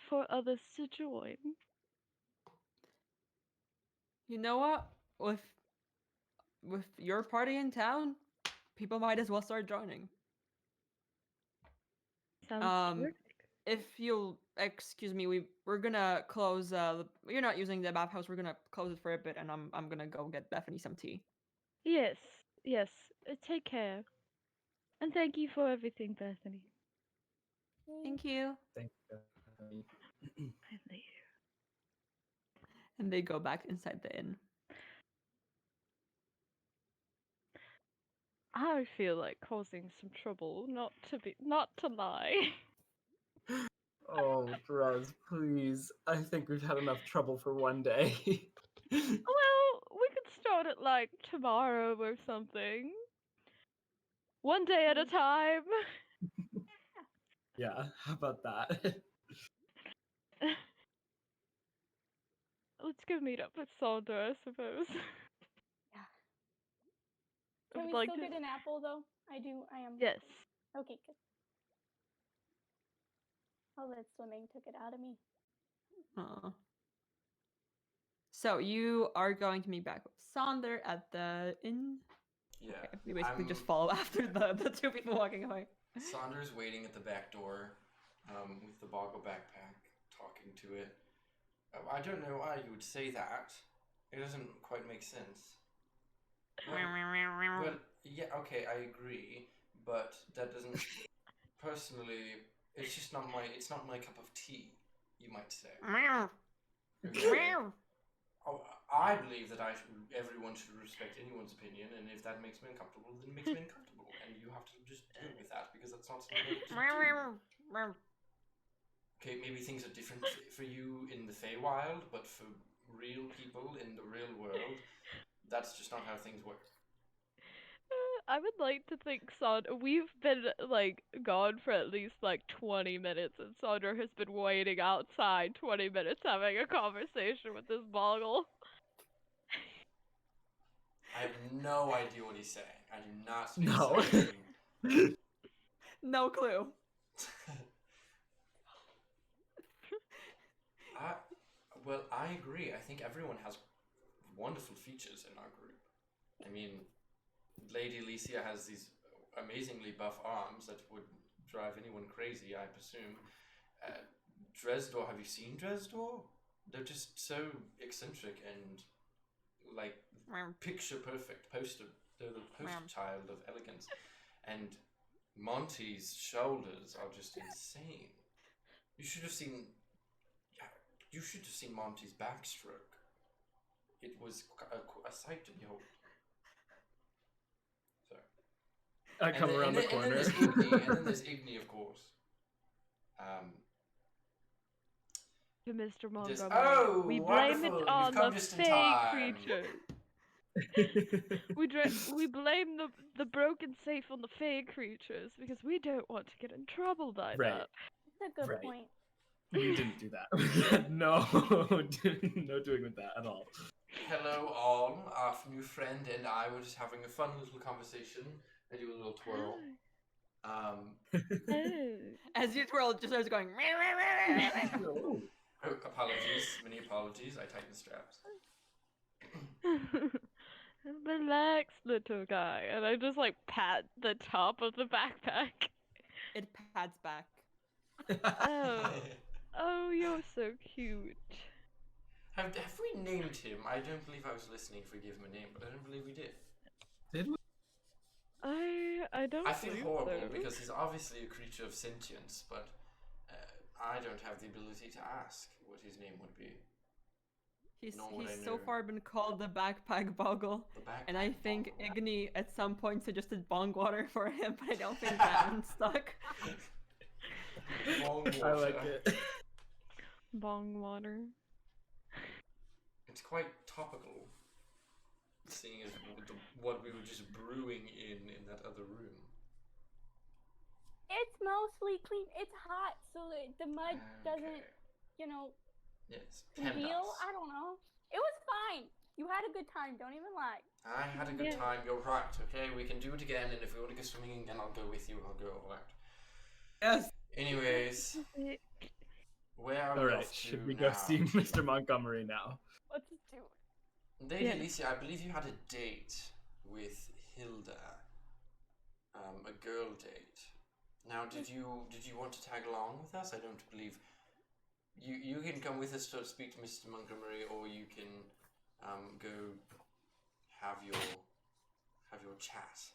for others to join. You know what? With your party in town, people might as well start joining. Sounds Um, terrific. if you'll excuse me, we're gonna close. You're not using the bathhouse. We're gonna close it for a bit, and I'm gonna go get Bethany some tea. Yes, yes. Take care. And thank you for everything, Bethany. Thank you. Thank you. Bethany. I leave. And they go back inside the inn. I feel like causing some trouble, not to lie. Oh, Druz, please. I think we've had enough trouble for one day. Well, we could start it like tomorrow or something. One day at a time. Yeah, how about that? Let's go meet up with Sandra, I suppose. I can would we like still to- get an apple though? I am. Yes. Okay, good. Oh, that swimming took it out of me. So you are going to meet back with Sonder at the inn. Yeah. Okay, we basically just I'm- follow after the two people walking away. Saunder's waiting at the back door with the Boggle backpack, talking to it. I don't know why you would say that. It doesn't quite make sense. Well, yeah, okay, I agree, but that doesn't. Personally, it's just not my. It's not my cup of tea. You might say. Okay. Oh, I believe that everyone should respect anyone's opinion, and if that makes me uncomfortable, then it makes me uncomfortable, and you have to just deal with that because that's not something you do. Okay, maybe things are different for you in the Feywild, but for real people in the real world, that's just not how things work. I would like to think we've been like gone for at least like 20 minutes, and Sandra has been waiting outside 20 minutes having a conversation with this Boggle. I have no idea what he's saying. I do not speak No. Sylvan. No clue. Well, I agree. I think everyone has wonderful features in our group. I mean, Lady Alicia has these amazingly buff arms that would drive anyone crazy, I presume. Dresdor, have you seen Dresdor? They're just so eccentric and, like, picture perfect. They're the poster child of elegance. And Monty's shoulders are just insane. You should have seen Monty's backstroke. It was a sight to behold. So. I come around the corner. And then there's Igni, of course. To Mr. Montgomery, Oh, we blame wonderful. it on You've come the just in fey time. creatures. We blame the broken safe on the fey creatures because we don't want to get in trouble by Right. that. That's a good Right. point. We didn't do that. No, no doing with that at all. Hello, all. Our new friend and I were just having a fun little conversation. I do a little twirl. Oh. As you twirl, it just starts going. No. Oh, apologies. Many apologies. I tighten the straps. Relax, little guy. And I just like pat the top of the backpack. It pads back. Oh, you're so cute. Have we named him? I don't believe I was listening if we gave him a name, but I don't believe we did. Did we? I don't I feel believe horrible so. because he's obviously a creature of sentience, but I don't have the ability to ask what his name would be. He's Nor would I so know. far been called the backpack Boggle. The backpack And I think Boggle. Igni at some point suggested bong water for him, but I don't think that one stuck. Bong I like water. it. Bong water. It's quite topical, seeing as what we were just brewing in that other room. It's mostly clean. It's hot, so the mud doesn't, Okay. Yes. congeal. I don't know. It was fine. You had a good time. Don't even lie. I had a good Yeah. time. You're right. Okay, we can do it again, and if we want to go swimming again, I'll go with you. I'll go all out. Yes. Anyways, where are All we right. off to Should we go now, see Tina? Mr. Montgomery now? Let's just do it. Lady Yeah. Alicia, I believe you had a date with Hilda, a girl date. Now, did you want to tag along with us? I don't believe you can come with us to speak to Mr. Montgomery, or you can go have your chat.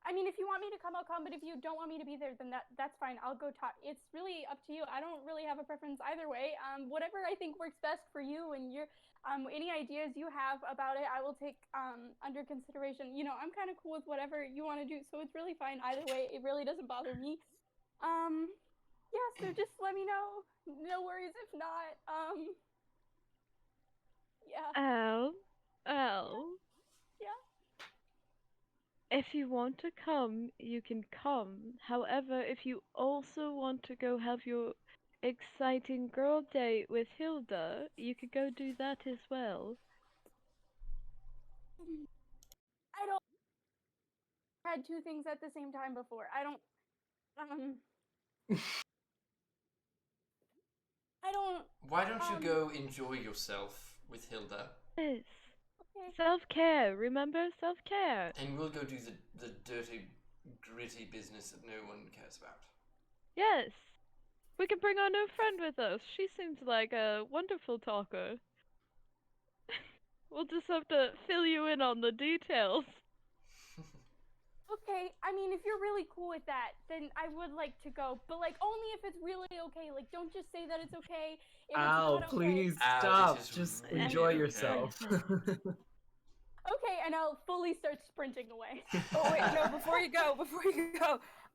I mean, if you want me to come, I'll come. But if you don't want me to be there, then that's fine. I'll go talk. It's really up to you. I don't really have a preference either way. Whatever I think works best for you and your any ideas you have about it, I will take under consideration. I'm kind of cool with whatever you want to do, so it's really fine either way. It really doesn't bother me. Yeah. So just let me know. No worries if not. Yeah. Al. Yeah. If you want to come, you can come. However, if you also want to go have your exciting girl date with Hilda, you could go do that as well. I don't had two things at the same time before. I don't Why don't you Um, go enjoy yourself with Hilda? Yes. Okay. Self-care, remember? Self-care. And we'll go do the dirty, gritty business that no one cares about. Yes. We can bring our new friend with us. She seems like a wonderful talker. We'll just have to fill you in on the details. Okay, I mean, if you're really cool with that, then I would like to go, but like only if it's really okay. Like, don't just say that it's okay if it's Al, not okay. please Al, it stop. is Just really enjoy okay. yourself. Okay, and I'll fully start sprinting away. Oh wait, no! Before you go,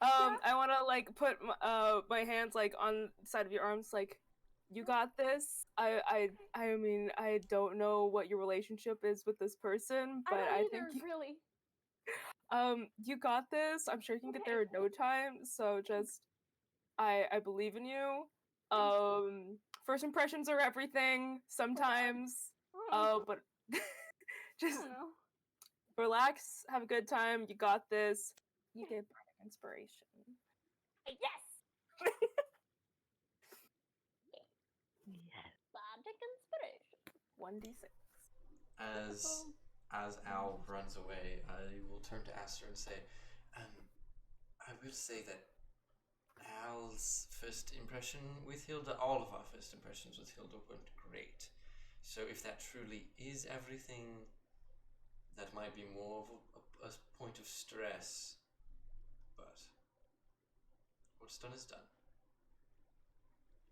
I want to like put my hands like on the side of your arms, like, you got this. I mean, I don't know what your relationship is with this person, but I don't I either, think really. you got this. I'm sure you can get there in no time. So just, I believe in you. First impressions are everything. Sometimes, but I just don't know. relax, have a good time. You got this. You get bardic inspiration. Yes! Yes. Bardic inspiration. 1d6. As Al runs away, I will turn to Aster and say, I will say that Al's first impression with Hilda, all of our first impressions with Hilda went great. So if that truly is everything, that might be more of a point of stress. But what's done is done.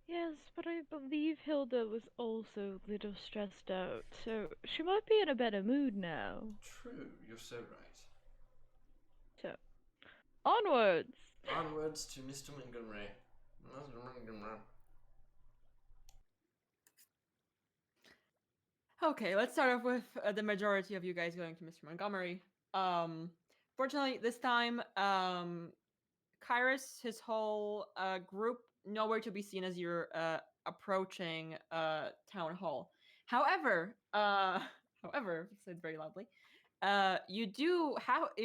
Yes, but I believe Hilda was also a little stressed out, so she might be in a better mood now. True, you're so right. So, onwards! Onwards to Mr. Montgomery. Mr. Montgomery. Okay, let's start off with the majority of you guys going to Mr. Montgomery. Fortunately, this time, Kyrus, his whole group, nowhere to be seen as you're approaching town hall. However, said very loudly, you're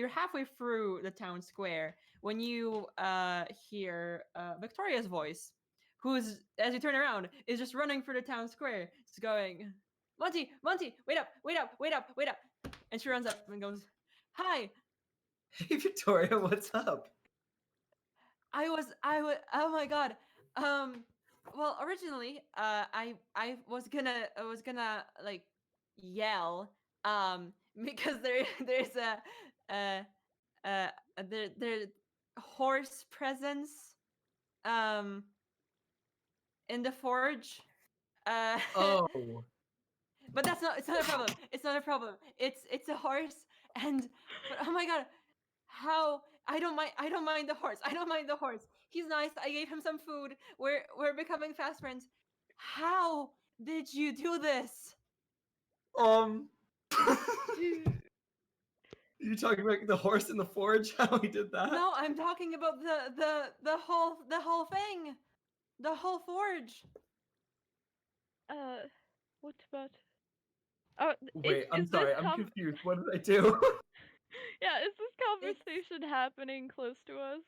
halfway through the town square when you hear Victoria's voice, who's, as you turn around, is just running through the town square, just going, Monty, wait up, wait up, wait up, wait up. And she runs up and goes, hi, Hey, Victoria, what's up? I was, oh my god. Well, originally, I was gonna like yell, because there's there horse presence, um, in the forge. Oh, But it's not a problem. It's not a problem. It's a horse, but oh my god, how I don't mind the horse. I don't mind the horse. He's nice. I gave him some food. We're becoming fast friends. How did you do this? You talking about the horse in the forge? How he did that? No, I'm talking about the whole thing. The whole forge. What about... Oh, Wait, is I'm this sorry. I'm confused. What did I do? Yeah, is this conversation happening close to us?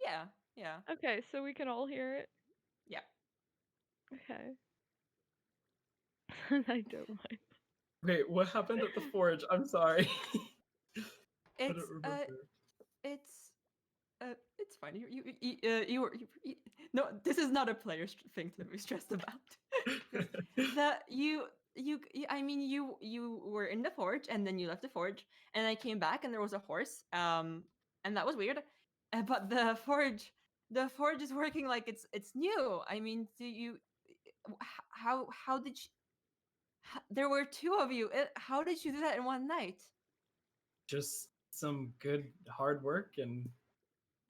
Yeah, yeah. Okay, so we can all hear it? Yeah. Okay. I don't mind. Wait, what happened at the forge? I'm sorry. I It's don't remember. it's fine. You were no. This is not a player thing to be stressed about. I mean, you were in the forge and then you left the forge, and I came back and there was a horse. And that was weird. But the forge is working like it's new. I mean, do you? How did you? There were two of you. How did you do that in one night? Just some good hard work and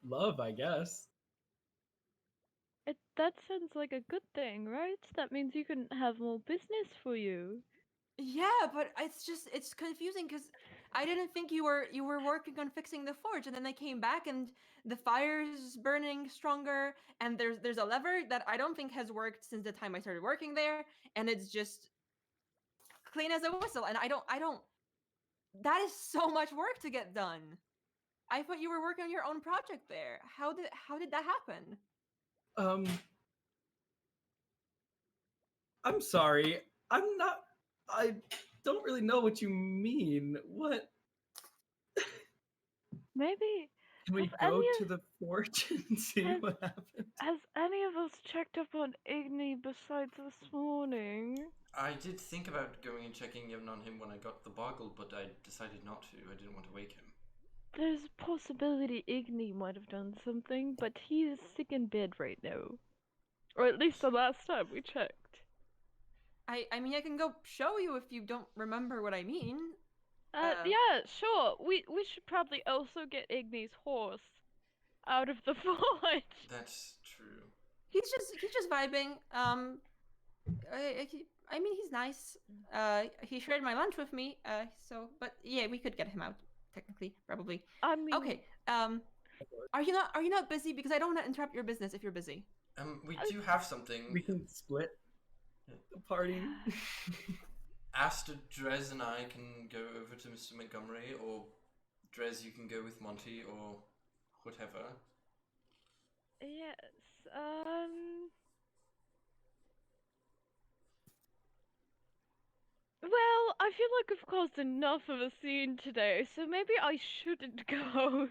love, I guess. That sounds like a good thing, right? That means you can have more business for you. Yeah, but it's confusing because I didn't think you were working on fixing the forge, and then I came back and the fire's burning stronger, and there's a lever that I don't think has worked since the time I started working there, and it's just clean as a whistle, and I don't. That is so much work to get done. I thought you were working on your own project there. How did that happen? I'm sorry. I'm not. I don't really know what you mean. What? Maybe Can we Have go any to the forge and see has- what happens? has any of us checked up on Igni besides this morning? I did think about going and checking in on him when I got the boggle, but I decided not to. I didn't want to wake him. There's a possibility Igni might have done something, but he is sick in bed right now. Or at least the last time we checked. I mean, I can go show you if you don't remember what I mean. Yeah, sure. We should probably also get Igni's horse out of the forge. That's true. He's just vibing. I mean, he's nice. He shared my lunch with me. So, but yeah, we could get him out technically, probably. I mean, Okay. Are you not busy? Because I don't want to interrupt your business if you're busy. We do have something. We can split the party. Aster, Drez, and I can go over to Mr. Montgomery, or Drez, you can go with Monty, or whatever. yes. Well, I feel like I've caused enough of a scene today, so maybe I shouldn't go.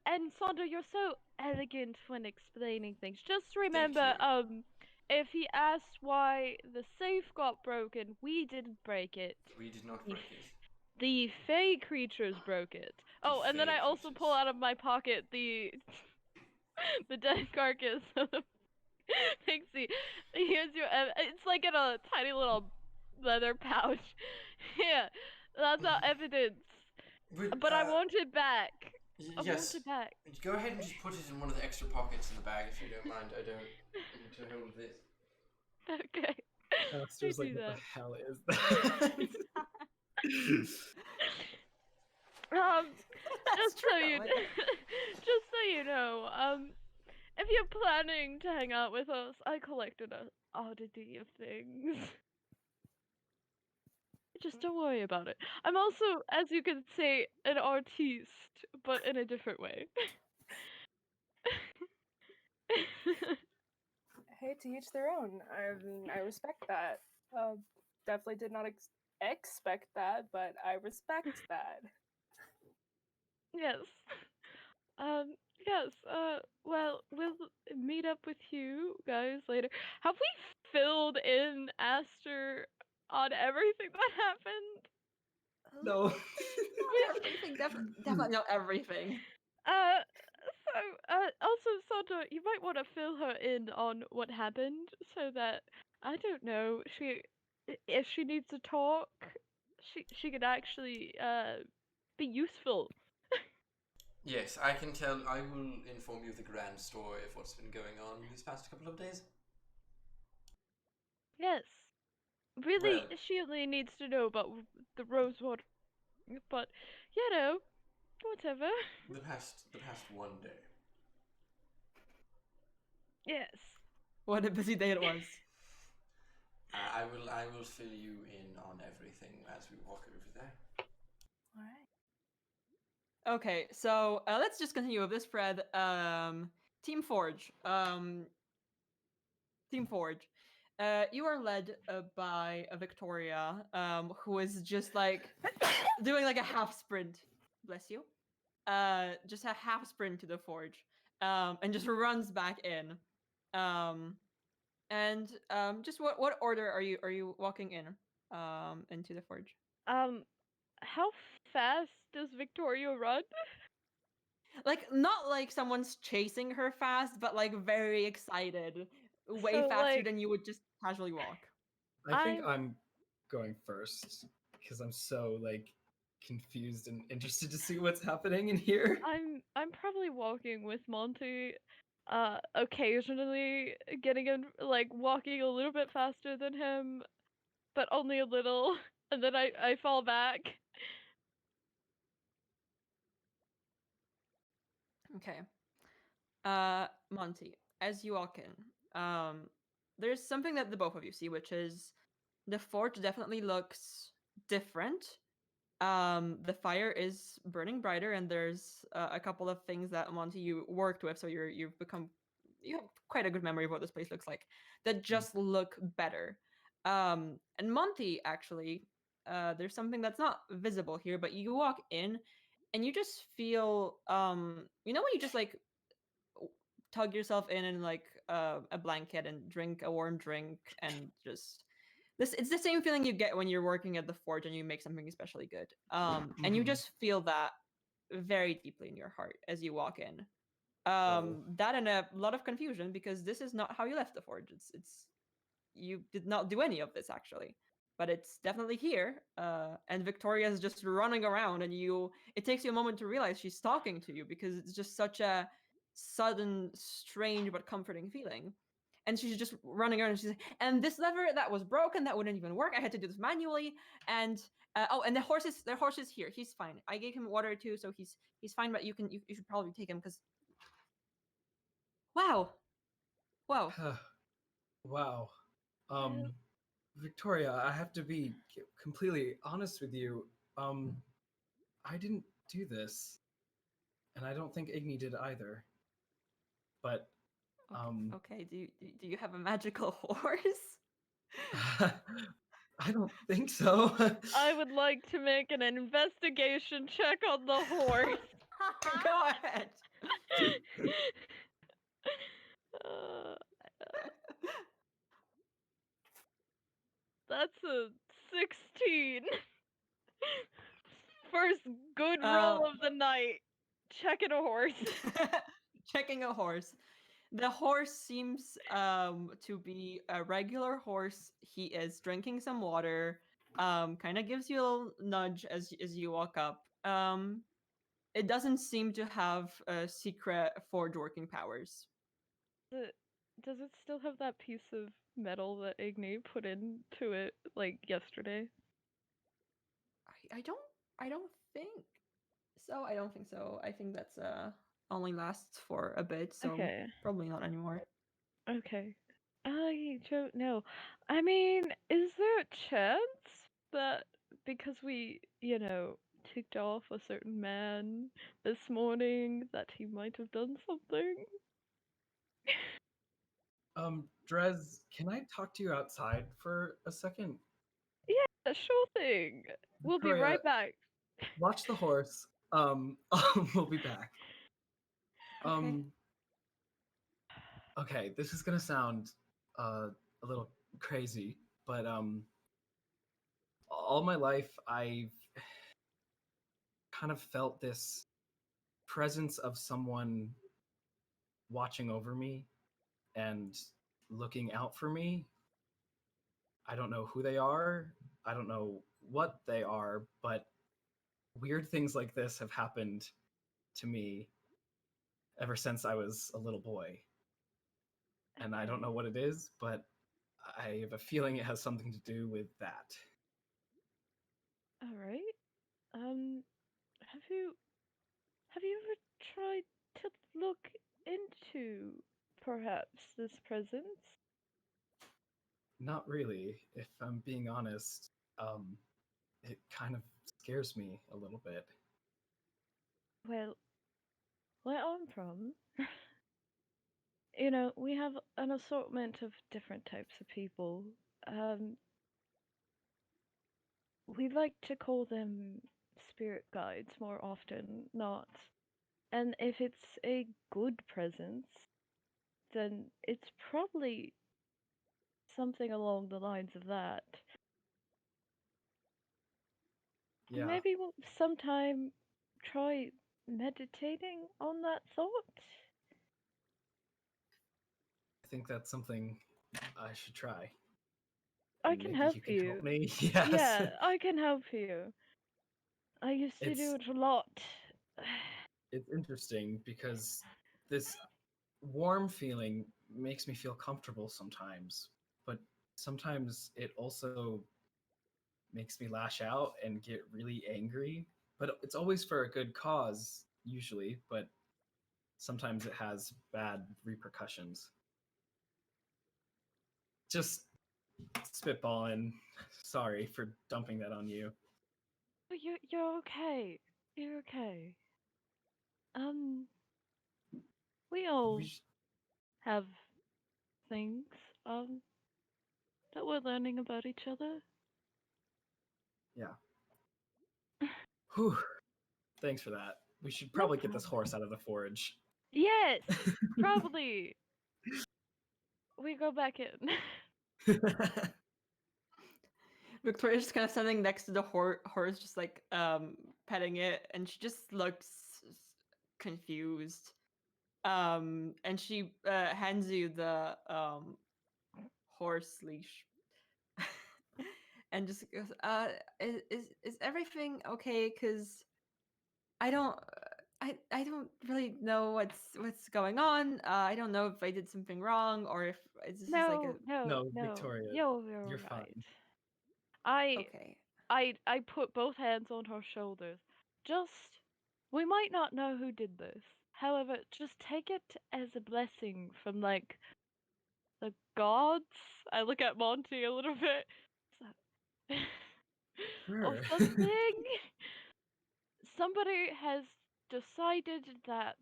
And Sandra, you're so elegant when explaining things. Just remember, you. if he asks why the safe got broken, we didn't break it. We did not break it. The Fey creatures broke it. Oh, and then Fey I also pull creatures. out of my pocket the the dead carcass of the pixie. Here's your. It's like in a tiny little leather pouch. Yeah, that's our evidence. But I want it back. I Yes. want it back. Go ahead and just put it in one of the extra pockets in the bag if you don't mind. I don't need to hold this. Okay. Aster's I like, do what that. the hell is that? Just so you, just so you know, if you're planning to hang out with us, I collected an oddity of things. Just don't worry about it. I'm also, as you can say, an artiste, but in a different way. Hey, to each their own. I respect that. Definitely did not expect that, but I respect that. Yes. Yes, well, we'll meet up with you guys later. Have we filled in Aster on everything that happened? No. Not everything, definitely not everything. Also, Sandra, you might want to fill her in on what happened so that, I don't know, if she needs to talk, she could actually, be useful. Yes, I can tell. I will inform you of the grand story of what's been going on these past couple of days. Yes. Really, Well- she only needs to know about the rosewater, but, you know, whatever. The past one day. Yes. What a busy day it was. I will fill you in on everything as we walk over there. All right. Okay, so let's just continue with this thread. Team Forge. Team Forge. You are led by Victoria, who is just like doing like a half sprint. Bless you. Just a half sprint to the forge, and just runs back in. Just what order are you walking in, into the forge? How fast does Victoria run? Like not like someone's chasing her fast, but like very excited, way So, faster like, than you would just casually walk. I think I'm going first because I'm so like confused and interested to see what's happening in here. I'm probably walking with Monty, occasionally getting in, like, walking a little bit faster than him, but only a little, and then I fall back. Okay. Monty, as you walk in, there's something that the both of you see, which is the forge definitely looks different. The fire is burning brighter, and there's a couple of things that Monty you worked with, so you've become you have quite a good memory of what this place looks like, that just look better. And Monty, actually, there's something that's not visible here, but you walk in and you just feel, you know, when you just like tug yourself in like a blanket and drink a warm drink and just this, it's the same feeling you get when you're working at the forge and you make something especially good. And you Mhm. just feel that very deeply in your heart as you walk in. Whoa. That and a lot of confusion because this is not how you left the forge. It's you did not do any of this actually, but it's definitely here. And Victoria is just running around, and it takes you a moment to realize she's talking to you because it's just such a sudden, strange but comforting feeling. And she's just running around, and she's like, and this lever that was broken, that wouldn't even work. I had to do this manually. And oh, and the horse is here. He's fine. I gave him water too, so he's fine. But you should probably take him because wow, wow. Wow. Well, Victoria, I have to be completely honest with you. I didn't do this, and I don't think Igni did either. But Okay. Do you have a magical horse? I don't think so. I would like to make an investigation check on the horse. Go ahead. Uh, that's a 16. First good roll of the night. Checking a horse. Checking a horse. The horse seems to be a regular horse. He is drinking some water. Kind of gives you a little nudge as you walk up. It doesn't seem to have secret forge working powers. Does it still have that piece of metal that Igni put into it like yesterday? I don't think so. I don't think so. I think that's only lasts for a bit, so Okay. probably not anymore. Okay. I don't know. I mean, is there a chance that because we, ticked off a certain man this morning that he might have done something? Drez, can I talk to you outside for a second? Yeah, sure thing. We'll be Victoria, right back. watch the horse. We'll be back. Okay. Okay, this is gonna sound a little crazy, but all my life I've kind of felt this presence of someone watching over me and looking out for me. I don't know who they are. I don't know what they are, but weird things like this have happened to me ever since I was a little boy. And I don't know what it is, but I have a feeling it has something to do with that. All right. Have you ever tried to look into perhaps this presence? Not really, if I'm being honest. It kind of scares me a little bit. Well, where I'm from, we have an assortment of different types of people. Um, we like to call them spirit guides more often not. And if it's a good presence, then it's probably something along the lines of that. Yeah, Maybe we'll sometime try meditating on that thought. I think that's something I should try. I And can maybe help you can you. help me. Yes. Yeah, I can help you. I used to do It's it a lot. it's interesting because this warm feeling makes me feel comfortable sometimes, but sometimes it also makes me lash out and get really angry. But it's always for a good cause, usually, but sometimes it has bad repercussions. Just spitballing. Sorry for dumping that on you. But you're okay. You're okay. Um, we all We sh- have things that we're learning about each other. Whew. Thanks for that. We should No probably get this problem. horse out of the forge. Yes, probably. We go back in. Victoria's just kind of standing next to the horse, just like petting it, and she just looks confused. And she hands you the horse leash, and just goes, is everything okay? Cause I don't. I don't really know what's going on. I don't know if I did something wrong or if this is like a No, Victoria, You're you're right. fine. okay. I put both hands on her shoulders. Just, we might not know who did this. However, just take it as a blessing from like the gods. I look at Monty a little bit. Or Sure. something. Somebody has decided that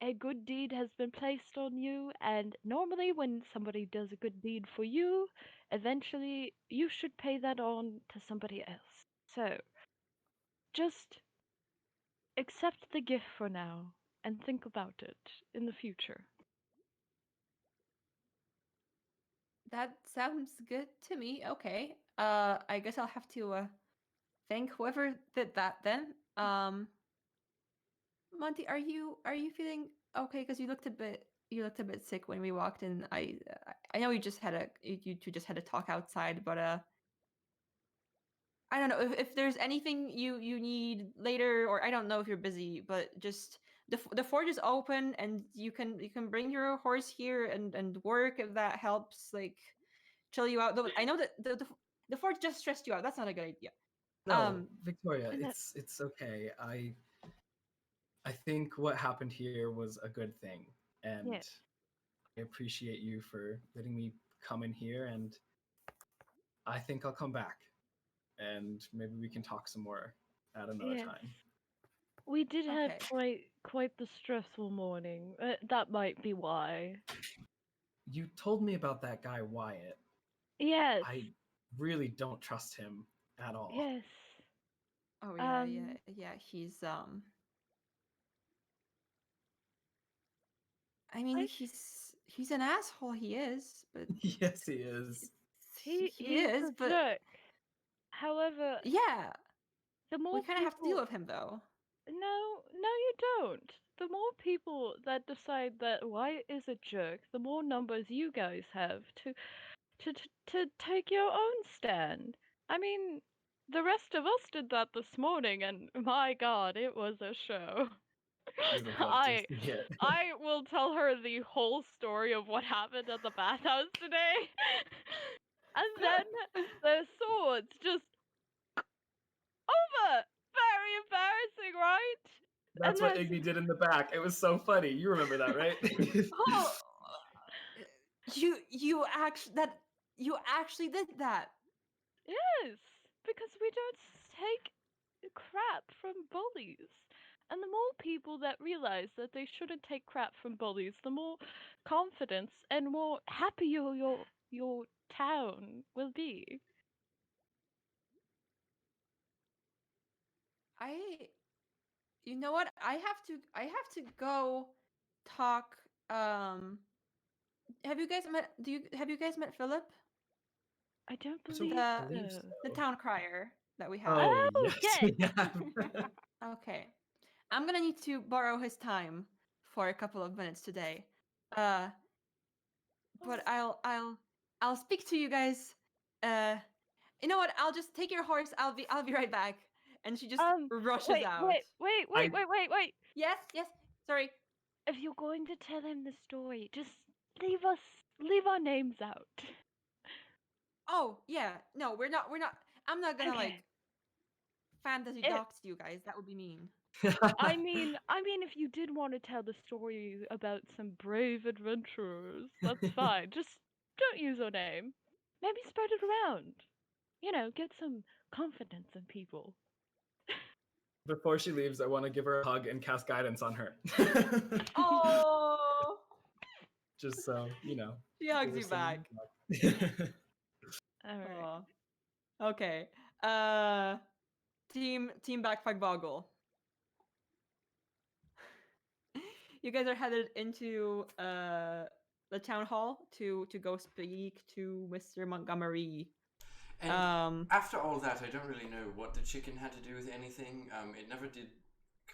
a good deed has been placed on you, and normally when somebody does a good deed for you, eventually you should pay that on to somebody else. So, just accept the gift for now and think about it in the future. That sounds good to me. Okay. I guess I'll have to thank whoever did that then. Monty, are you feeling okay? Because you looked a bit sick when we walked in. I know you two just had a talk outside, but I don't know if there's anything you need later, or I don't know if you're busy, but just the forge is open and you can bring your horse here and work if that helps, like chill you out. Though I know that the forge just stressed you out. That's not a good idea. No, Victoria, and that- it's okay. I think what happened here was a good thing, and Yes. I appreciate you for letting me come in here, and I think I'll come back, and maybe we can talk some more at another Yes. time. We did have Okay. quite the stressful morning. That might be why. You told me about that guy Wyatt. Yes. I really don't trust him at all. Yes. Oh yeah, Um, yeah. I mean, I he's an asshole. He is, but Yes, he is. he he's is. a But jerk. However, yeah, the we more kind of have to deal people with him though. No, you don't. The more people that decide that Wyatt is a jerk, the more numbers you guys have to take your own stand. I mean, the rest of us did that this morning, and my God, it was a show. You would have loved to I see it. I will tell her the whole story of what happened at the bathhouse today, and then the swords just over. Very embarrassing, right? And That's what then Iggy did in the back. It was so funny. You remember that, right? Oh, you actually did that. yes, because we don't take crap from bullies. And the more people that realize that they shouldn't take crap from bullies, the more confidence and more happy your town will be. I, you know what? I have to go talk. Have you guys met Philip, I don't So, believe the believe so. the so. town crier that we have? Oh, Oh, yes, yes. we have. Okay. I'm gonna need to borrow his time for a couple of minutes today. Uh, but I'll speak to you guys. Uh, you know what? I'll just take your horse. I'll be right back. And she just rushes Wait, out. wait. Yes, yes. Sorry. If you're going to tell him the story, just leave our names out. Oh, yeah. No, we're not. I'm not gonna like Okay. fantasy It, dox you guys. That would be mean. I mean, if you did want to tell the story about some brave adventurers, that's fine. Just don't use our name. Maybe spread it around. You know, get some confidence in people. Before she leaves, I want to give her a hug and cast guidance on her. Oh. just so you know. She hugs we're you singing back. back. All right. Aw. Okay. Team Backpack Boggle. You guys are headed into the town hall to go speak to Mr. Montgomery. And after all that, I don't really know what the chicken had to do with anything. It never did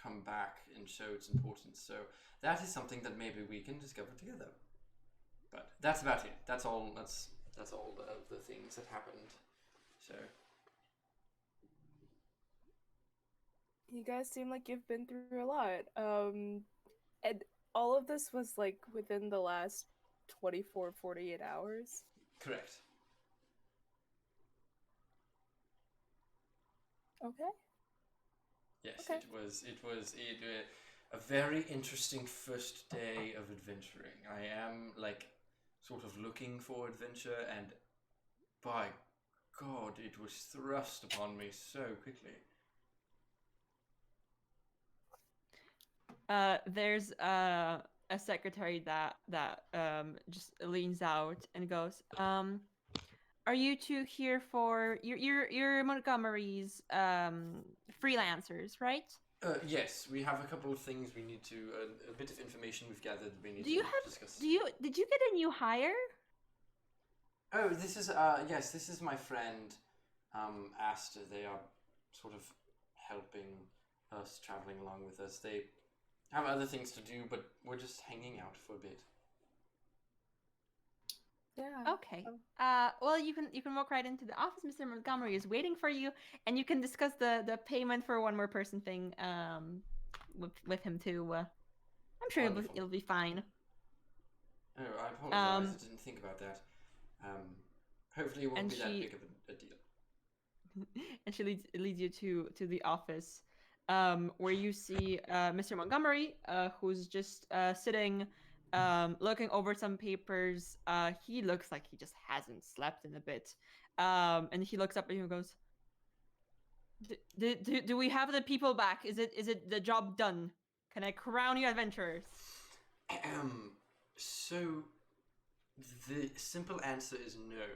come back and show its importance. So that is something that maybe we can discover together. But that's about it. That's all. That's all the things that happened. So You guys seem like you've been through a lot. And all of this was like within the last 24, 48 hours. correct. Okay. Yes, Okay. it was a very interesting first day of adventuring. I am like sort of looking for adventure, and by God, it was thrust upon me so quickly. There's a secretary that just leans out and goes, are you two here for you're Montgomery's freelancers, right? Yes, we have a couple of things we need to a bit of information we've gathered we need Do you to have discuss. did you get a new hire? Oh, this is yes, this is my friend Asta. They are sort of helping us, traveling along with us. They have other things to do, but we're just hanging out for a bit. Yeah. Okay. Oh. Well, you can walk right into the office. Mr. Montgomery is waiting for you, and you can discuss the payment for one more person thing with him too. I'm sure Wonderful. it'll be fine. Oh, I apologize. I didn't think about that. Hopefully it won't And be that she- big of a deal. And she leads you to the office, where you see Mr. Montgomery, who's just sitting, looking over some papers. He looks like he just hasn't slept in a bit. And he looks up at you and goes, "Do we have the people back? Is it the job done? Can I crown you adventurers?" So the simple answer is no.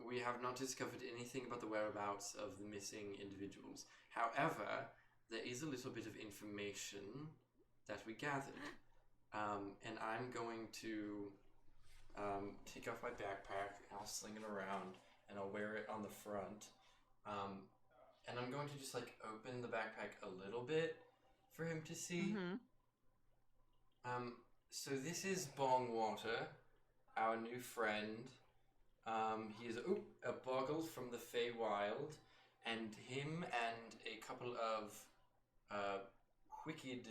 We have not discovered anything about the whereabouts of the missing individuals. However, there is a little bit of information that we gathered. And I'm going to take off my backpack, and I'll sling it around, and I'll wear it on the front. And I'm going to just like open the backpack a little bit for him to see. Mm-hmm. So this is Bongwater, our new friend. He is a boggle from the Feywild, and him and a couple of wicked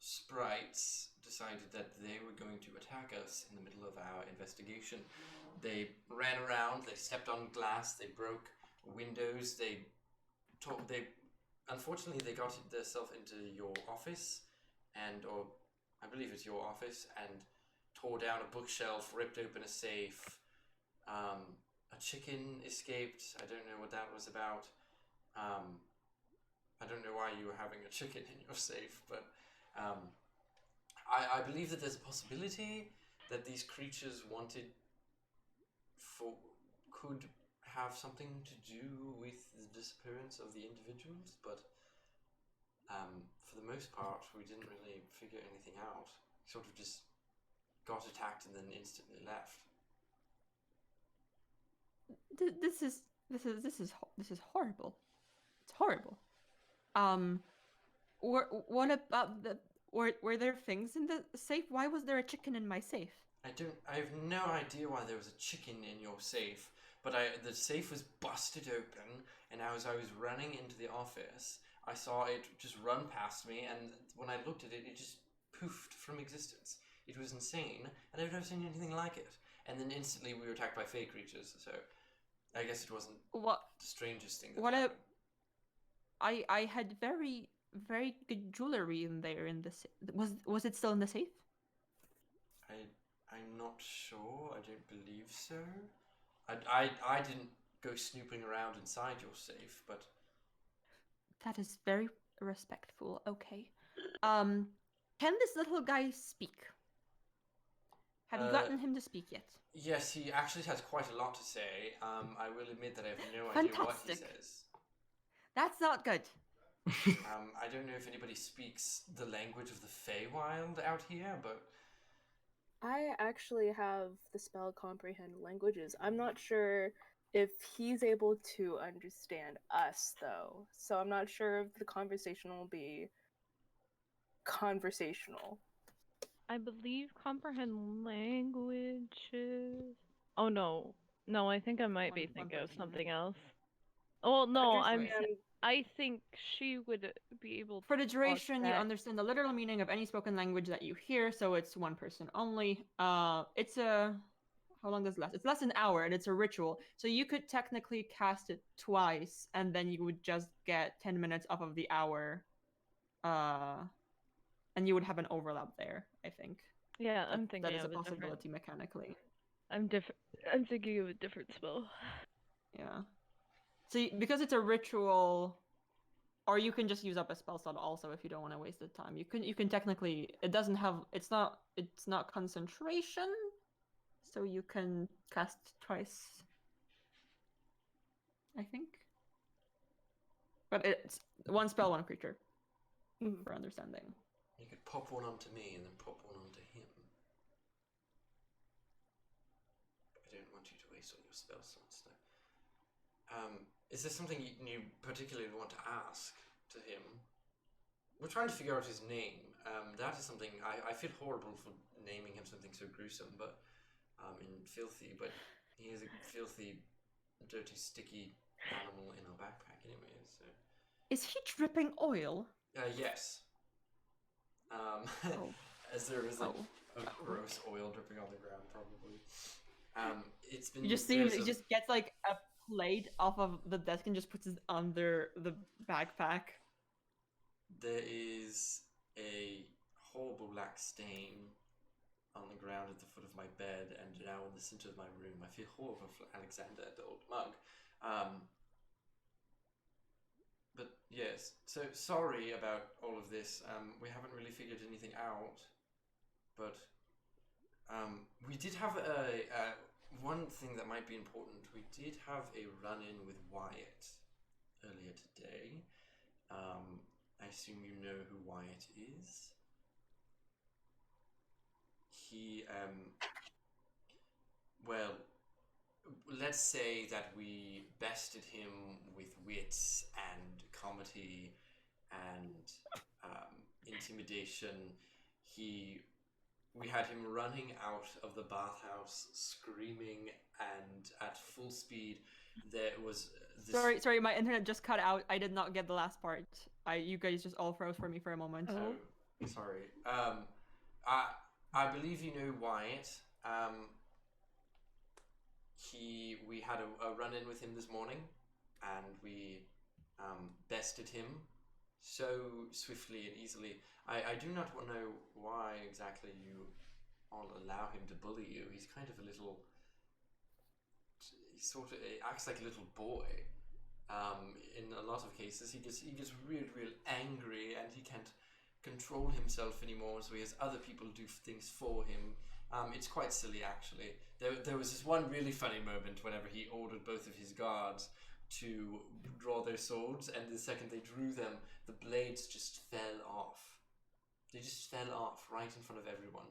sprites decided that they were going to attack us in the middle of our investigation. They ran around, they stepped on glass, they broke windows, unfortunately they got themselves into your office, or I believe it's your office, and tore down a bookshelf, ripped open a safe. A chicken escaped. I don't know what that was about. I don't know why you were having a chicken in your safe, but I believe that there's a possibility that these creatures could have something to do with the disappearance of the individuals, but for the most part, we didn't really figure anything out. Sort of just got attacked and then instantly left. This is horrible. It's horrible. What about were there things in the safe? Why was there a chicken in my safe? I have no idea why there was a chicken in your safe, but the safe was busted open, and as I was running into the office, I saw it just run past me, and when I looked at it, it just poofed from existence. It was insane, and I've never seen anything like it. And then instantly we were attacked by fey creatures, so I guess it wasn't the strangest thing that happened. I had very good jewelry in there in the was it still in the safe? I'm not sure. I don't believe so. I didn't go snooping around inside your safe, but that is very respectful. Okay. Can this little guy speak? Have you Uh, gotten him to speak yet? Yes, he actually has quite a lot to say. I will admit that I have no idea what he Fantastic. says. That's not good. I don't know if anybody speaks the language of the Feywild out here, but I actually have the spell comprehend languages. I'm not sure if he's able to understand us though. So I'm not sure if the conversation will be conversational. I believe comprehend languages. Oh no. No, I think I might be One thinking of person. something else. Oh no, Understand. I think she would be able to For the talk duration, you back. understand the literal meaning of any spoken language that you hear, so it's one person only. It's how long does it last? It's less than an hour, and it's a ritual. So you could technically cast it twice, and then you would just get 10 minutes off of the hour. And you would have an overlap there, I think. Yeah, I'm That thinking is a of a different. possibility mechanically. I'm thinking of a different spell. Yeah. So because it's a ritual, or you can just use up a spell slot also if you don't want to waste the time. You can technically, it doesn't have, it's not concentration, so you can cast twice, I think. But it's one spell, one creature, Mhm. for understanding. you could pop one onto me and then pop one onto him. I don't want you to waste all your spell slots, though. Is there something you particularly want to ask to him? We're trying to figure out his name. That is something I feel horrible for naming him something so gruesome, but and filthy. But he is a filthy, dirty, sticky animal in our backpack, anyway. So Is he dripping oil? yes. Oh. As there is like Oh. a gross oil dripping on the ground, probably. It's been You just see him, years he of- just gets like a plate off of the desk and just puts it under the backpack. There is a horrible black stain on the ground at the foot of my bed, and now in the center of my room. I feel horrible for Alexander, the old monk. But yes, so sorry about all of this. We haven't really figured anything out, but we did have one thing that might be important. We did have a run-in with Wyatt earlier today. I assume you know who Wyatt is. He, well, let's say that we bested him with wits and comedy and intimidation. We had him running out of the bathhouse, screaming, and at full speed. There was this. Sorry, my internet just cut out. I did not get the last part. You guys just all froze for me for a moment. Oh. Sorry. I believe you know Wyatt. We had a run-in with him this morning, and we bested him so swiftly and easily. I do not know why exactly you all allow him to bully you. He's kind of a little. He sort of acts like a little boy. In a lot of cases, he gets real angry, and he can't control himself anymore. So he has other people do things for him. It's quite silly, actually. There was this one really funny moment whenever he ordered both of his guards to draw their swords, and the second they drew them, the blades just fell off. They just fell off right in front of everyone.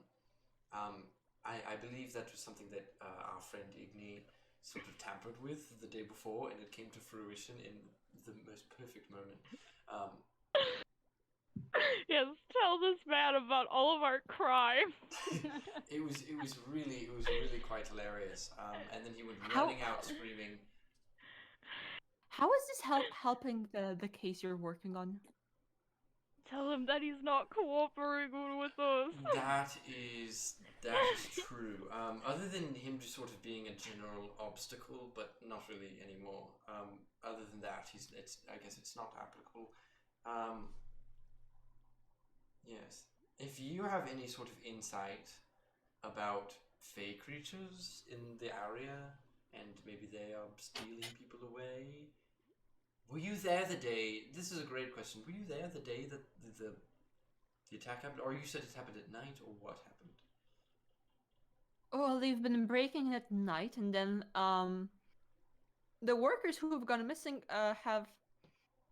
I believe that was something that our friend Igni sort of tampered with the day before, and it came to fruition in the most perfect moment. Yes, tell this man about all of our crime. It was really quite hilarious. And then he went How- running out screaming. How is this helping the case you're working on? Tell him that he's not cooperating with us. That is true. Other than him just sort of being a general obstacle, but not really anymore. Other than that, I guess it's not applicable. Yes. If you have any sort of insight about fey creatures in the area, and maybe they are stealing people away. Were you there the day? This is a great question. Were you there the day that the The attack happened, or you said it happened at night, or what happened? Well, they've been breaking at night, and then the workers who have gone missing have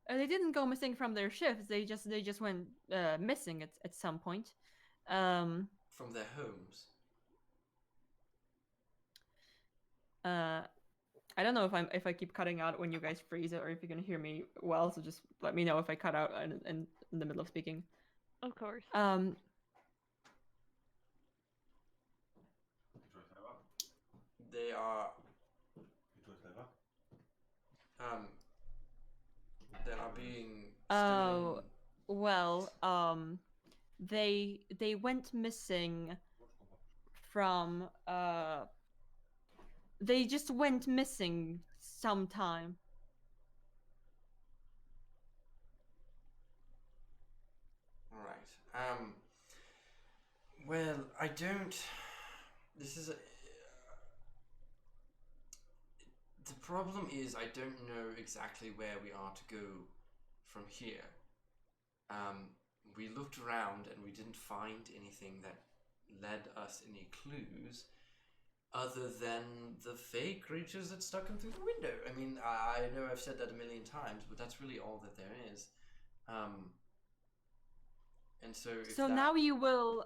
they didn't go missing from their shifts. They just went missing at some point. From their homes. I don't know if I keep cutting out when you guys freeze it or if you can hear me well. So just let me know if I cut out in the middle of speaking. Of course. They are. They are being. Oh, well, they went missing from they just went missing sometime. Right. Well, I don't. This is a. The problem is I don't know exactly where we are to go from here. We looked around and we didn't find anything that led us any clues other than the fake creatures that stuck them through the window. I mean, I know I've said that a million times, but that's really all that there is. And so So now you will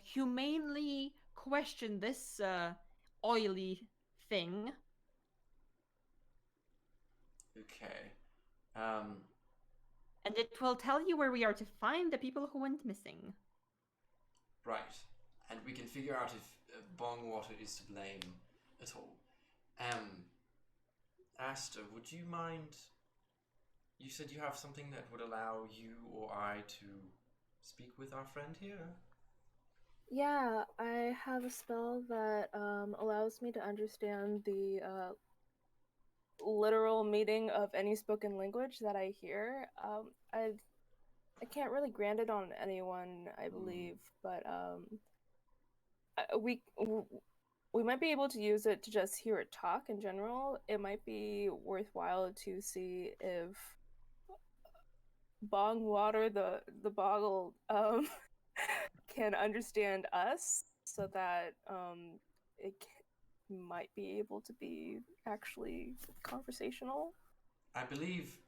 humanely question this oily thing. Okay. And it will tell you where we are to find the people who went missing. Right. And we can figure out if bong water is to blame at all. Asta, would you mind... You said you have something that would allow you or I to speak with our friend here? Yeah, I have a spell that allows me to understand the literal meaning of any spoken language that I hear. I can't really grant it on anyone, I believe, but we might be able to use it to just hear it talk in general. It might be worthwhile to see if Bong Water, the boggle, can understand us, so that might be able to be actually conversational. I believe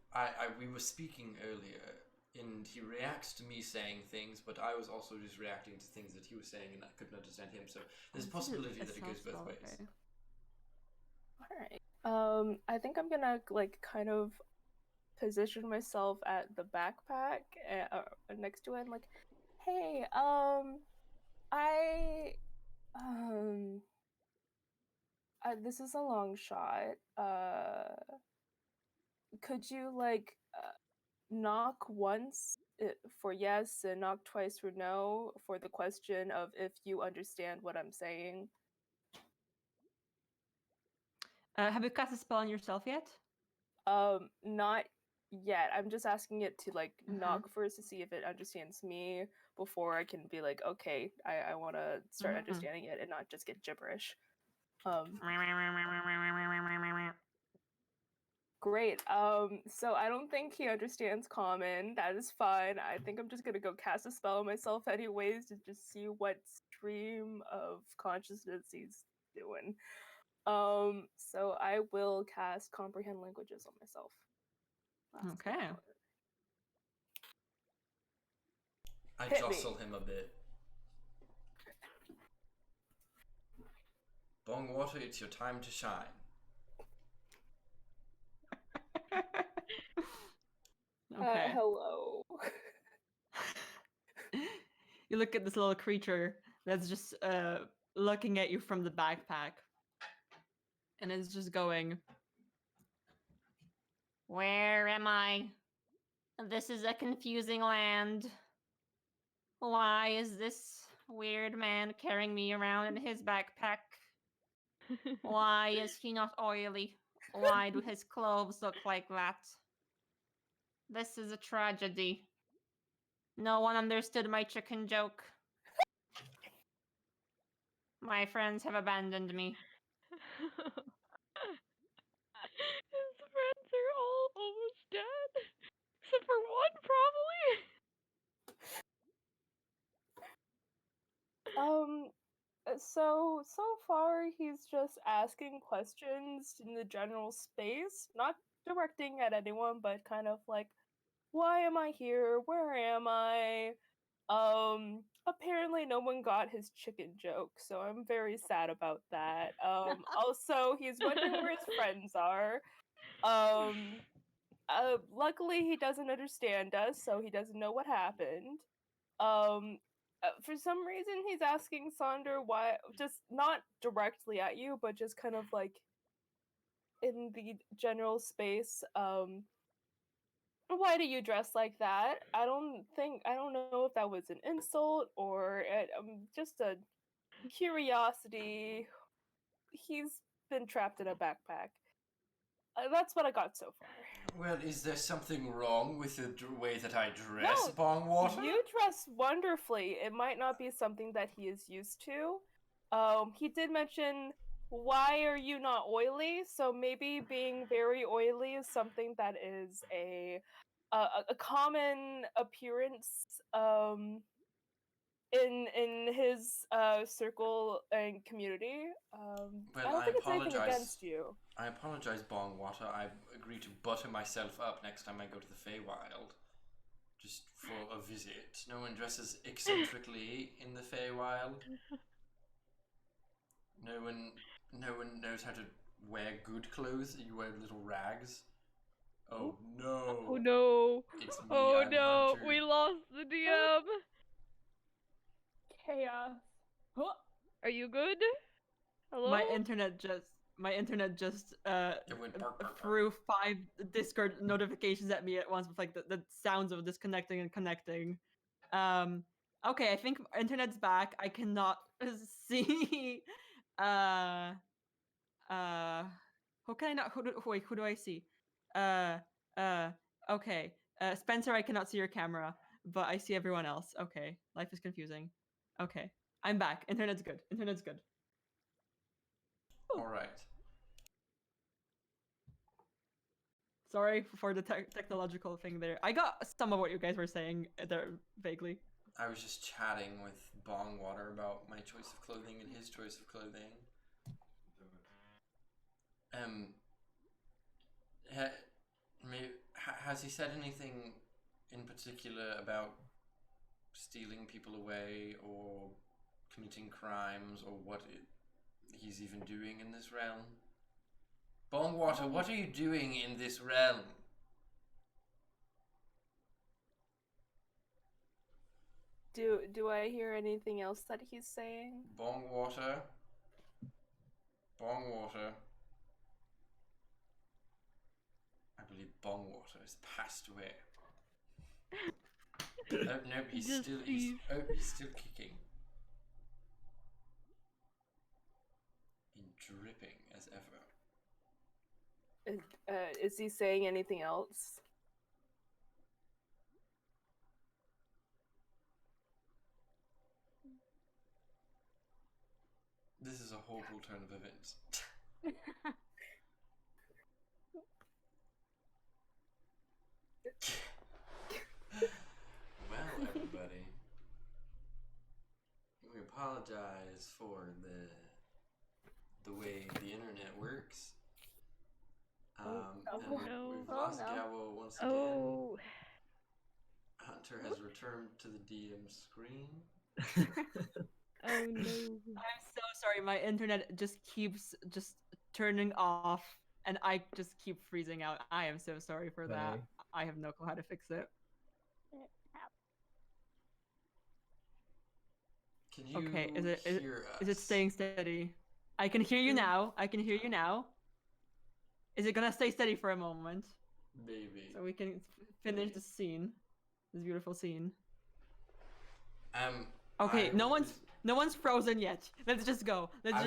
we were speaking earlier, and he reacts to me saying things, but I was also just reacting to things that he was saying, and I couldn't understand him. So there's a possibility that it goes both ways. Okay. All right. I think I'm gonna like kind of position myself at the backpack next to it, like, hey, this is a long shot. Could you like knock once for yes and knock twice for no for the question of if you understand what I'm saying? Have you cast a spell on yourself yet? Not yet. I'm just asking it to like knock first to see if it understands me before I can be like, okay, I want to start understanding it and not just get gibberish. Great. So I don't think he understands common. That is fine. I think I'm just gonna go cast a spell on myself anyways to just see what stream of consciousness he's doing. So I will cast Comprehend Languages on myself. Okay. I Hit me. jostle him a bit. Bong Water, it's your time to shine. Okay. Hello. You look at this little creature that's just looking at you from the backpack. And it's just going, "Where am I? This is a confusing land. Why is this weird man carrying me around in his backpack? Why is he not oily? Why do his clothes look like that? This is a tragedy. No one understood my chicken joke. My friends have abandoned me." His friends are all almost dead. Except for one, probably. so far he's just asking questions in the general space, not directing at anyone, but kind of like, why am I here? Where am I? Apparently no one got his chicken joke, so I'm very sad about that. Also he's wondering where his friends are. Luckily he doesn't understand us, so he doesn't know what happened. For some reason he's asking Sonder why, just not directly at you, but just kind of like in the general space. Why do you dress like that? I don't know if that was an insult or just a curiosity. He's been trapped in a backpack. That's what I got so far. Well, is there something wrong with the way that I dress, No, Bongwater? You dress wonderfully. It might not be something that he is used to. He did mention, why are you not oily? So maybe being very oily is something that is a common appearance in his circle and community. Well, I don't I think it's anything apologize. against you. I apologize, Bongwater. I agree to butter myself up next time I go to the Feywild. Just for a visit. No one dresses eccentrically in the Feywild. No one knows how to wear good clothes. You wear little rags. Oh no. Oh no! It's me, Oh I'm no! Hunter. We lost the DM. Chaos. Huh. Are you good? Hello? My internet just It went bark, bark, bark. threw 5 Discord notifications at me at once with like the sounds of disconnecting and connecting. Okay, I think internet's back. I cannot see who can I not who do I see? Okay. Spencer, I cannot see your camera, but I see everyone else. Okay. Life is confusing. Okay. I'm back. Internet's good. Internet's good. Alright. Sorry for the technological thing there. I got some of what you guys were saying there vaguely. I was just chatting with Bongwater about my choice of clothing and his choice of clothing. Has he said anything in particular about stealing people away or committing crimes or what he's even doing in this realm? Bongwater, what are you doing in this realm? Do I hear anything else that he's saying? Bongwater. Bongwater. I believe Bongwater has passed away. Oh, no, he's Just still Steve. he's still kicking. And dripping as ever. Is he saying anything else? This is a horrible turn of events. Well, everybody, we apologize for the way the internet works. And no. we've Oh, lost no. Gabo once again. Oh. Hunter has returned to the DM screen. Oh no. I'm so sorry. My internet just keeps turning off, and I just keep freezing out. I am so sorry for that. Hey. I have no clue how to fix it. Can you Okay, is it hear us? is it staying steady? I can hear you now. I can hear you now. Is it gonna stay steady for a moment Maybe. so we can finish the scene, this beautiful scene? Okay, I no was- one's frozen yet. Let's just go. Let's I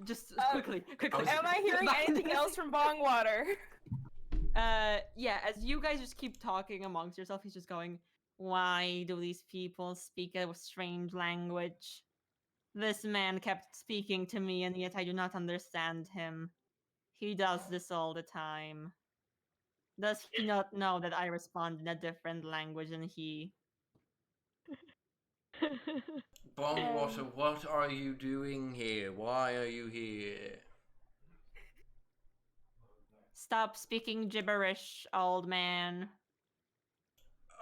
just Um, quickly. was- Am I hearing Back in anything the- else from Bongwater? Yeah, as you guys just keep talking amongst yourself, he's just going, why do these people speak a strange language? This man kept speaking to me, and yet I do not understand him. He does this all the time. Does he not know that I respond in a different language than he? Bongwater, what are you doing here? Why are you here? Stop speaking gibberish, old man.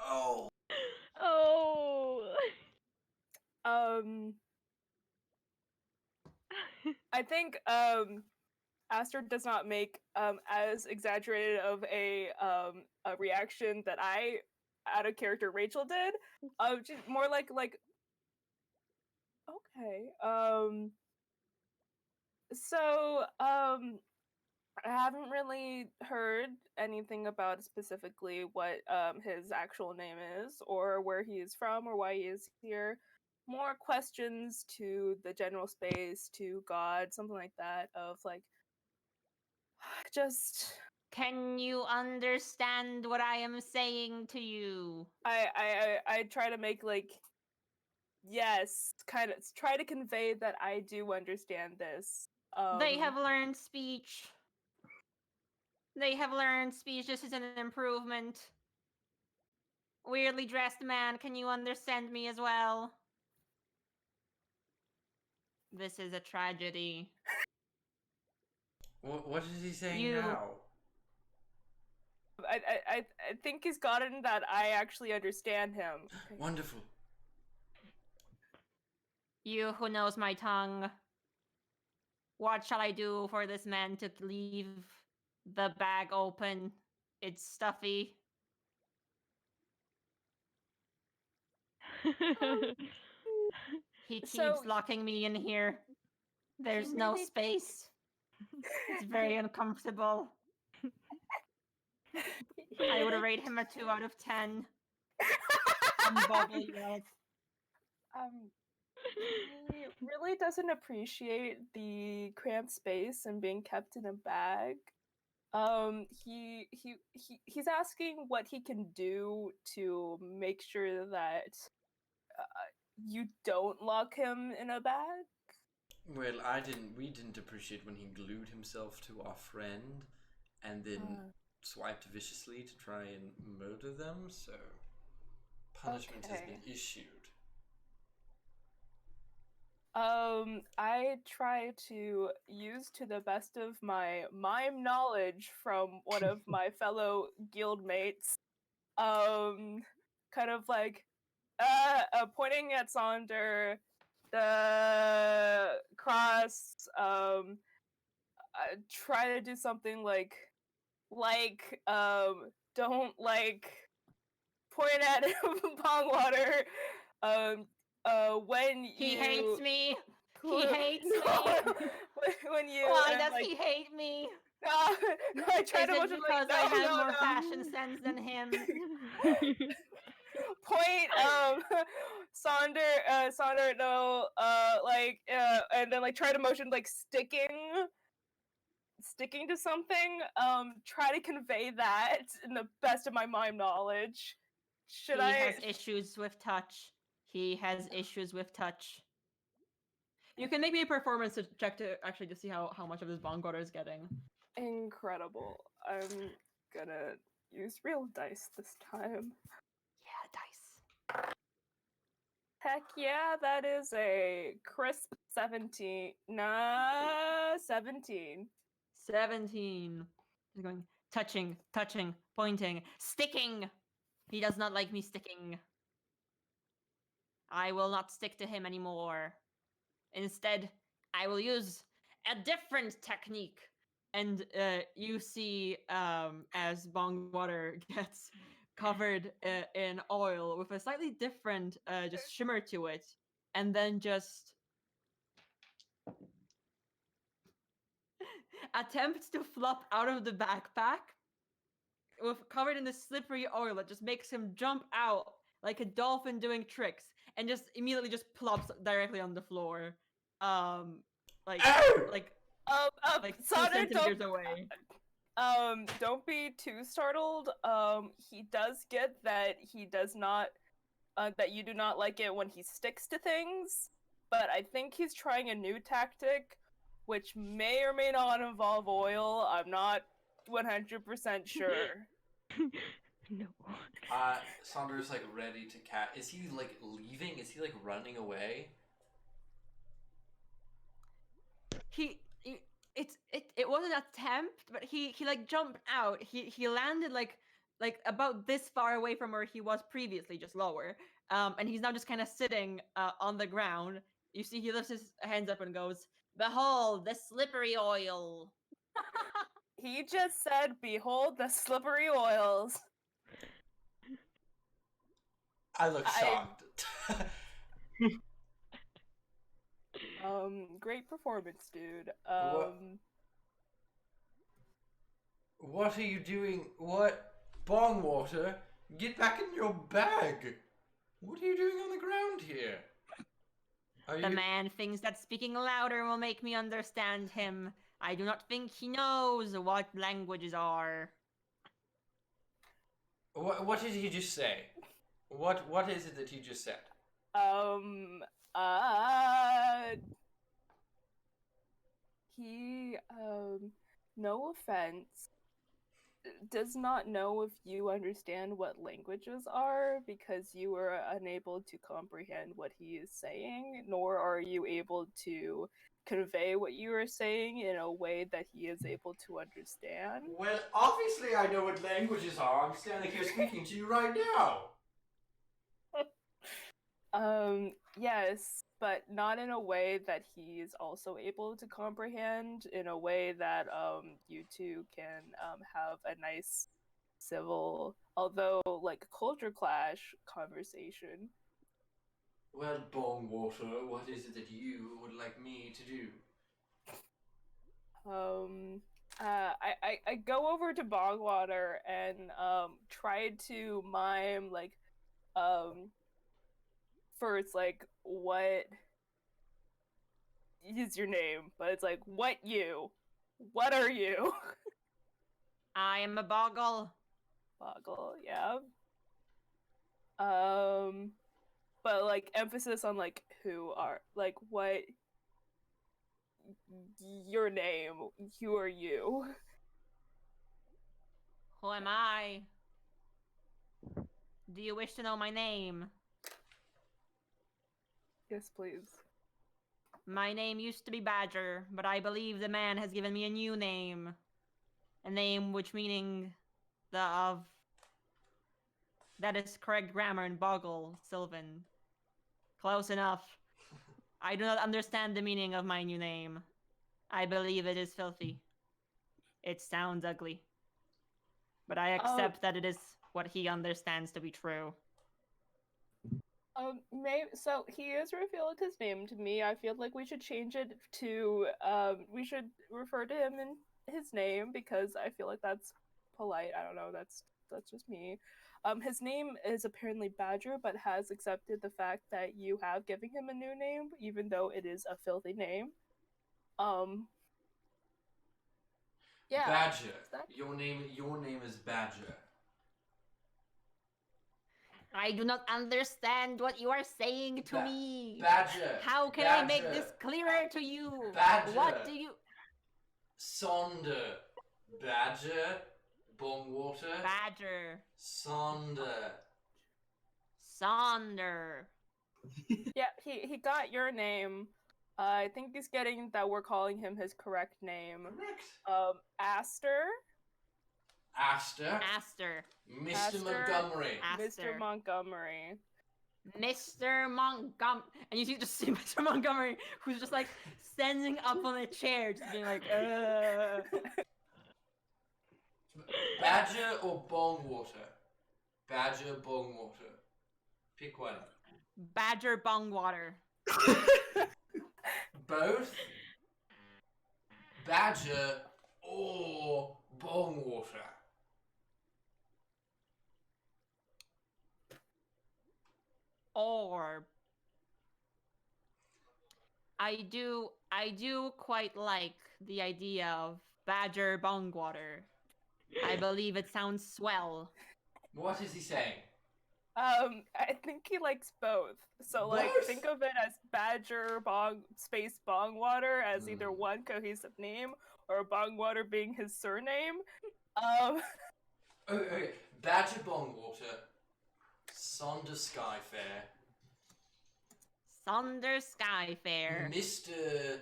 Oh, Oh. I think Aster does not make as exaggerated of a reaction that I, out of character, Rachel did. Just more like okay. So I haven't really heard anything about specifically what his actual name is, or where he is from, or why he is here. More questions to the general space, to God, something like that. Of like, just Can you understand what I am saying to you? I try to make like, yes, kind of try to convey that I do understand this. They have learned speech. They have learned speech. This is an improvement. Weirdly dressed man, can you understand me as well? This is a tragedy. what is he saying You- now? I think he's gotten that I actually understand him. Okay. Wonderful. You who knows my tongue. What shall I do for this man to leave the bag open? It's stuffy. He keeps So- locking me in here. There's no really- space. It's very uncomfortable. I would rate him a 2 out of 10. Unbubble yells. He really doesn't appreciate the cramped space and being kept in a bag. He's asking what he can do to make sure that you don't lock him in a bag. Well, we didn't appreciate when he glued himself to our friend and then swiped viciously to try and murder them, so punishment has Okay. been issued. I try to use to the best of my mime knowledge from one of my fellow guildmates, kind of like, pointing at Sonder, the cross, try to do something like, don't point at Pongwater, when He you hates me. He Clu- hates No, me. when you Why does he hate me? I try Is to it motion because like, I no, have no, more no. fashion sense than him? Point Sonder no and then like try to motion like sticking to something, try to convey that in the best of my mime knowledge. Should He I has issues with touch. He has issues with touch. You can make me a performance check to actually to see how much of this Bongwater is getting. Incredible. I'm gonna use real dice this time. Yeah, dice. Heck yeah, that is a crisp 17. Nah, 17. 17. He's going touching, pointing, sticking. He does not like me sticking. I will not stick to him anymore. Instead, I will use a different technique. And you see as Bongwater gets covered in oil with a slightly different just shimmer to it, and then just attempts to flop out of the backpack with covered in this slippery oil that just makes him jump out like a dolphin doing tricks, and just immediately just plops directly on the floor, like Ow! like like 2 Sonder, centimeters away. don't be too startled. He does get that he does not, that you do not like it when he sticks to things, but I think he's trying a new tactic, which may or may not involve oil. I'm not 100% sure. No. Saunder's like ready to Is he like leaving? Is he like running away? It was an attempt, but he like jumped out. He landed like about this far away from where he was previously, just lower. And he's now just kind of sitting on the ground. You see, he lifts his hands up and goes, "Behold, the slippery oil." He just said, "Behold the slippery oils." I look shocked. Great performance, dude. What are you doing? What? Bongwater? Get back in your bag! What are you doing on the ground here? The man thinks that speaking louder will make me understand him. I do not think he knows what languages are. What did he just say? What is it that he just said? He, no offense, does not know if you understand what languages are because you are unable to comprehend what he is saying, nor are you able to convey what you are saying in a way that he is able to understand. Well, obviously I know what languages are. I'm standing here speaking to you right now. Yes, but not in a way that he's also able to comprehend, in a way that, you two can, have a nice, civil, although, like, culture clash conversation. Well, Bongwater, what is it that you would like me to do? I go over to Bogwater and, try to mime, like, first, like, what is your name? But it's like, what are you? I am a boggle. Boggle, yeah. But like emphasis on like who are, like, what your name, who are you? Who am I? Do you wish to know my name? Yes, please. My name used to be Badger, but I believe the man has given me a new name. A name which meaning the of... That is correct grammar in Boggle, Sylvan. Close enough. I do not understand the meaning of my new name. I believe it is filthy. It sounds ugly. But I accept that it is what he understands to be true. So he is revealed his name to me. I feel like we should change it to, we should refer to him in his name because I feel like that's polite. I don't know, that's just me. His name is apparently Badger, but has accepted the fact that you have given him a new name, even though it is a filthy name. Yeah. Badger. Your name is Badger. I do not understand what you are saying to me. Badger. How can I make this clearer to you? Badger. What do you... Sonder. Badger. Bongwater. Badger. Sonder. Sonder. Yeah, he got your name. I think he's getting that we're calling him his correct name. Correct. Aster. Aster. Aster. Mr. Montgomery. Aster. Mr. Montgomery. Mr. Montgomery. And you see just see Mr. Montgomery, who's just like standing up on a chair, just being like, Badger or Bongwater? Badger, Bongwater. Pick one. Badger Bongwater. Both? Badger or Bongwater? Or I do quite like the idea of Badger Bongwater. I believe it sounds swell. What is he saying? I think he likes both. So, like, Both? think of it as Badger space Bongwater as either one cohesive name or Bongwater being his surname. Okay, Badger Bongwater, Sonder Skyfair, Sonder Skyfair. Mr.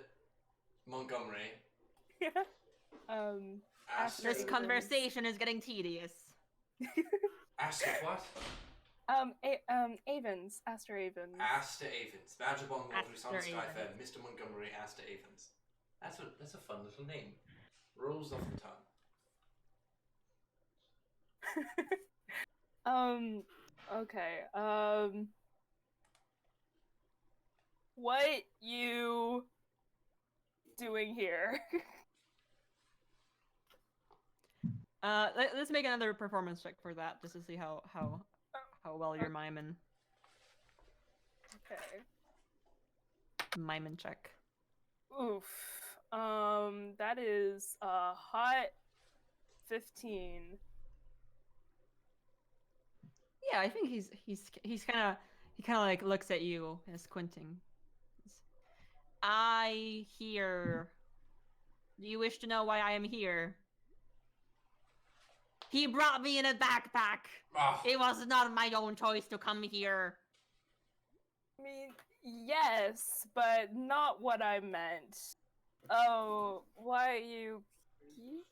Montgomery, Aster This Avens. conversation is getting tedious. Aster what? Avens, Aster Avens. Aster Avens, Badgerbong Water, Sonder Aster Skyfair, Avens. Mr. Montgomery, Aster Avens. That's a fun little name. Rolls off the tongue. Okay. What you doing here? Let's make another performance check for that, just to see how well you're miming. Okay. Miming check. Oof. That is a hot 15. Yeah, I think he kind of like looks at you and is squinting. I hear. Do you wish to know why I am here? He brought me in a backpack. Ah, It was not my own choice to come here. I mean, yes, but not what I meant. Oh, why are you here?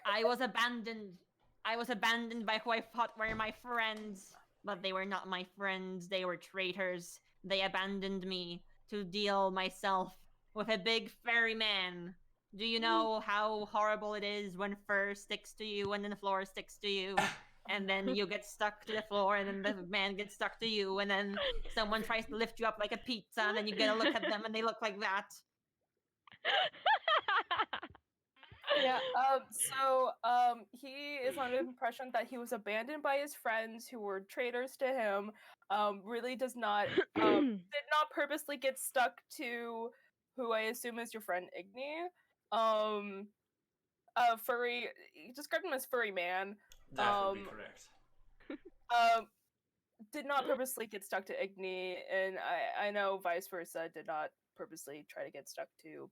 I was abandoned. I was abandoned by who I thought were my friends. But they were not my friends. They were traitors. They abandoned me to deal myself with a big furry man. Do you know how horrible it is when fur sticks to you and then the floor sticks to you? And then you get stuck to the floor and then the man gets stuck to you and then someone tries to lift you up like a pizza and then you get a look at them and they look like that. Yeah, he is under the impression that he was abandoned by his friends who were traitors to him. Really does not, did not purposely get stuck to who I assume is your friend Igni. Furry, you described him as furry man. that would be correct. Did not purposely get stuck to Igni, and I know vice versa did not purposely try to get stuck to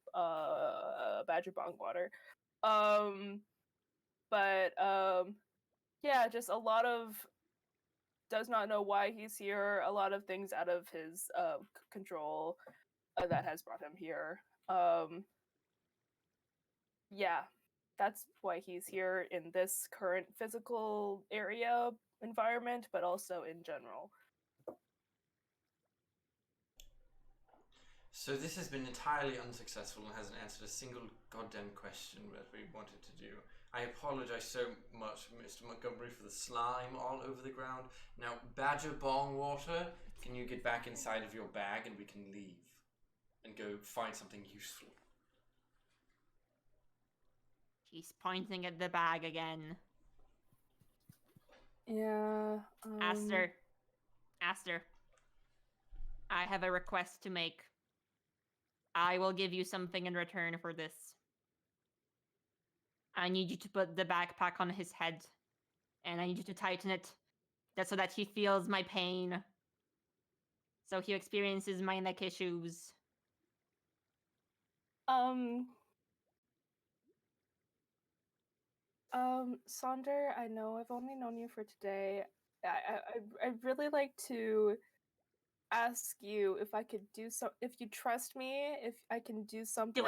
Badger Bongwater. Yeah, just a lot of does not know why he's here. A lot of things out of his control that has brought him here. Yeah, that's why he's here in this current physical area environment, but also in general. So this has been entirely unsuccessful and hasn't answered a single goddamn question that we wanted to do. I apologize so much, Mr. Montgomery, for the slime all over the ground. Now, Badger Bongwater, can you get back inside of your bag and we can leave and go find something useful? He's pointing at the bag again. Yeah. Aster. I have a request to make. I will give you something in return for this. I need you to put the backpack on his head. And I need you to tighten it. That's so that he feels my pain. So he experiences my neck issues. Sonder, I know I've only known you for today. I'd really like to ask you if I could do so. If you trust me, if I can do something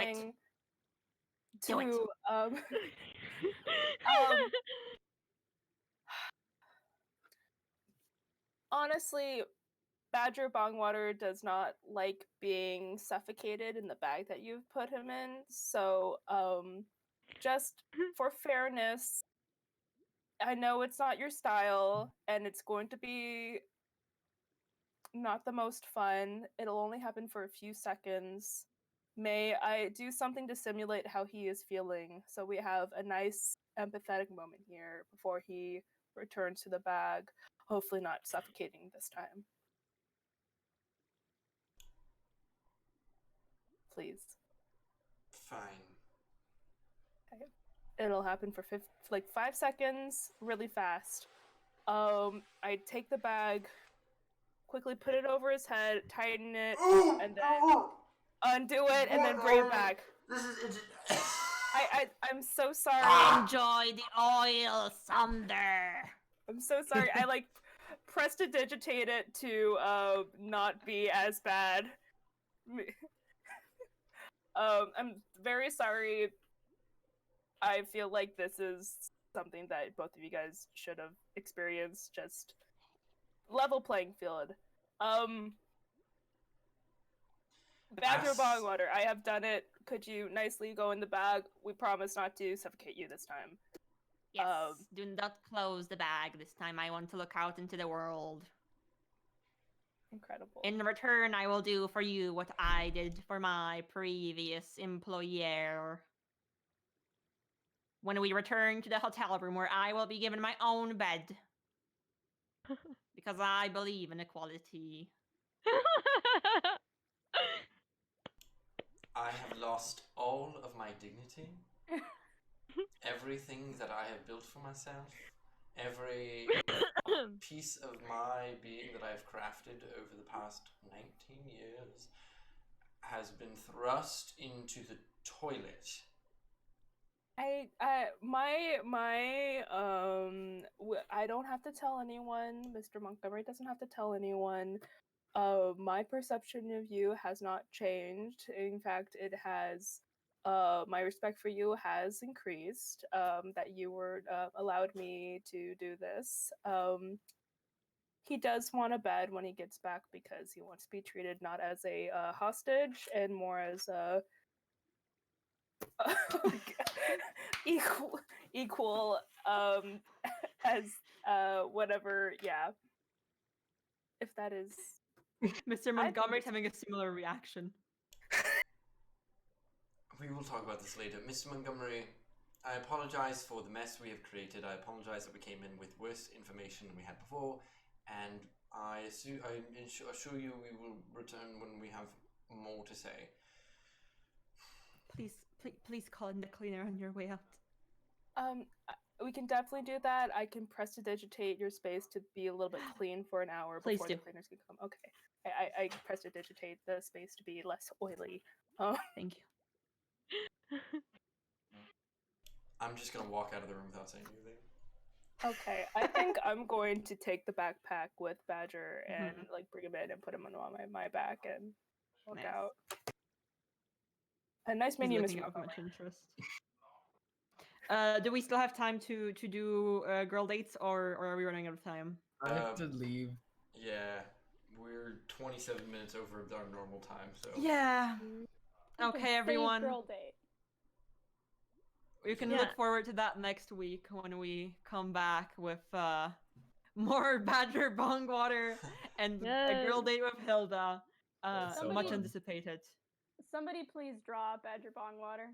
Do it. to honestly, Badger Bongwater does not like being suffocated in the bag that you've put him in. So, just for fairness, I know it's not your style and it's going to be not the most fun. It'll only happen for a few seconds. May I do something to simulate how he is feeling so we have a nice empathetic moment here before he returns to the bag, hopefully not suffocating this time. Please. Fine. It'll happen for 5 seconds, really fast. I take the bag, quickly put it over his head, tighten it, and then undo it, and then bring it back. This is I'm so sorry. Enjoy the oil, Sonder. I'm so sorry. I prestidigitate it to not be as bad. I'm very sorry. I feel like this is something that both of you guys should have experienced. Just level playing field. Badger As- bong water. I have done it. Could you nicely go in the bag? We promise not to suffocate you this time. Yes. Um, Do not close the bag this time. I want to look out into the world. Incredible. In return, I will do for you what I did for my previous employer. When we return to the hotel room where I will be given my own bed. Because I believe in equality. I have lost all of my dignity. Everything that I have built for myself. Every piece of my being that I've crafted over the past 19 years has been thrust into the toilet. I don't have to tell anyone. Mr. Montgomery doesn't have to tell anyone. My perception of you has not changed. In fact, it has. My respect for you has increased. That you were allowed me to do this. He does want a bed when he gets back because he wants to be treated not as a hostage and more as a equal as whatever. Yeah, if that is. Mr. Montgomery's having a similar reaction. We will talk about this later. Mr. Montgomery, I apologize for the mess we have created. I apologize that we came in with worse information than we had before, and I assure you we will return when we have more to say. Please call in the cleaner on your way out. We can definitely do that. I can prestidigitate your space to be a little bit clean for an hour Please before do. the cleaners can come. Okay. I prestidigitate the space to be less oily. Thank you. I'm just gonna walk out of the room without saying anything. Okay, I think I'm going to take the backpack with Badger and like bring him in and put him on my back and walk Nice. out. A nice He's menu, looking Mr. up much Montgomery. interest. Do we still have time to do girl dates, or are we running out of time? I have to leave. Yeah, we're 27 minutes over our normal time, so... Yeah. You can Okay, save everyone. Girl date. We can Yeah. look forward to that next week when we come back with more Badger bong water and a girl Yes. date with Hilda. That's so Much fun. anticipated. Somebody please draw Badger Bong Water.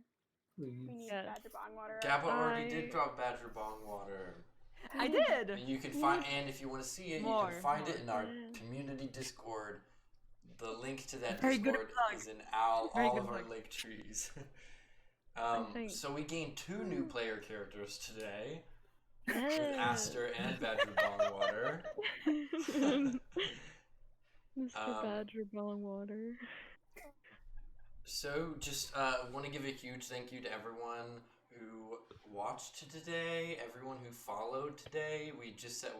We Please. need Yes. Badger Bong Water. Gabba already I- did drop Badger Bong Water. I did. And you can find, and if you want to see it, you More, can find it more. in our Yeah. community Discord. The link to that Very good Discord plug. is in all Very of good our plug. link trees. think- So we gained 2 new player characters today, with Yes. Aster and Badger Bong Water. Mr. Badger Bellingwater. So just want to give a huge thank you to everyone who watched today, everyone who followed today. We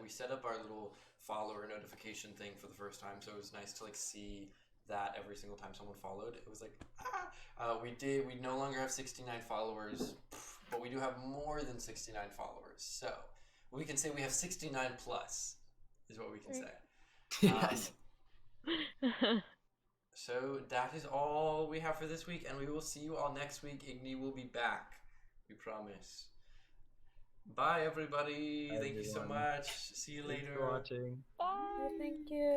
set up our little follower notification thing for the first time, so it was nice to like see that every single time someone followed. It was like we no longer have 69 followers, but we do have more than 69 followers. So we can say we have 69 plus is what we can say. Yes. So that is all we have for this week, and we will see you all next week. Igni will be back. We promise. Bye, everybody. Bye, Thank you so everyone. much. See you Thanks later. for watching. Bye. Thank you.